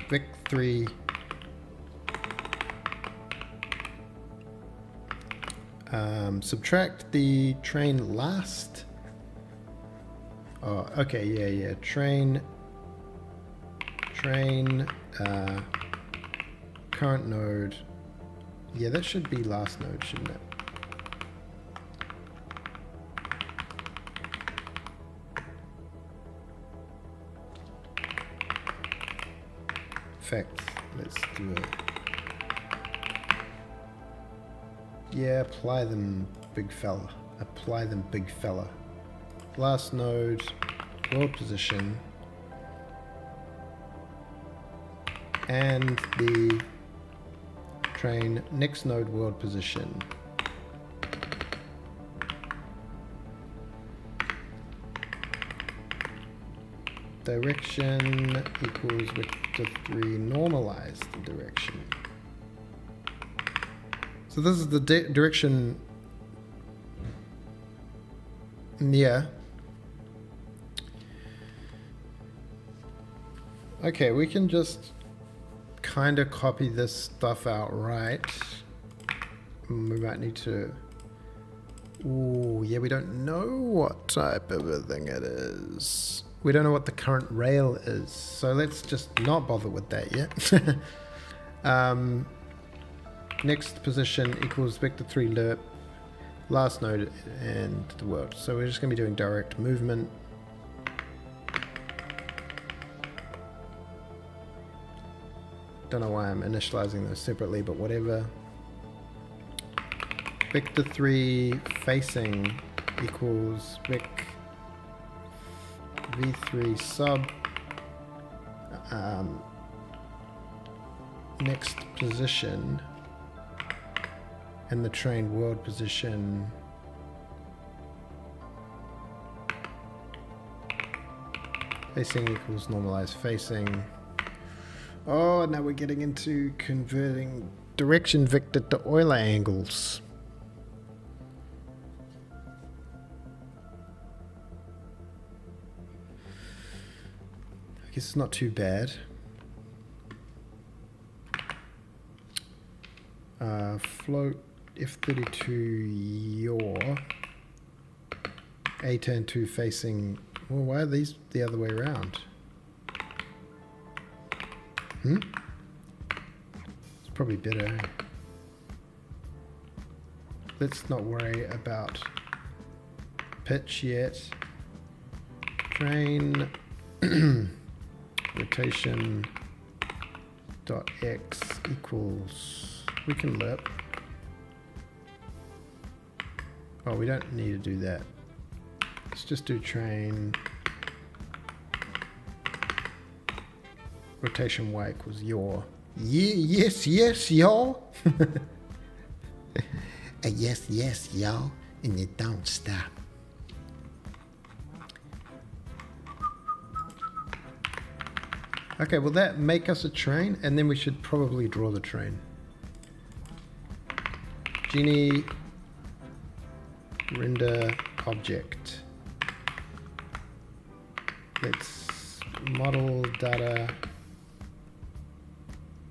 S1: vic3 subtract the train last. Oh, okay, yeah. Train current node. Yeah, that should be last node, shouldn't it? Fact, let's do it. Yeah, apply them, big fella. Apply them, big fella. Last node, world position, and the train next node world position. Direction equals vector3 normalize the direction. So this is the direction. Yeah. Okay, we can just kind of copy this stuff outright. We might need to. Ooh, yeah, we don't know what type of a thing it is. We don't know what the current rail is, so let's just not bother with that yet. Next position equals vector3 lerp, last node and the world. So we're just going to be doing direct movement. Don't know why I'm initializing those separately, but whatever. Vector3 facing equals vec v3 sub next position and the train world position facing equals normalized facing. Oh, now we're getting into converting direction vector to Euler angles. I guess it's not too bad. Float F32 yaw. A turn 2 facing. Well, why are these the other way around? It's probably better. Let's not worry about pitch yet. Train rotation dot x equals, we can lerp. Oh, we don't need to do that. Let's just do train rotation y equals yaw. Yeah, yes, y'all. Yes, y'all, and you don't stop. Okay, will that make us a train? And then we should probably draw the train. Genie render object. Let's model data.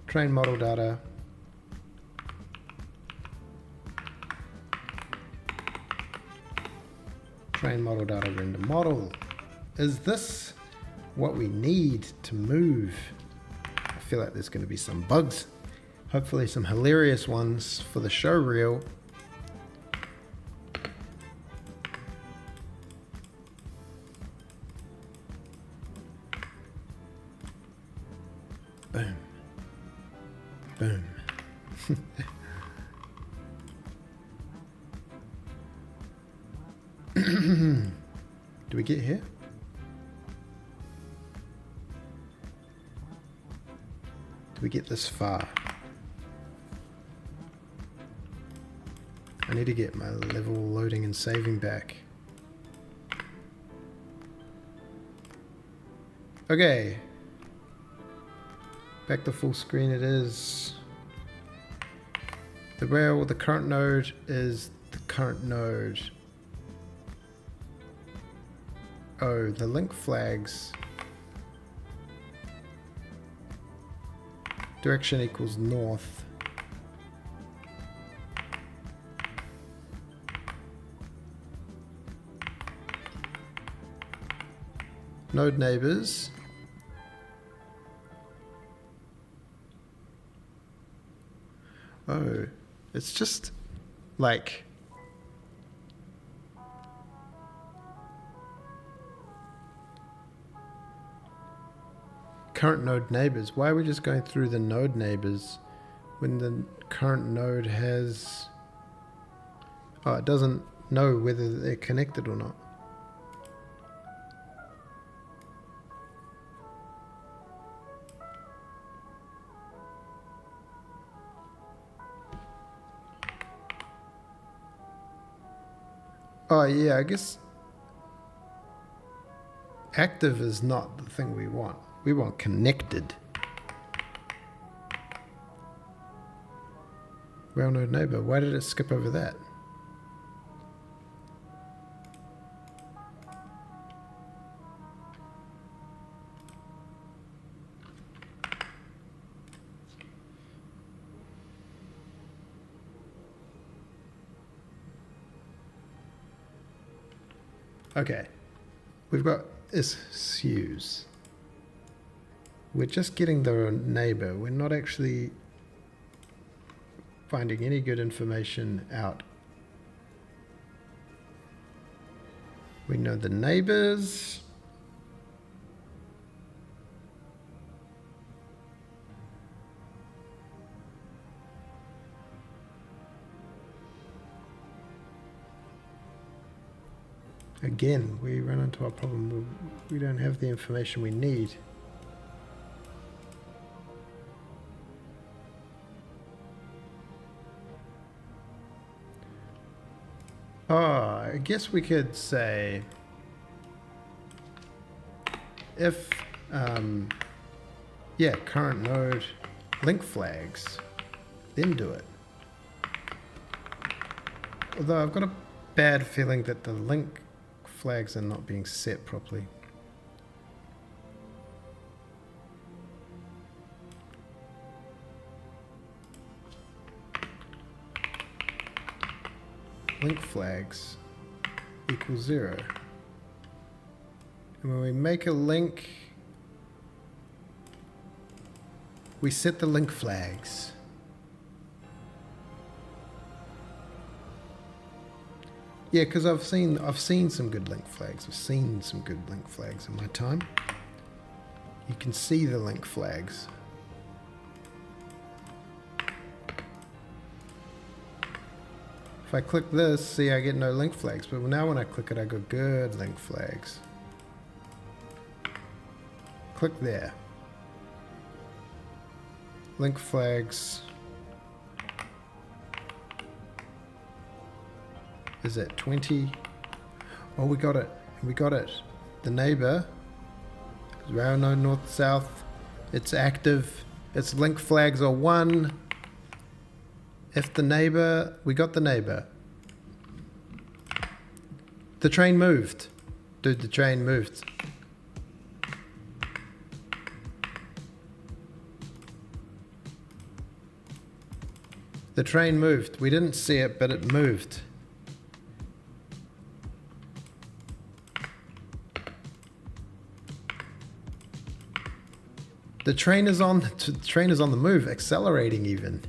S1: Train model data. Train model data render model. Is this what we need to move? I feel like there's going to be some bugs. Hopefully some hilarious ones for the show reel. Boom. Boom. Do we get here? Do we get this far? I need to get my level loading and saving back. Okay. Back to full screen it is. The rail, the current node is the current node. Oh, the link flags. Direction equals north. Node neighbors. Oh, it's just like current node neighbors. Why are we just going through the node neighbors when the current node has... Oh, it doesn't know whether they're connected or not. Oh yeah, I guess active is not the thing we want. We want connected. Well, node neighbor. Why did it skip over that? Okay, we've got issues. We're just getting the neighbor. We're not actually finding any good information out. We know the neighbors. Again, we run into a problem. We don't have the information we need. Oh, I guess we could say if, yeah, current node link flags, then do it. Although I've got a bad feeling that the link flags are not being set properly. Link flags equals 0. And when we make a link, we set the link flags. Yeah, because I've seen some good link flags. I've seen some good link flags in my time. You can see the link flags. If I click this, see I get no link flags, but now when I click it, I got good link flags. Click there. Link flags is at 20. Oh, we got it. We got it. The neighbor is rail node north south. It's active. Its link flags are 1. If the neighbor, we got the neighbor. The train moved. Dude, the train moved. The train moved. We didn't see it, but it moved. The train is on the move, accelerating even.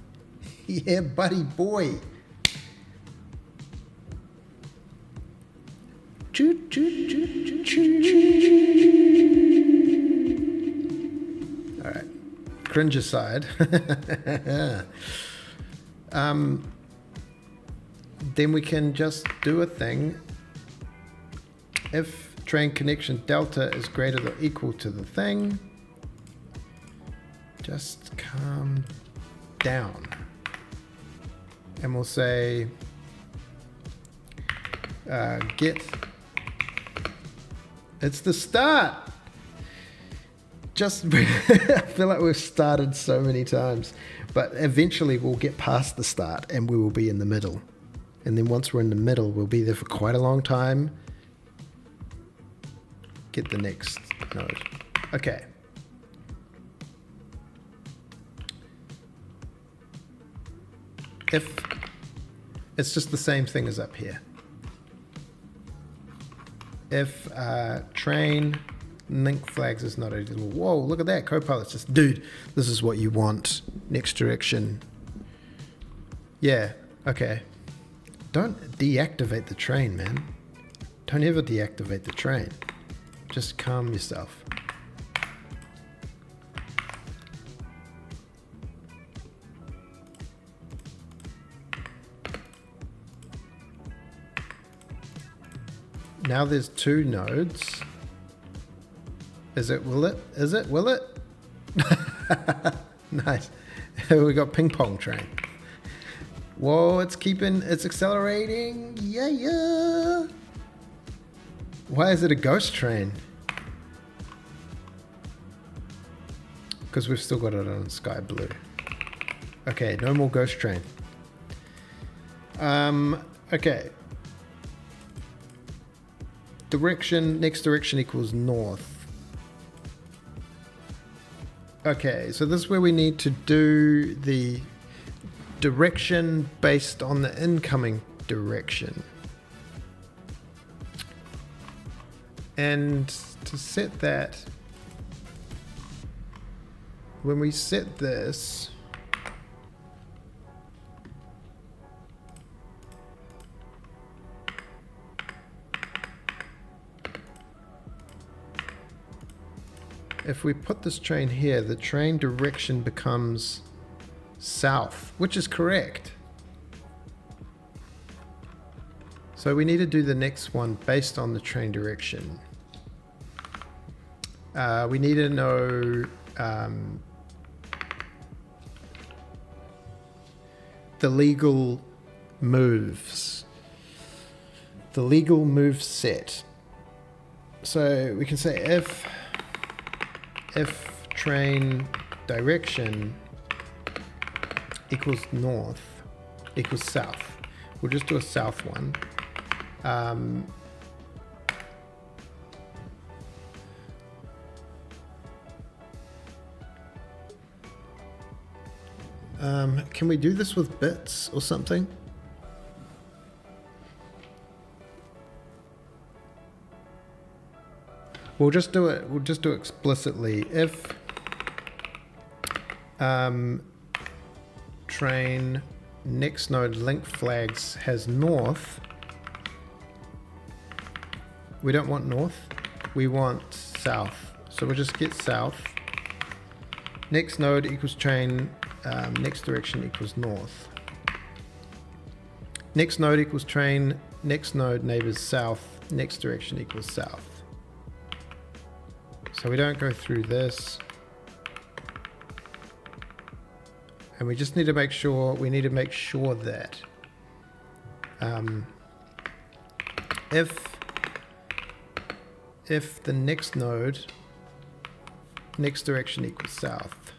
S1: Yeah, buddy boy. Choo, choo, choo, choo, choo. All right, cringe aside. Then we can just do a thing. If train connection delta is greater than or equal to the thing, just calm down. And we'll say get. It's the start. Just I feel like we've started so many times, but eventually we'll get past the start and we will be in the middle. And then once we're in the middle, we'll be there for quite a long time. Get the next node. Okay. If it's just the same thing as up here. If train link flags is not edited. Whoa, look at that. Copilot's just, dude, this is what you want. Next direction. Yeah, okay. Don't deactivate the train, man. Don't ever deactivate the train. Just calm yourself. Now there's 2 nodes. Is it? Will it? Is it? Will it? Nice. We got ping pong train. Whoa, it's accelerating. Yeah. Why is it a ghost train? Because we've still got it on sky blue. Okay, no more ghost train. Okay. Next direction equals north. Okay, so this is where we need to do the direction based on the incoming direction. And to set that, when we set this, if we put this train here, the train direction becomes south, which is correct. So we need to do the next one based on the train direction. We need to know the legal moves. The legal move set. So we can say if train direction equals north equals south. We'll just do a south one. Can we do this with bits or something? We'll just do it explicitly. If train next node link flags has north, we don't want north, we want south. So we'll just get south. Next node equals train, next direction equals north. Next node equals train, next node neighbors south, next direction equals south. So we don't go through this. And we just need to make sure, that if the next node, next direction equals south,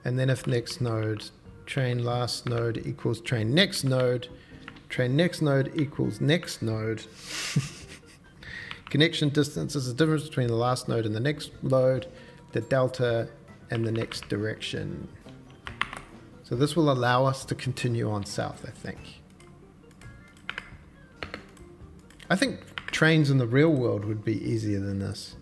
S1: and then if next node, train last node equals train next node equals next node. Connection distance is the difference between the last node and the next node, the delta, and the next direction. So this will allow us to continue on south, I think. I think trains in the real world would be easier than this.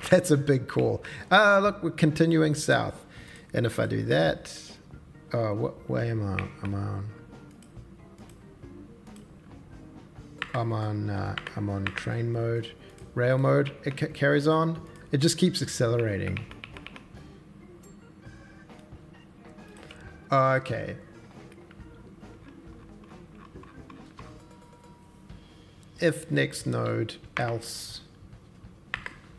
S1: That's a big call. Look, we're continuing south. And if I do that, what way am I on? I'm on train mode, rail mode. It carries on. It just keeps accelerating. Okay. If next node else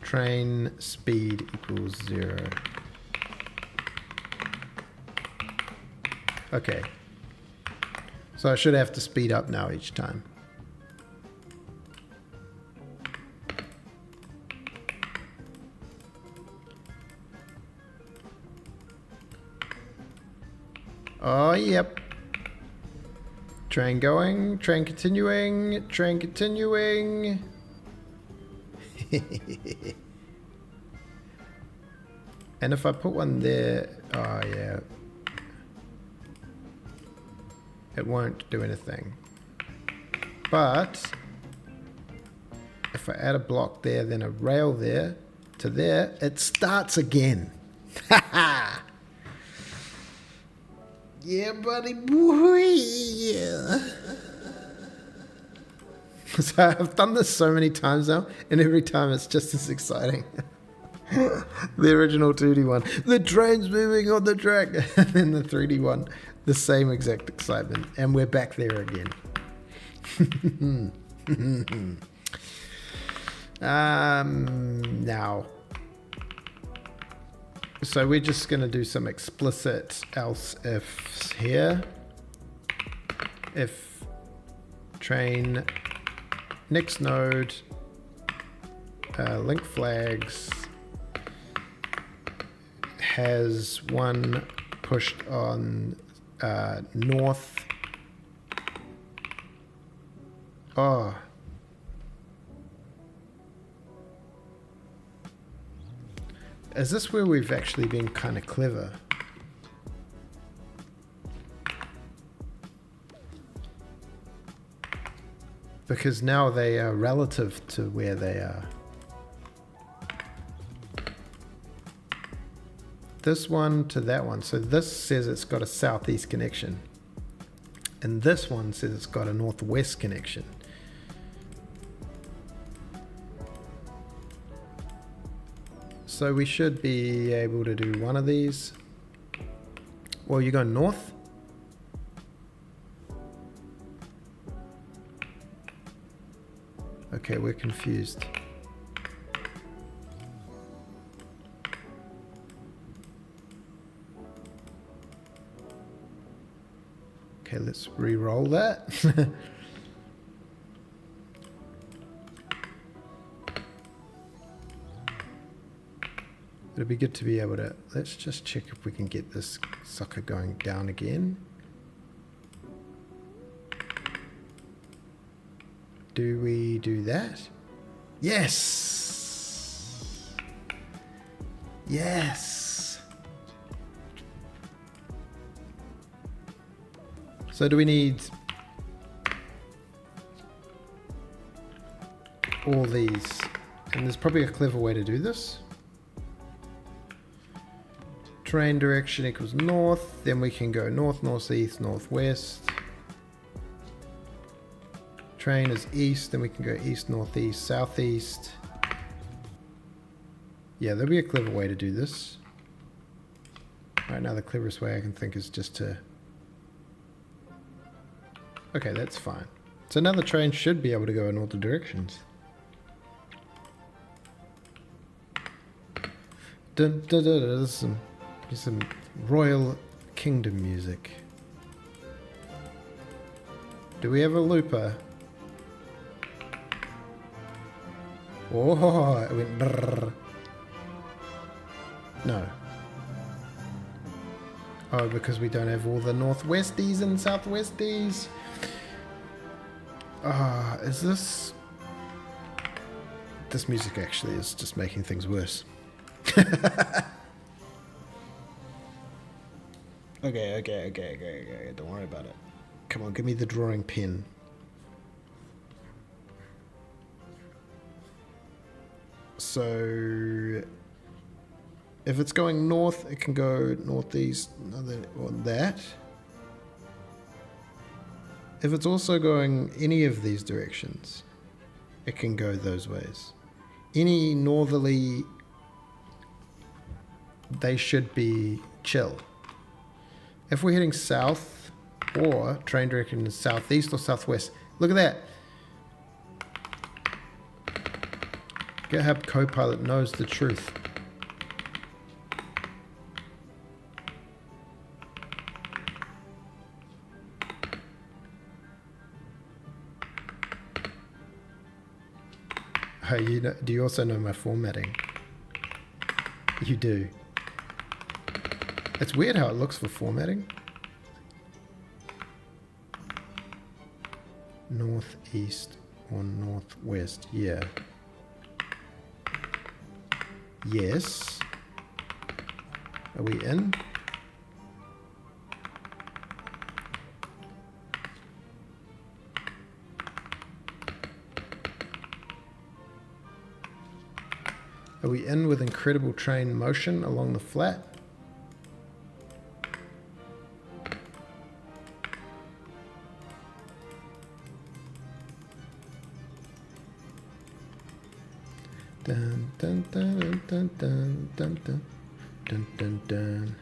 S1: train speed equals 0. Okay. So I should have to speed up now each time. Oh, yep. Train going, train continuing, train continuing. And if I put one there, oh yeah. It won't do anything. But if I add a block there, then a rail there to there, it starts again. Haha! Yeah, buddy boy. Yeah. So I've done this so many times now, and every time it's just as exciting. The original 2D one, the train's moving on the track, and then the 3D one, the same exact excitement, and we're back there again. Now, so we're just going to do some explicit else ifs here. If train next node link flags has one pushed on north. Oh. Is this where we've actually been kind of clever? Because now they are relative to where they are. This one to that one. So this says it's got a southeast connection. And this one says it's got a northwest connection. So we should be able to do one of these. Well, you go north. Okay, we're confused. Okay, let's re-roll that. It'd be good to be able to, let's just check if we can get this sucker going down again. Do we do that? Yes! Yes! So do we need all these? And there's probably a clever way to do this. Train direction equals north, then we can go north, northeast, northwest. Train is east, then we can go east, northeast, southeast. Yeah, there'll be a clever way to do this. Right now the cleverest way I can think is just to... Okay, that's fine. So now the train should be able to go in all the directions. Dun, dun, dun, dun, there's some Royal Kingdom music. Do we have a looper? Oh, it went brrr. No. Oh, because we don't have all the northwesties and southwesties. Ah, is this... This music actually is just making things worse. Okay. Don't worry about it. Come on, give me the drawing pen. So, if it's going north, it can go northeast, or that. If it's also going any of these directions, it can go those ways. Any northerly, they should be chill. If we're heading south, or train direction is southeast or southwest, look at that. GitHub Copilot knows the truth. Oh, do you also know my formatting? You do. It's weird how it looks for formatting. Northeast or northwest, yeah. Yes. Are we in? Are we in with incredible train motion along the flat? Dun dun dun dun dun dun dun dun dun dun.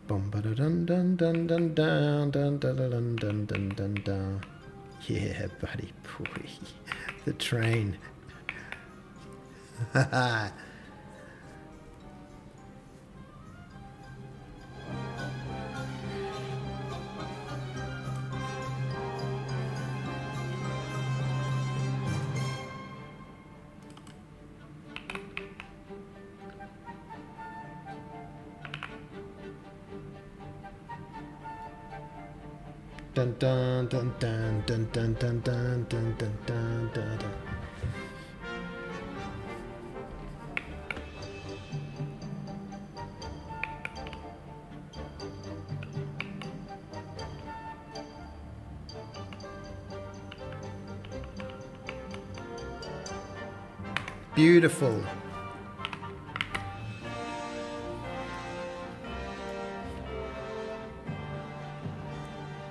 S1: Bum ba da dun dun dun dun dun dun dun dun dun dun dun dun. Yeah, buddy boy. The train. Dun dun dun dun dun dun dun dun dun dun dun dun dun. Beautiful.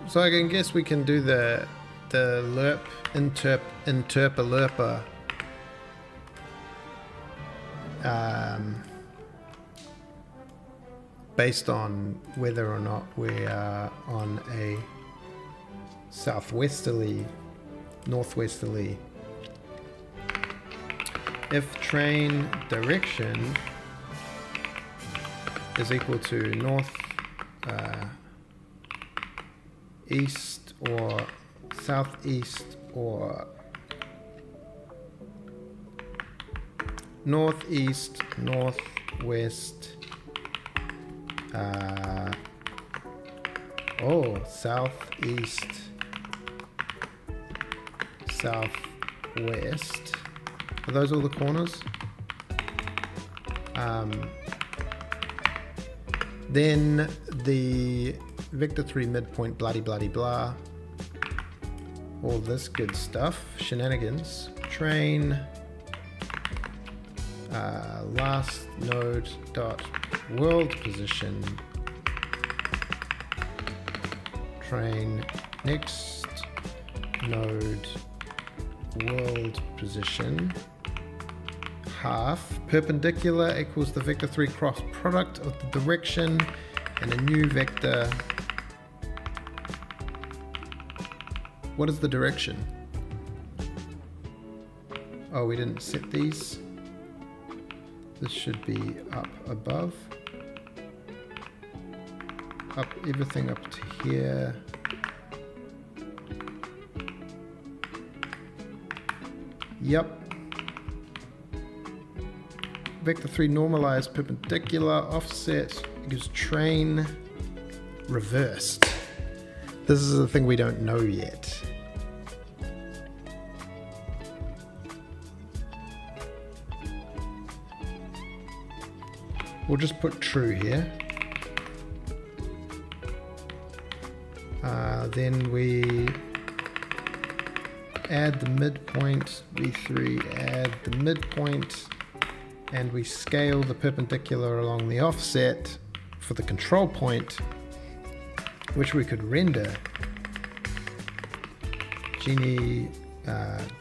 S1: So I can guess we can do the lerp interpolurper based on whether or not we are on a southwesterly, northwesterly. If train direction is equal to north, east or southeast or northeast, northwest, southeast, southwest. Are those all the corners? Then the vector 3 midpoint, bloody blah, all this good stuff, shenanigans, train, last node dot world position, train next node world position, half perpendicular equals the vector 3 cross product of the direction and a new vector. What is the direction? Oh, we didn't set these. This should be up above. Up, everything up to here. Yep. Vector 3 normalized perpendicular offset equals train reversed. This is the thing we don't know yet. We'll just put true here. Then we add the midpoint, V3, add the midpoint, and we scale the perpendicular along the offset for the control point, which we could render. Genie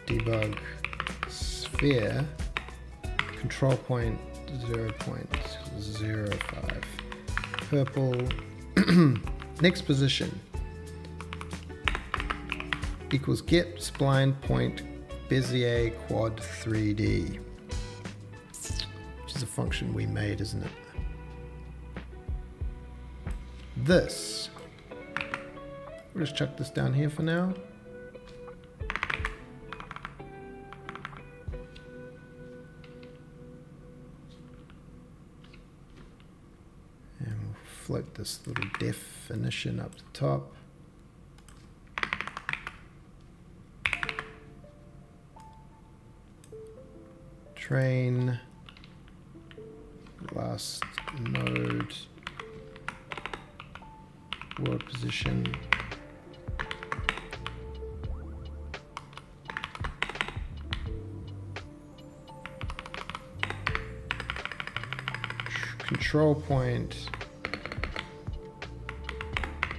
S1: debug sphere, control point 0.05, purple, next position. equals get spline point Bezier quad 3D, which is a function we made, isn't it? This, we'll just chuck this down here for now. And we'll float this little definition up the top. Train last node world position control point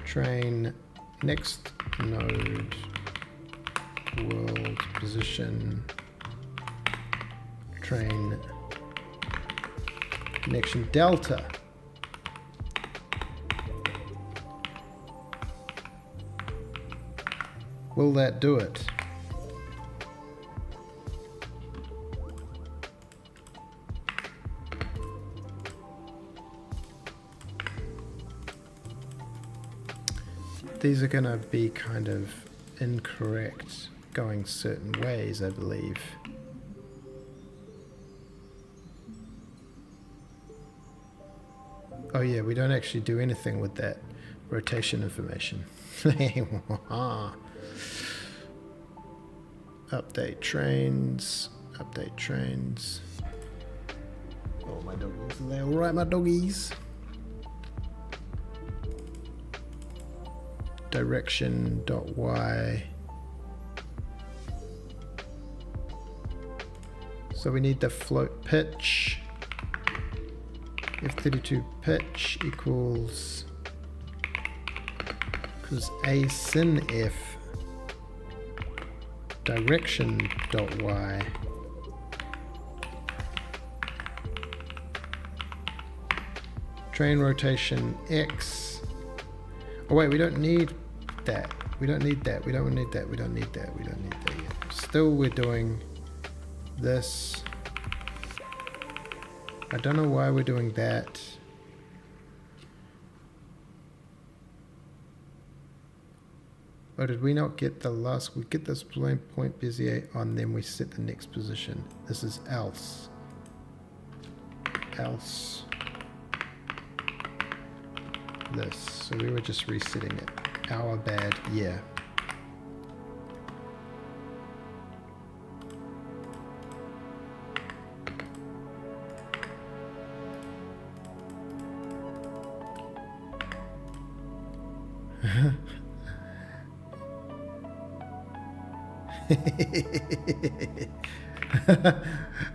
S1: train next node world position train connection delta. Will that do it? These are going to be kind of incorrect going certain ways, I believe. Oh yeah, we don't actually do anything with that rotation information. Update trains, update trains. Oh, my doggies, are they all right, my doggies? Direction.y. So we need the float pitch. F32 pitch equals, because a sin f direction.y train rotation x. Oh wait, we don't need that. We don't need that. We don't need that. We don't need that. We don't need that yet. Still, we're doing this. I don't know why we're doing that. Oh, did we not get the last? We get this plane point Bezier on, then we set the next position. This is else. Else. This. So we were just resetting it. Our bad. Yeah.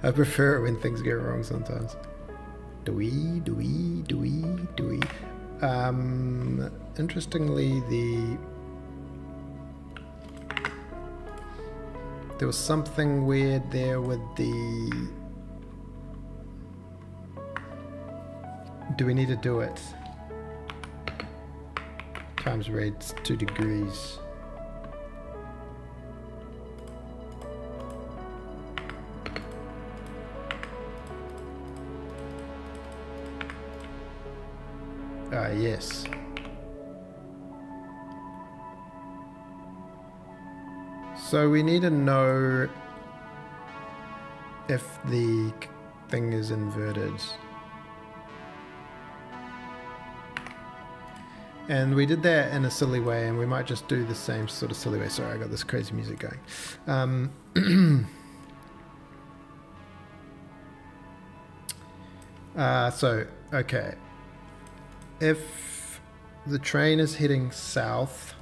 S1: I prefer it when things go wrong sometimes. Interestingly, there was something weird there with the. Do we need to do it? Times rates 2 degrees. Ah, yes. So we need to know if the thing is inverted. And we did that in a silly way, and we might just do the same sort of silly way. Sorry, I got this crazy music going. Okay. If the train is heading south,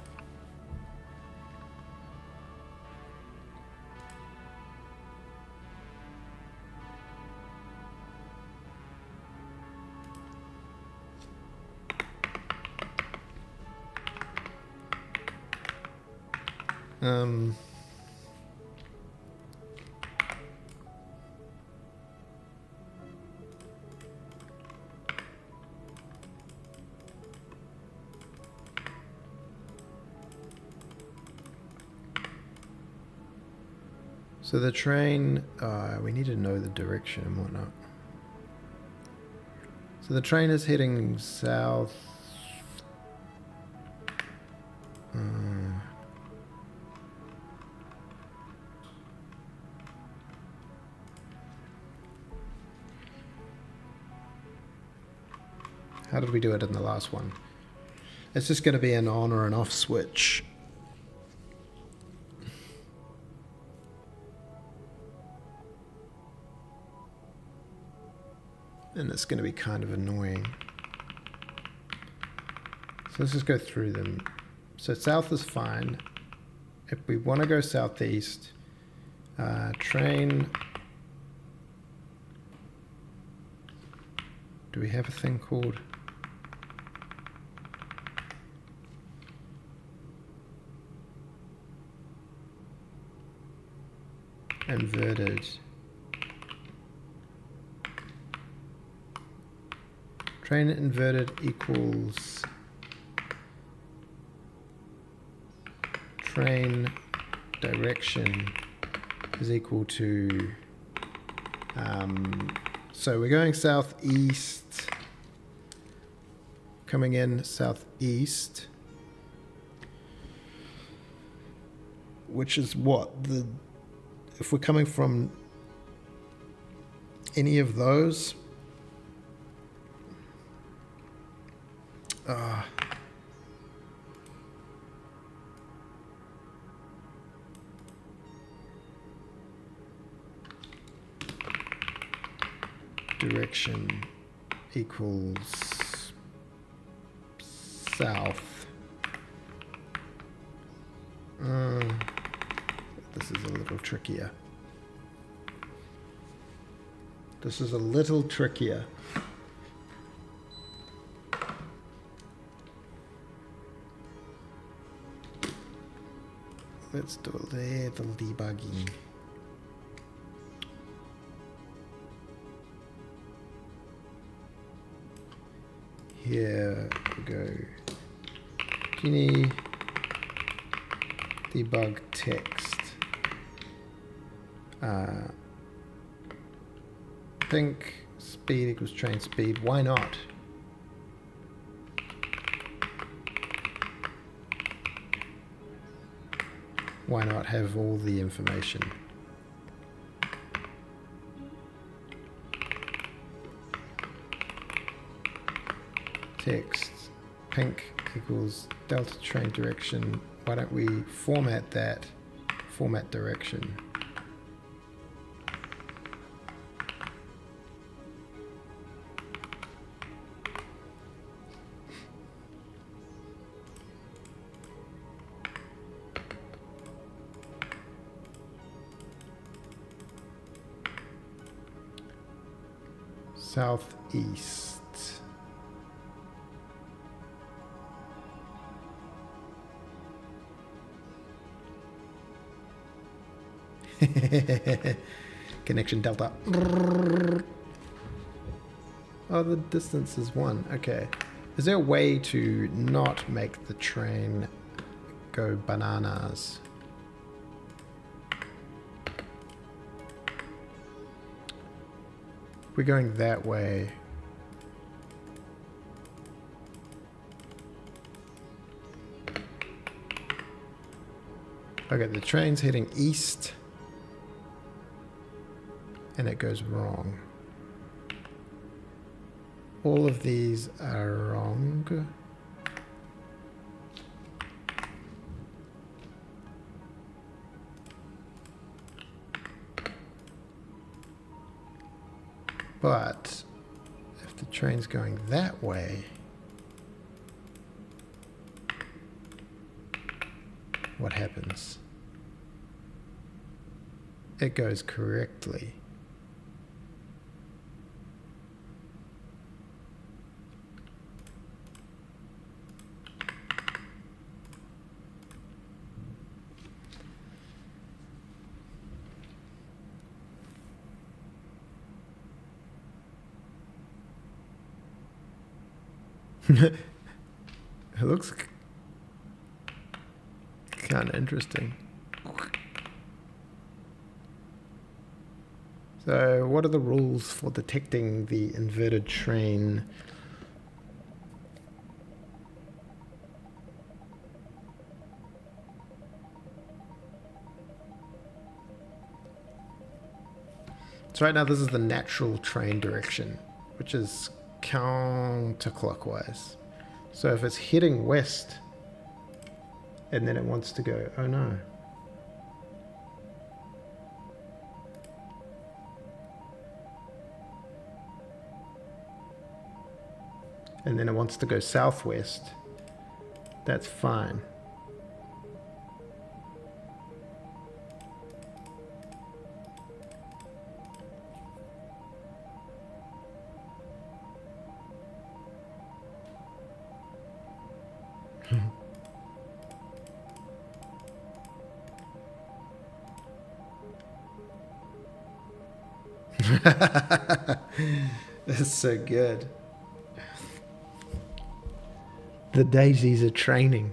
S1: So the train, we need to know the direction and whatnot. So the train is heading south. How did we do it in the last one? It's just going to be an on or an off switch. And it's going to be kind of annoying. So let's just go through them. So south is fine. If we want to go southeast, train. Do we have a thing called? Inverted. Train inverted equals train direction is equal to, so we're going southeast, coming in southeast, which is what? If we're coming from any of those, direction equals south. This is a little trickier. This is a little trickier. Let's do a little debugging. Here we go. Genie debug text. Think speed equals train speed. Why not? Why not have all the information? Text pink equals delta train direction. Why don't we format that? Format direction. Southeast. Connection delta. Oh, the distance is 1. Okay. Is there a way to not make the train go bananas? We're going that way. Okay, the train's heading east. And it goes wrong. All of these are wrong. But if the train's going that way, what happens? It goes correctly. It looks kind of interesting. So what are the rules for detecting the inverted train? So right now this is the natural train direction, which is counterclockwise. So if it's heading west and then it wants to go, oh no. And then it wants to go southwest, that's fine. That's so good. The daisies are training.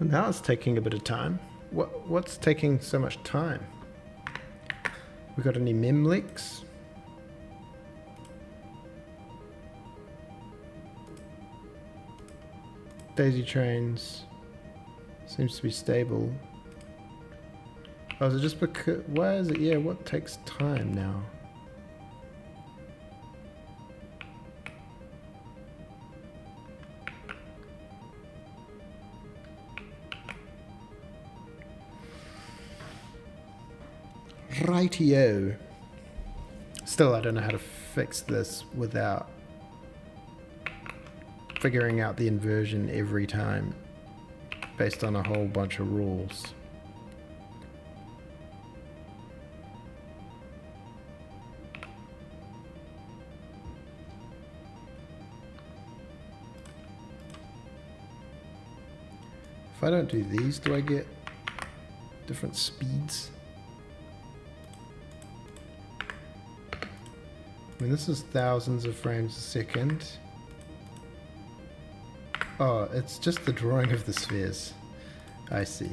S1: Now it's taking a bit of time. What's taking so much time? We got any mem leaks? Daisy trains seems to be stable. Oh, is it just because? Why is it? Yeah, what takes time now? Rightio. Still, I don't know how to fix this without figuring out the inversion every time based on a whole bunch of rules. If I don't do these, do I get different speeds? I mean, this is thousands of frames a second. Oh, it's just the drawing of the spheres. I see.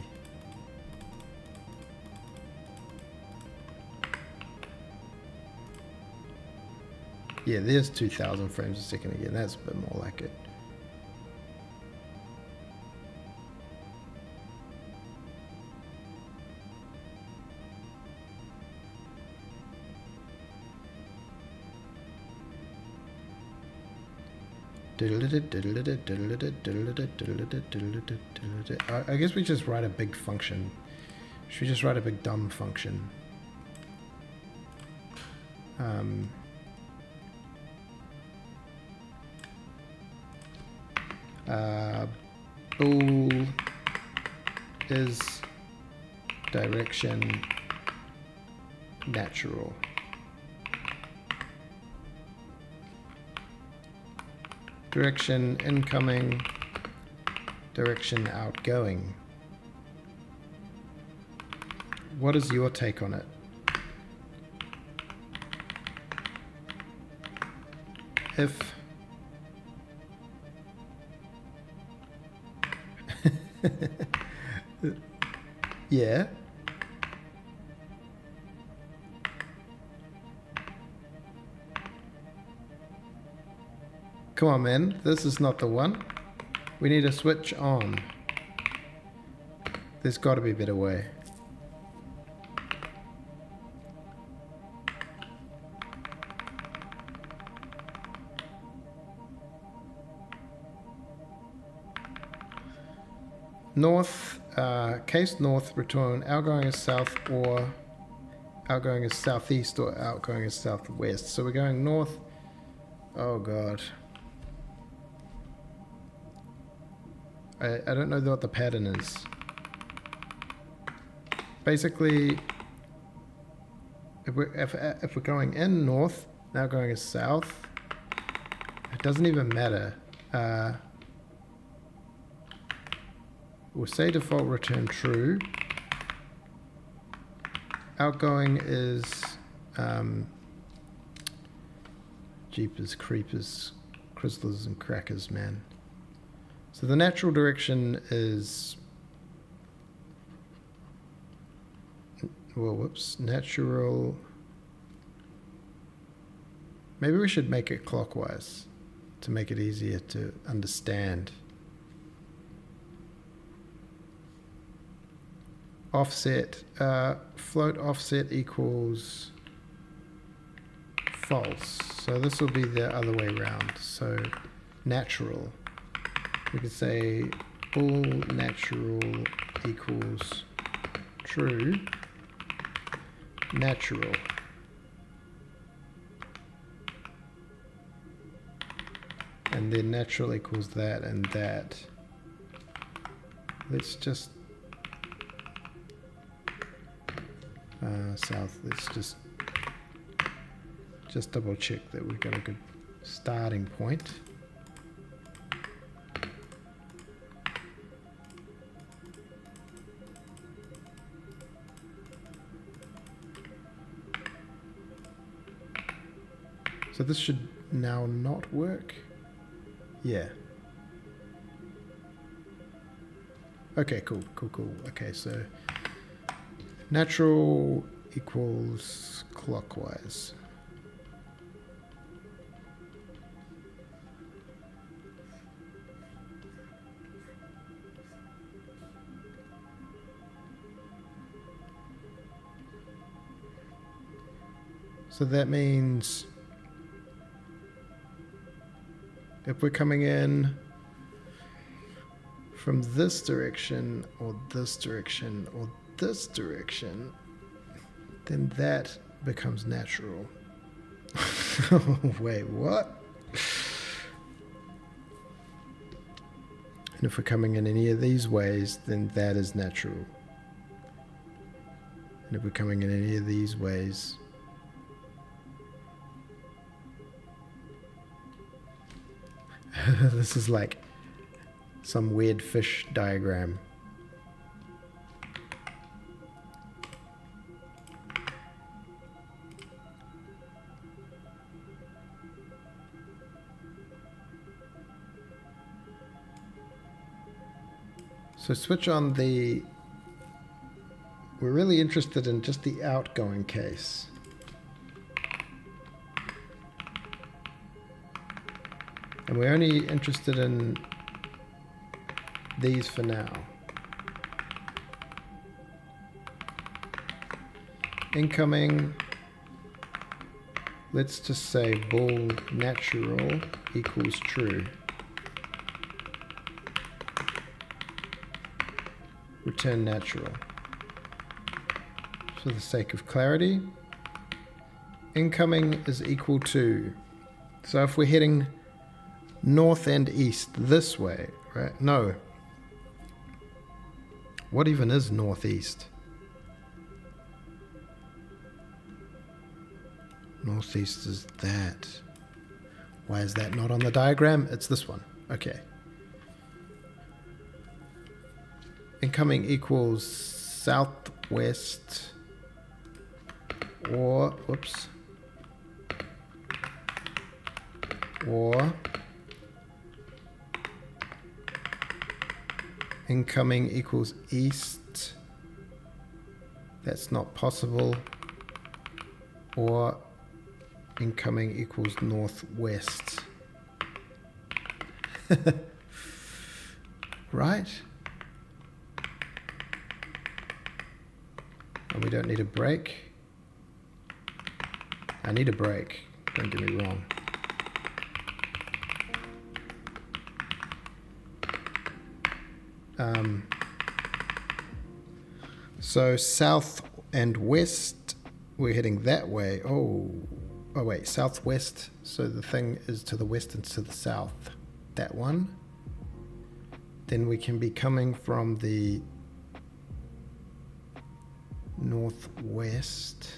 S1: Yeah, there's 2000 frames a second again. That's a bit more like it. I guess we just write a big function. Should we just write a big dumb function? Bool is direction natural. Direction incoming, direction outgoing. What is your take on it? If yeah. Come on, man. This is not the one. We need to switch on. There's got to be a better way. North, case north, return outgoing is south or outgoing is southeast or outgoing is southwest. So we're going north. Oh god. I don't know what the pattern is. Basically, if we're going in north, outgoing is south. It doesn't even matter. We'll say default return true. Outgoing is Jeepers, Creepers, Crizzlers and Crackers, man. So the natural direction is, well, whoops, natural. Maybe we should make it clockwise to make it easier to understand. Offset, float offset equals false. So this will be the other way around. So natural. We could say all natural equals true. Natural. And then natural equals that and that. Let's just south. Let's just double check that we've got a good starting point. So this should now not work. Yeah. Okay, cool. Okay, so natural equals clockwise. So that means if we're coming in from this direction or this direction or this direction, then that becomes natural. Wait, what? And if we're coming in any of these ways, then that is natural. And if we're coming in any of these ways, this is like some weird fish diagram. So switch on the, we're really interested in just the outgoing case. And we're only interested in these for now. Incoming, let's just say bool natural equals true. Return natural. For the sake of clarity, incoming is equal to, so if we're heading north and east this way, right? No. What even is northeast? Northeast is that. Why is that not on the diagram? It's this one. Okay. Incoming equals southwest or, whoops, or incoming equals east. That's not possible. Or incoming equals northwest. Right? And we don't need a break. I need a break, don't get me wrong. So south and west we're heading that way. Oh wait, southwest. So the thing is to the west and to the south. That one. Then we can be coming from the northwest.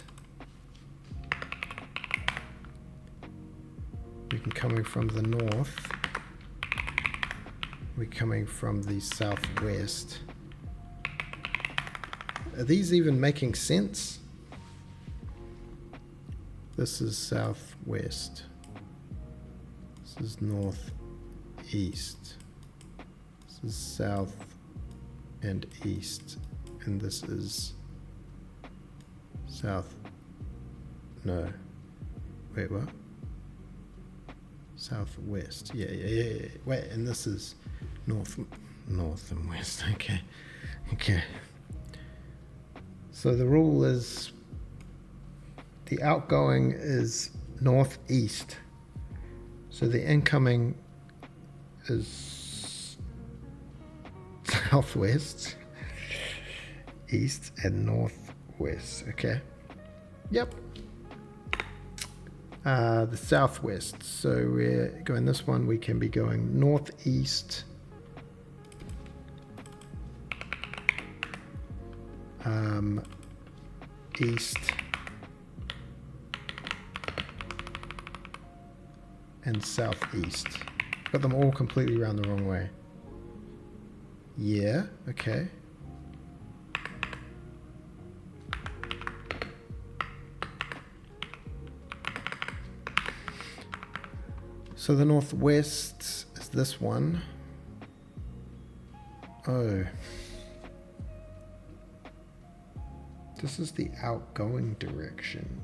S1: We can coming from the north. We're coming from the southwest. Are these even making sense? This is southwest. This is northeast. This is south and east. And this is south. No. Wait, what? Southwest. Yeah. Wait, and this is north and west. Okay. So the rule is the outgoing is northeast. So the incoming is southwest, east, and northwest. Okay. Yep. The southwest. So we're going this one. We can be going northeast. East and southeast. Got them all completely around the wrong way. Yeah, okay. So the northwest is this one. Oh. This is the outgoing direction.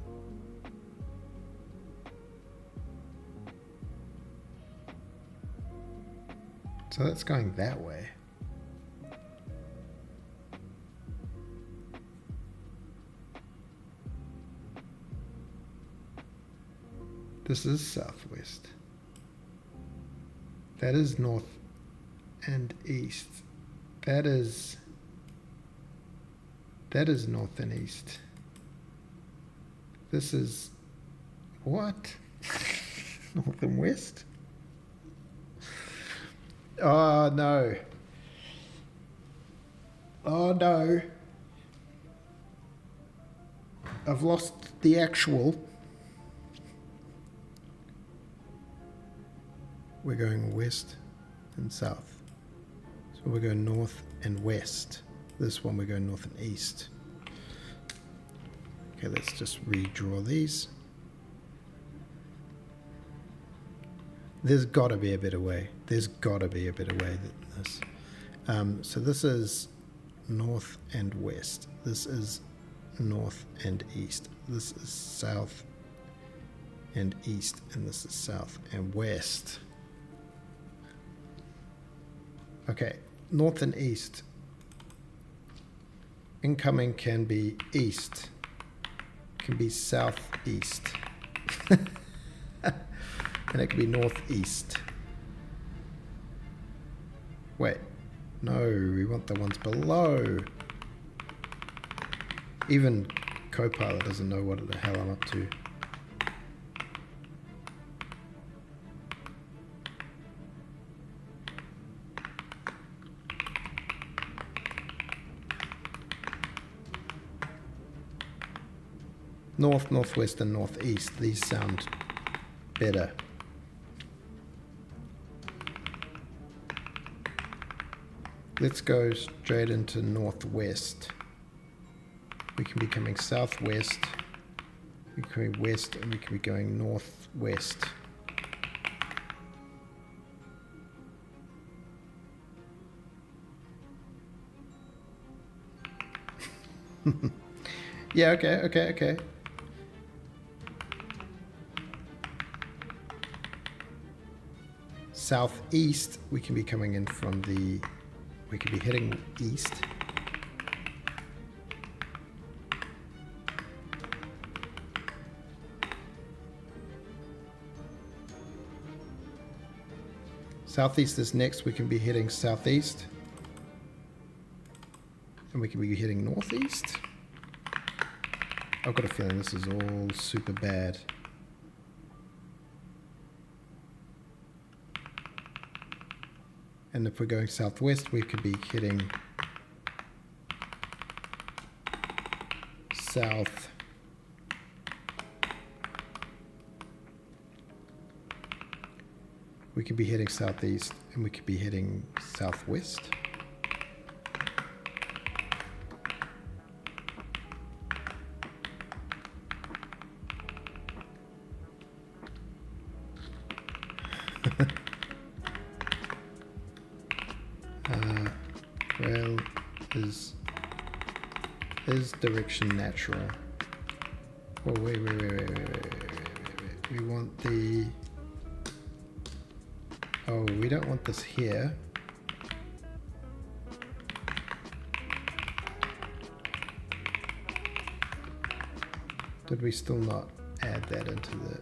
S1: So that's going that way. This is southwest. That is north and east. That is north and east. This is what? North and west? Oh no. Oh no. I've lost the actual. We're going west and south. So we're going north and west. This one we're going north and east. Okay, let's just redraw these. There's got to be a better way. There's got to be a better way than this. So this is north and west. This is north and east. This is south and east. And this is south and west. Okay, north and east. Incoming can be east. Can be southeast. And it can be northeast. Wait. No, we want the ones below. Even Copilot doesn't know what the hell I'm up to. North, northwest, and northeast. These sound better. Let's go straight into northwest. We can be coming southwest. We can be west, and we can be going northwest. Yeah, okay. Southeast, we can be coming in from the... We could be heading east. Southeast is next. We can be heading southeast. And we can be heading northeast. I've got a feeling this is all super bad. And if we're going southwest, we could be heading south. We could be heading southeast, and we could be heading southwest. Rail is direction natural. Oh wait. We want the. Oh, we don't want this here. Did we still not add that into the...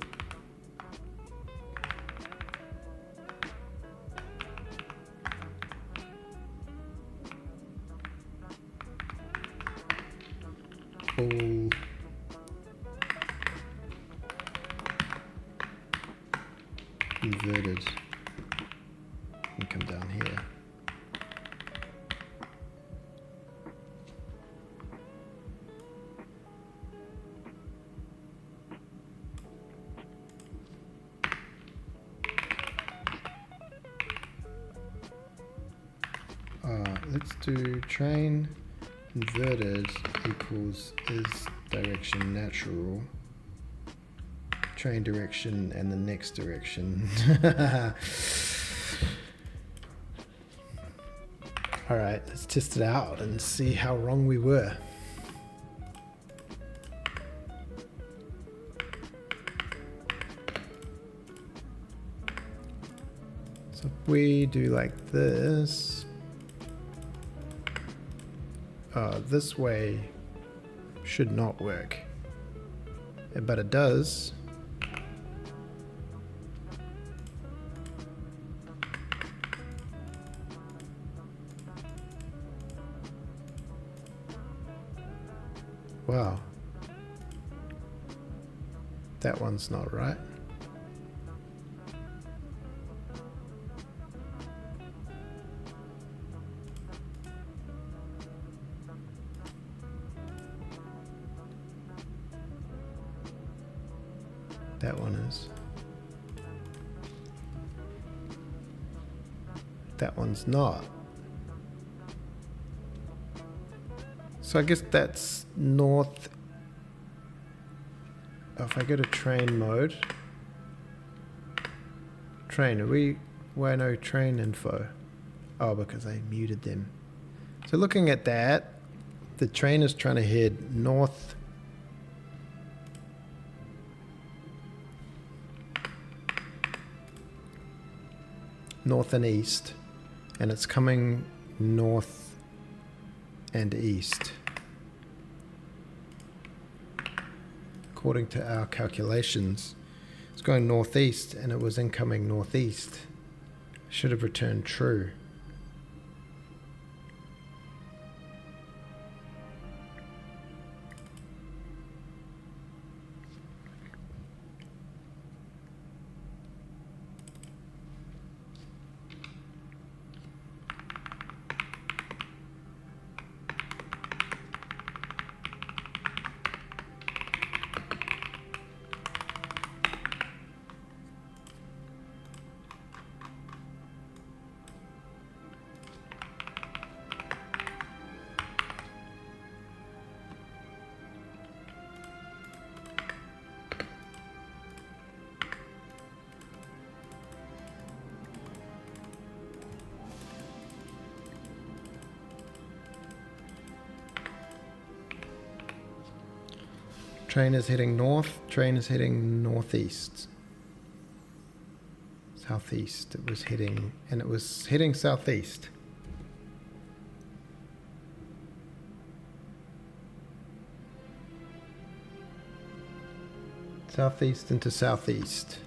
S1: all inverted and come down here. Let's do train inverted equals is direction natural, train direction and the next direction. All right, let's test it out and see how wrong we were. So if we do like this, this way should not work, but it does. Wow, that one's not right. That one is. That one's not. So I guess that's north. If I go to train mode, train, are we, why no train info? Oh, because I muted them. So looking at that, the train is trying to head north. North and east, and it's coming north and east. According to our calculations, it's going northeast and it was incoming northeast. Should have returned true. Train is heading north, train is heading northeast. Southeast, it was heading, and it was heading southeast. Southeast into southeast.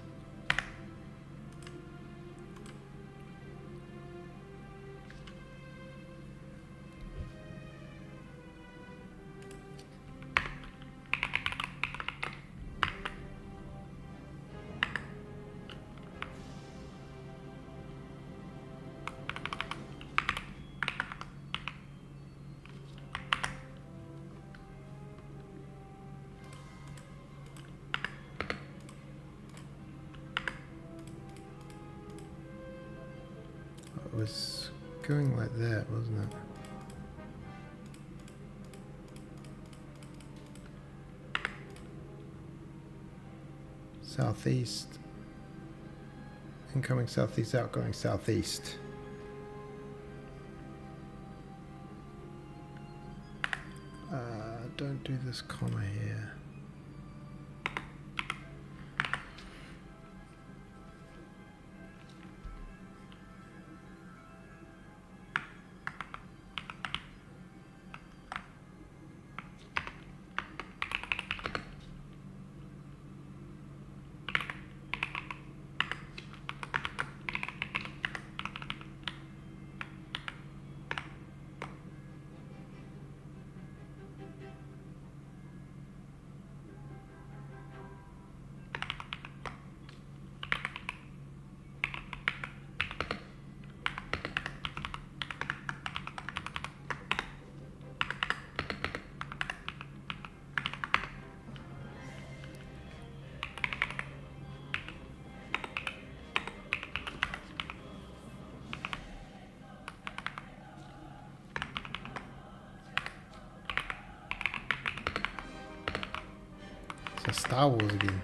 S1: was going like that, wasn't it? Southeast. Incoming southeast, outgoing southeast. Don't do this comma here. Star Wars again.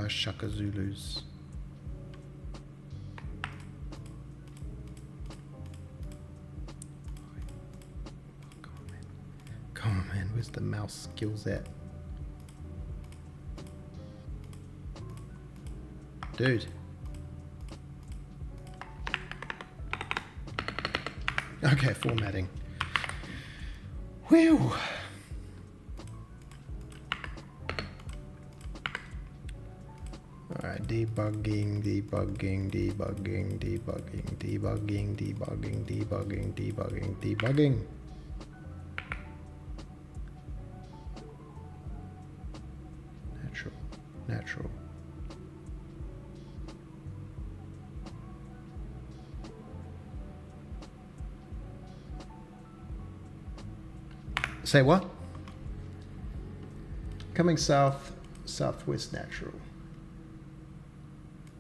S1: Shaka Zulus. Come on, man. Where's the mouse skills at? Dude. Okay, formatting. Whew. Alright, debugging, debugging, debugging, debugging, debugging, debugging, debugging, debugging, debugging. Natural, natural. Say what? Coming south, southwest natural.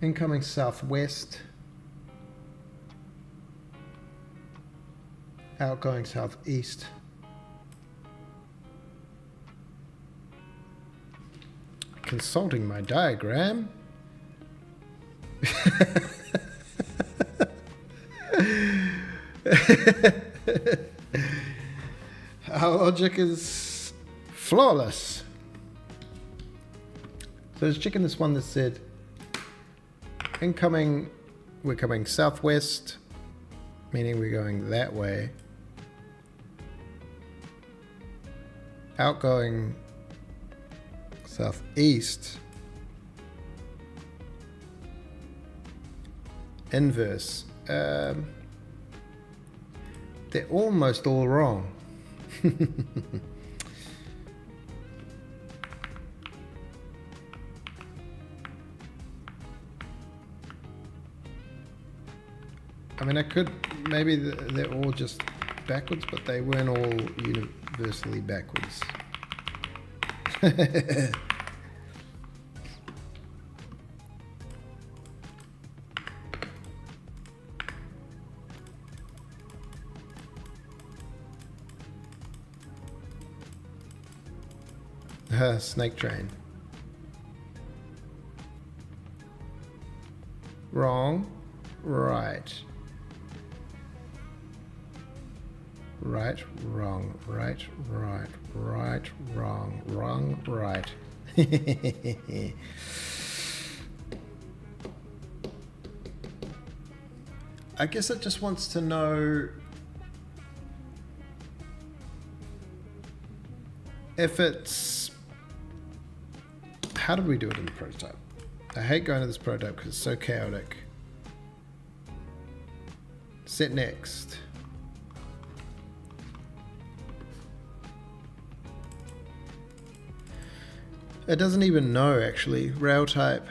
S1: Incoming southwest. Outgoing southeast. Consulting my diagram. Our logic is flawless. So let's check in this one that said incoming, we're coming southwest, meaning we're going that way. Outgoing southeast, inverse. They're almost all wrong. I mean, I could, maybe they're all just backwards, but they weren't all universally backwards. Snake train. Wrong. Right. Right, wrong, right, right, right, wrong, wrong, right. I guess it just wants to know if it's... How did we do it in the prototype? I hate going to this prototype because it's so chaotic. Set next. It doesn't even know, actually. Rail type.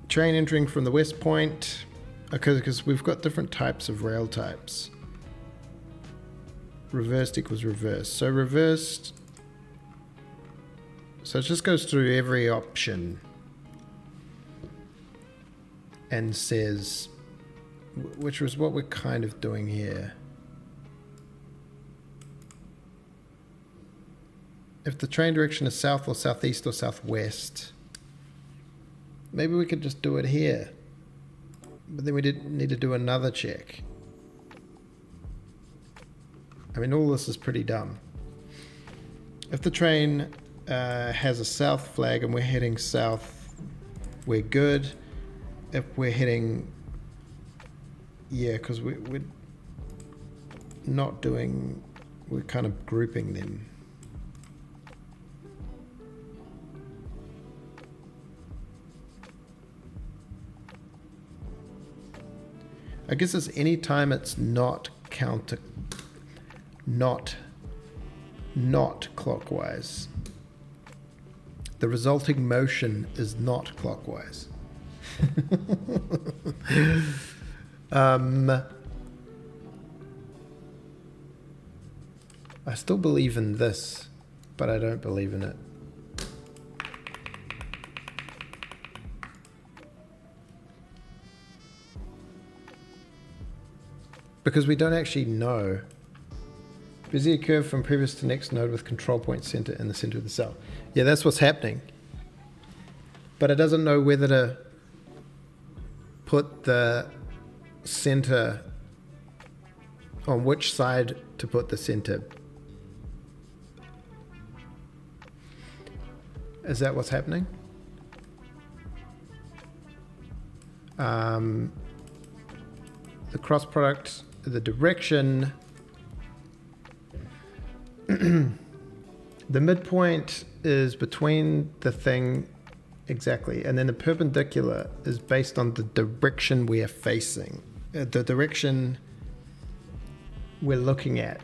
S1: Train entering from the west point. Okay, because we've got different types of rail types. Reversed equals reversed. So reversed... So it just goes through every option and says... Which was what we're kind of doing here. If the train direction is south or southeast or southwest, maybe we could just do it here. But then we didn't need to do another check. I mean, all this is pretty dumb. If the train has a south flag and we're heading south, we're good. If we're heading... Yeah, because we're not doing... We're kind of grouping them. I guess it's any time it's not clockwise. The resulting motion is not clockwise. I still believe in this, but I don't believe in it. Because we don't actually know. Bezier curve from previous to next node with control point center in the center of the cell. Yeah, that's what's happening. But it doesn't know whether to put the center, on which side to put the center. Is that what's happening? The cross product, the direction, the midpoint is between the thing, exactly, and then the perpendicular is based on the direction we are facing, the direction we're looking at.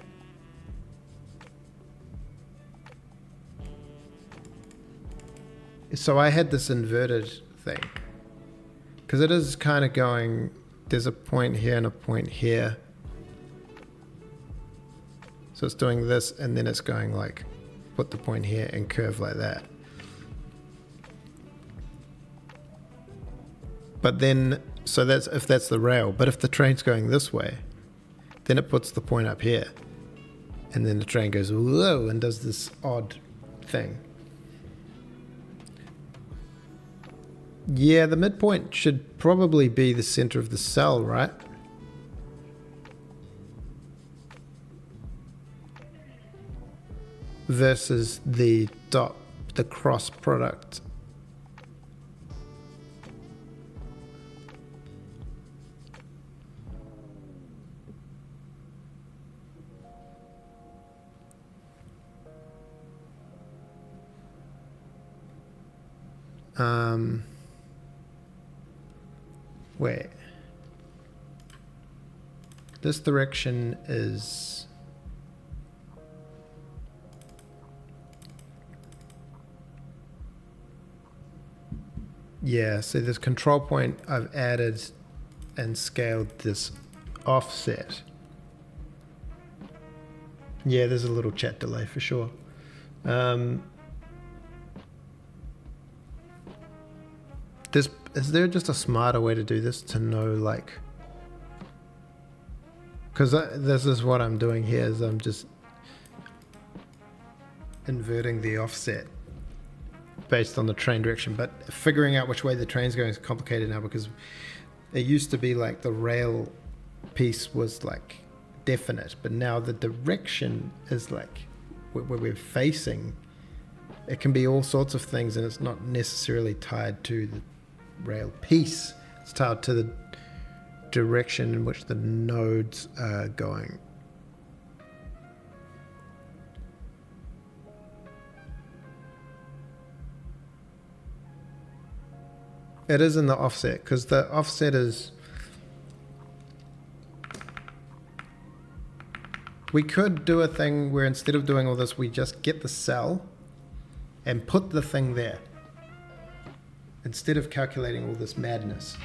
S1: So I had this inverted thing, because it is kind of going, there's a point here and a point here. So it's doing this, and then it's going like, put the point here and curve like that. But then, so that's if that's the rail. But if the train's going this way, then it puts the point up here. And then the train goes, whoa, and does this odd thing. Yeah, the midpoint should probably be the center of the cell, right? Versus the dot, the cross product. Wait. This direction is... Yeah, so this control point, I've added and scaled this offset. Yeah, there's a little chat delay for sure. Is there just a smarter way to do this to know, like, because this is what I'm doing here, is I'm just inverting the offset based on the train direction, but figuring out which way the train's going is complicated now, because it used to be like the rail piece was like definite, but now the direction is like where we're facing. It can be all sorts of things, and it's not necessarily tied to the rail piece. It's tied to the direction in which the nodes are going. It is in the offset, because the offset is... We could do a thing where instead of doing all this, we just get the cell and put the thing there, instead of calculating all this madness.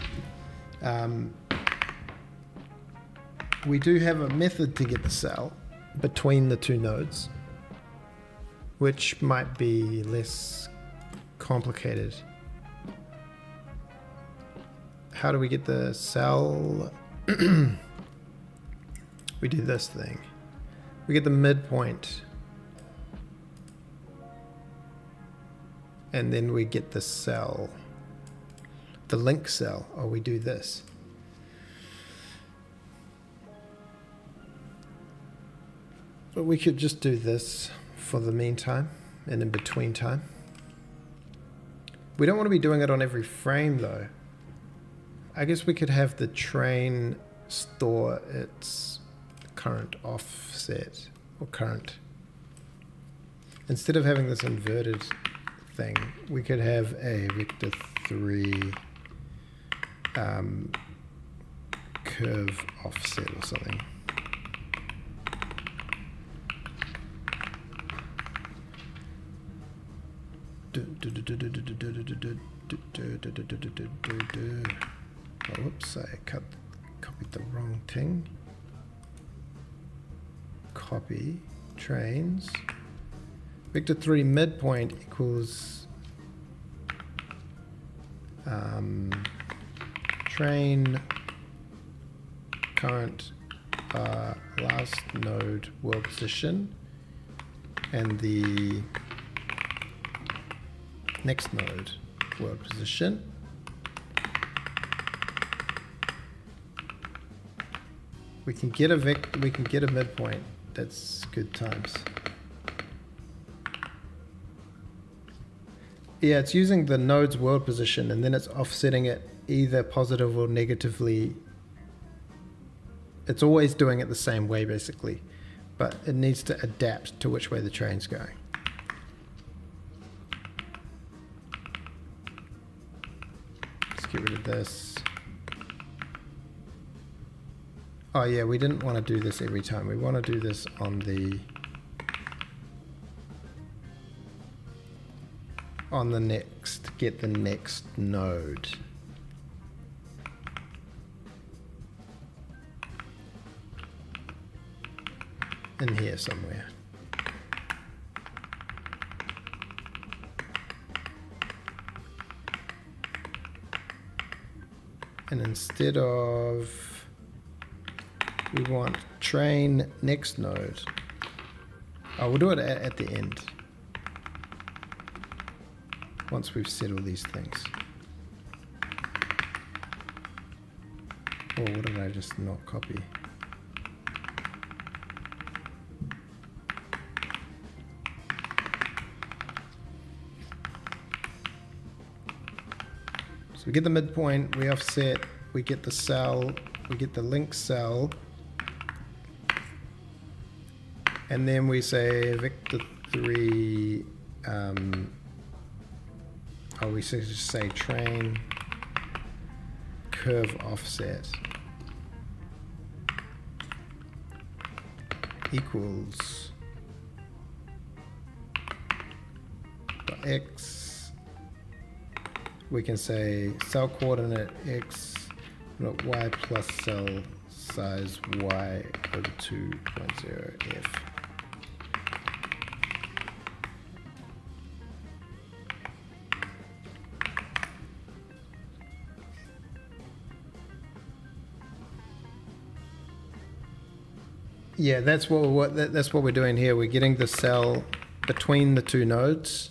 S1: We do have a method to get the cell between the two nodes, which might be less complicated. How do we get the cell? We do this thing. We get the midpoint. And then we get the cell. The link cell. Or we do this. But we could just do this for the meantime and in between time. We don't want to be doing it on every frame though. I guess we could have the train store its current offset or current. Instead of having this inverted thing, we could have a vector 3 curve offset or something. Oh, whoops, I copied the wrong thing. Copy trains. Vector 3 midpoint equals train current last node world position and the next node world position. We can get a midpoint. That's good times. Yeah, it's using the node's world position and then it's offsetting it either positive or negatively. It's always doing it the same way basically, but it needs to adapt to which way the train's going. Let's get rid of this. Oh yeah, we didn't want to do this every time. We want to do this on the next, get the next node. In here somewhere. And instead of, we want train next node. Oh, we'll do it at the end. Once we've set all these things. Oh, what did I just not copy? So we get the midpoint, we offset, we get the cell, we get the link cell, and then we say vector 3 we should just say train curve offset equals x. We can say cell coordinate x not y plus cell size y over 2.0 f. Yeah, that's what we're doing here. We're getting the cell between the two nodes,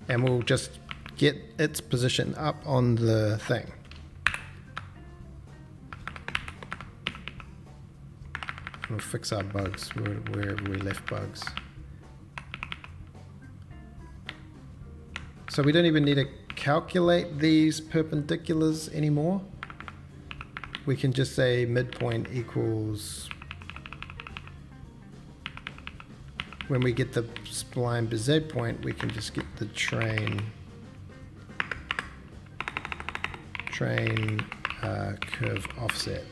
S1: and we'll just get its position up on the thing. We'll fix our bugs wherever we left bugs. So we don't even need to calculate these perpendiculars anymore. We can just say midpoint equals, when we get the spline Bezier point, we can just get the train curve offset.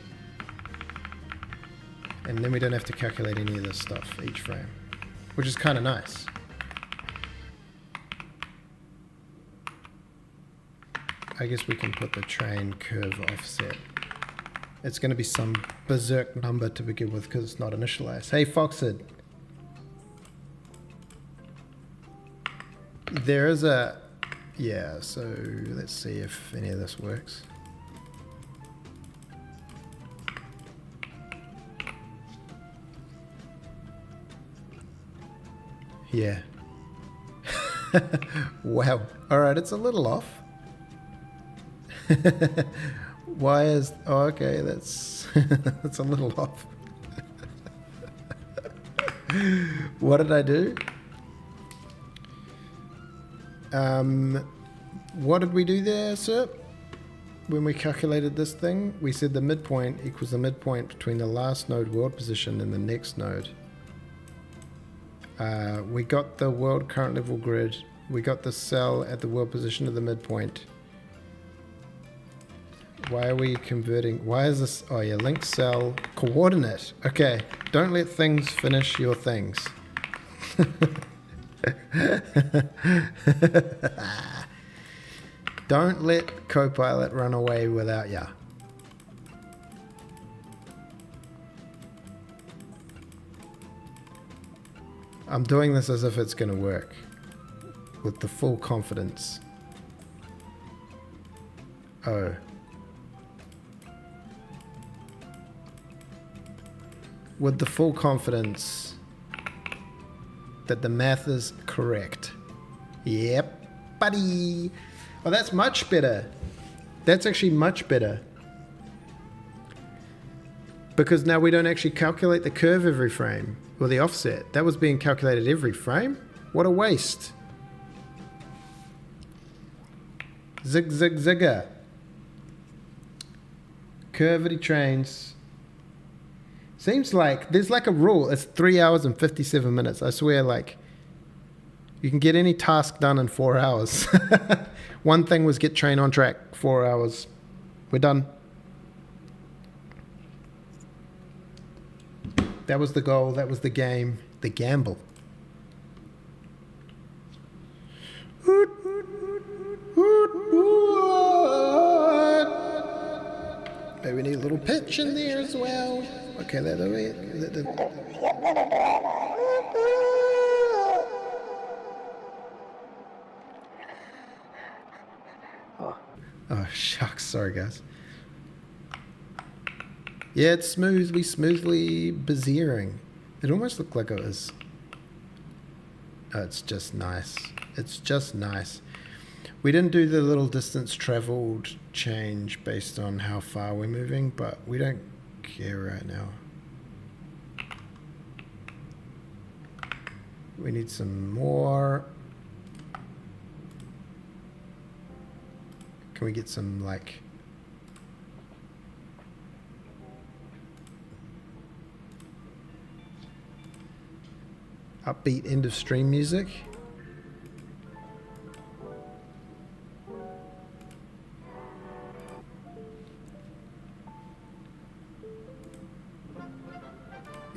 S1: And then we don't have to calculate any of this stuff each frame, which is kind of nice. I guess we can put the train curve offset. It's going to be some berserk number to begin with because it's not initialized. Hey, Foxid. There is a, yeah, so let's see if any of this works. Yeah. Wow. All right, it's a little off. Why is, oh, okay, that's, that's a little off. What did I do? What did we do there, sir? When we calculated this thing, we said the midpoint equals the midpoint between the last node world position and the next node. We got the world current level grid. We got the cell at the world position of the midpoint. Why are we converting? Why is this? Oh yeah, linked cell coordinate. Okay, don't let things finish your things. Don't let Copilot run away without ya. I'm doing this as if it's going to work with the full confidence. Oh. With the full confidence that the math is correct. Yep, buddy. Oh, that's much better. That's actually much better. Because now we don't actually calculate the curve every frame, or the offset. That was being calculated every frame. What a waste. Zig, zig, zigger. Curvity trains. Seems like there's like a rule. It's 3 hours and 57 minutes. I swear, like, you can get any task done in 4 hours. One thing was get train on track. 4 hours. We're done. That was the goal. That was the game. The gamble. Maybe we need a little pitch in there as well. Okay, oh, shucks. Sorry, guys. Yeah, it's smoothly Beziering. It almost looked like it was... Oh, it's just nice. It's just nice. We didn't do the little distance traveled change based on how far we're moving, but we don't care right now. We need some more. Can we get some, like... upbeat end of stream music?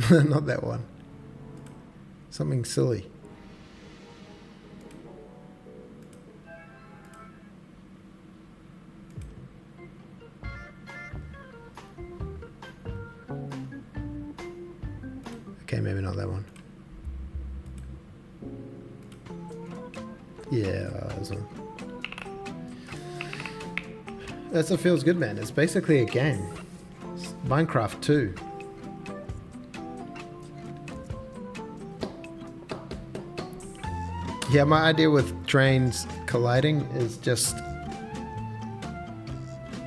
S1: Not that one. Something silly. Okay, maybe not that one. Yeah, this one. That's what feels good, man. It's basically a game. It's Minecraft 2. Yeah, my idea with trains colliding is just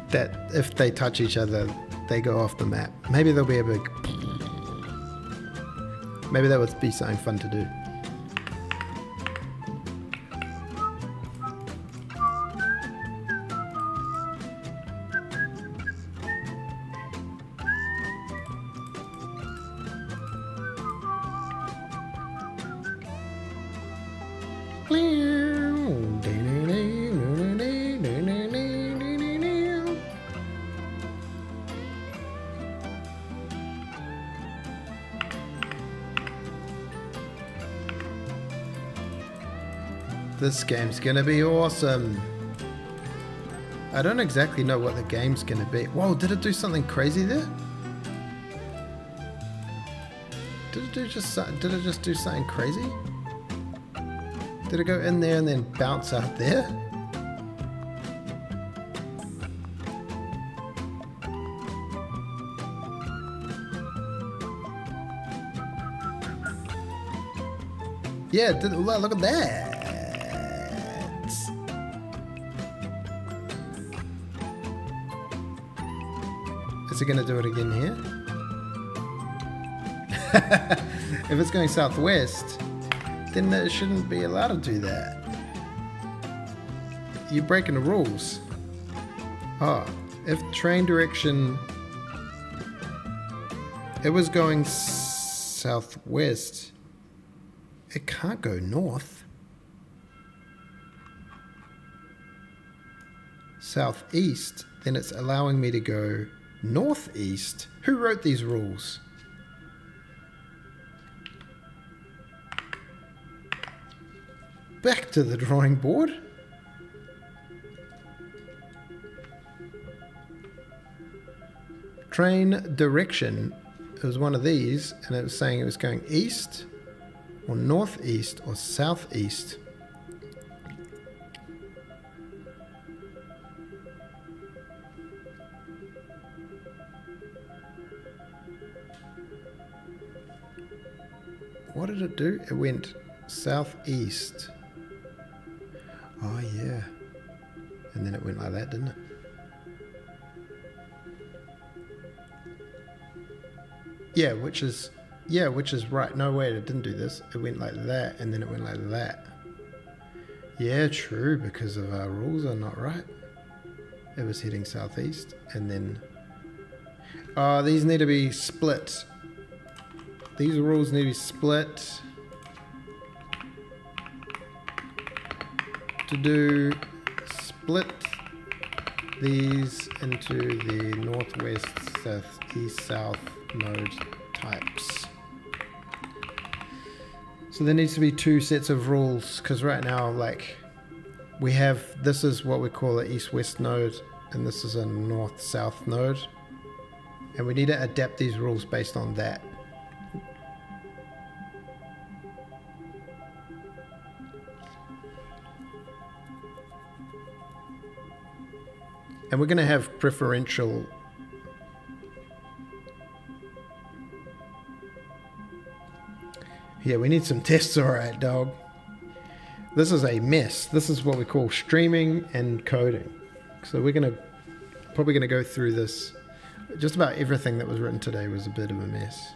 S1: that if they touch each other, they go off the map. Maybe there'll be a big... Maybe that would be something fun to do. This game's gonna be awesome. I don't exactly know what the game's gonna be. Whoa, did it do something crazy there? Did it just do something crazy? Did it go in there and then bounce out there? Yeah, look at that. Is it going to do it again here? If it's going southwest, then it shouldn't be allowed to do that. You're breaking the rules. Oh, if train direction... It was going southwest. It can't go north. Southeast, then it's allowing me to go northeast. Who wrote these rules? Back to the drawing board. Train direction. It was one of these, and it was saying it was going east, or northeast, or southeast. What did it do? It went southeast. Oh yeah. And then it went like that, didn't it? Yeah, which is right. No, wait, it didn't do this. It went like that, and then it went like that. Yeah, true, because of our rules are not right. It was heading southeast, and then... Oh, these need to be split. These rules need to be split. To do... Split these into the northwest, south, east, south node types. So there needs to be two sets of rules, because right now, like, we have, this is what we call an east-west node, and this is a north-south node, and we need to adapt these rules based on that. And we're going to have preferential... Yeah, we need some tests, alright, dog. This is a mess. This is what we call streaming and coding. So we're probably gonna go through this. Just about everything that was written today was a bit of a mess.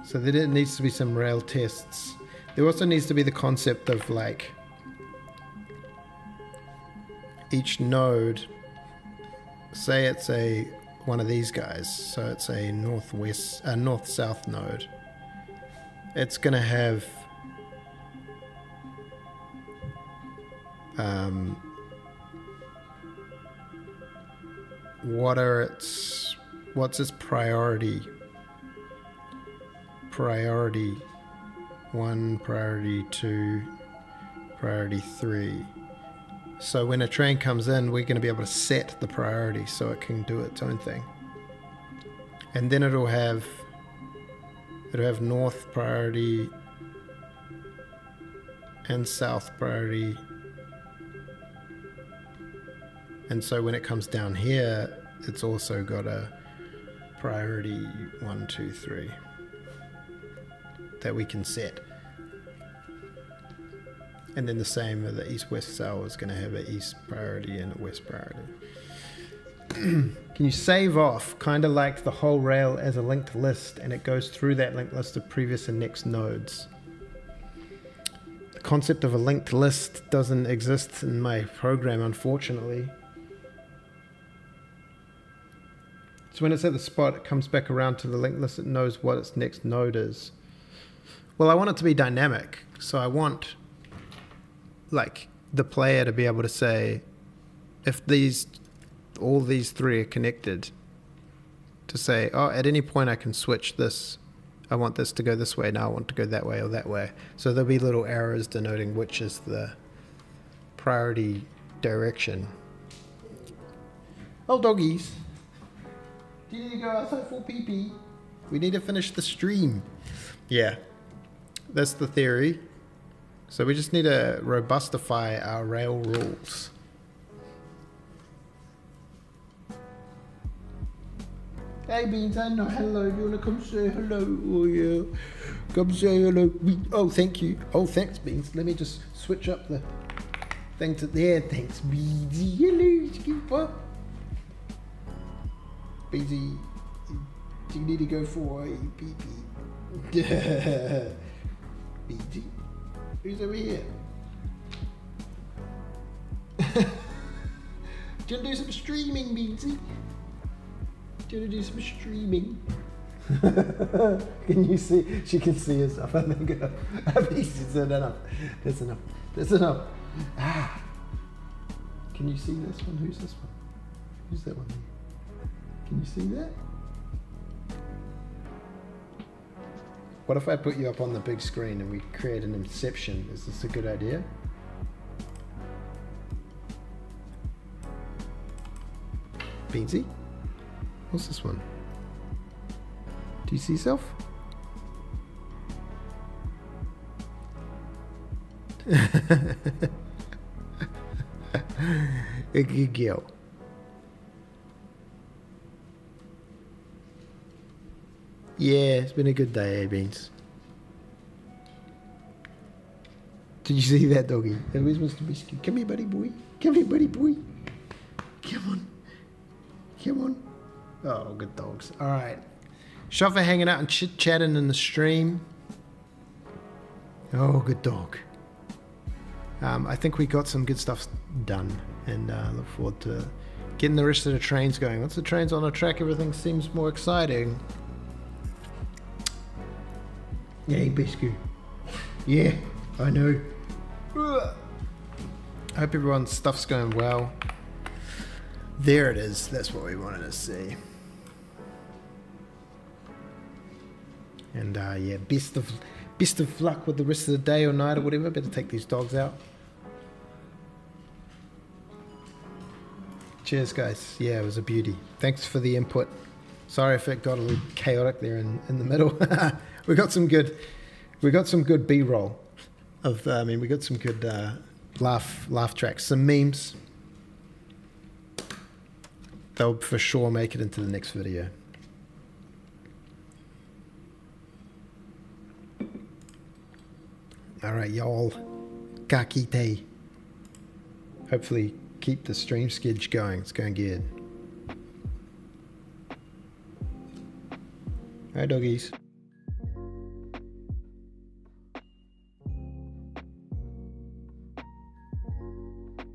S1: So there needs to be some rail tests. There also needs to be the concept of, like, each node, say it's one of these guys, so it's a north-south node. It's gonna have what are its what's its priority? Priority 1, priority 2, priority 3. So when a train comes in, we're going to be able to set the priority so it can do its own thing. And then it'll have north priority and south priority. And so when it comes down here, it's also got a priority 1, 2, 3 that we can set. And then the same with the east-west cell is going to have an east priority and a west priority. Can you save off, kind of like the whole rail as a linked list, and it goes through that linked list of previous and next nodes? The concept of a linked list doesn't exist in my program, unfortunately. So when it's at the spot, it comes back around to the linked list, it knows what its next node is. Well, I want it to be dynamic, so I want like the player to be able to say, if all these 3 are connected, to say, oh, at any point I can switch this. I want this to go this way, now I want to go that way or that way. So there'll be little arrows denoting which is the priority direction. Oh, doggies. Do you need to go outside for pee-pee? We need to finish the stream. Yeah, that's the theory. So we just need to robustify our rail rules. Hey Beans, I know. Hello, you wanna come say hello? Oh yeah, come say hello. Oh, thank you. Oh, thanks, Beans. Let me just switch up the thing to there. Thanks, Beansy. Hello, Skipper. Beansy, do you need to go for a pee-pee? Beansy, who's over here? Do you wanna do some streaming, Beansy? Do you want to do some streaming? Can you see? She can see herself. I think that's enough. That's enough. That's enough. Ah. Can you see this one? Who's this one? Who's that one? Can you see that? What if I put you up on the big screen and we create an inception? Is this a good idea? Beansy? What's this one? Do you see yourself? A good girl. Yeah, it's been a good day, eh, Beans? Did you see that, doggy? Where's Mr. Biscuit? Come here, buddy boy. Come here, buddy boy. Come on. Come on. Oh, good dogs. All right. Shuffer hanging out and chit-chatting in the stream. Oh, good dog. I think we got some good stuff done, and look forward to getting the rest of the trains going. Once the train's on the track, everything seems more exciting. Yay, Biscuit. Yeah, I know. I hope everyone's stuff's going well. There it is. That's what we wanted to see. And yeah, best of luck with the rest of the day or night or whatever. Better take these dogs out. Cheers, guys. Yeah, it was a beauty. Thanks for the input. Sorry if it got a little chaotic there in the middle. we got some good B-roll of. We got some good laugh tracks, some memes. They'll for sure make it into the next video. All right, y'all. Ka kite. Hopefully keep the stream skidge going. It's going good. All right, doggies.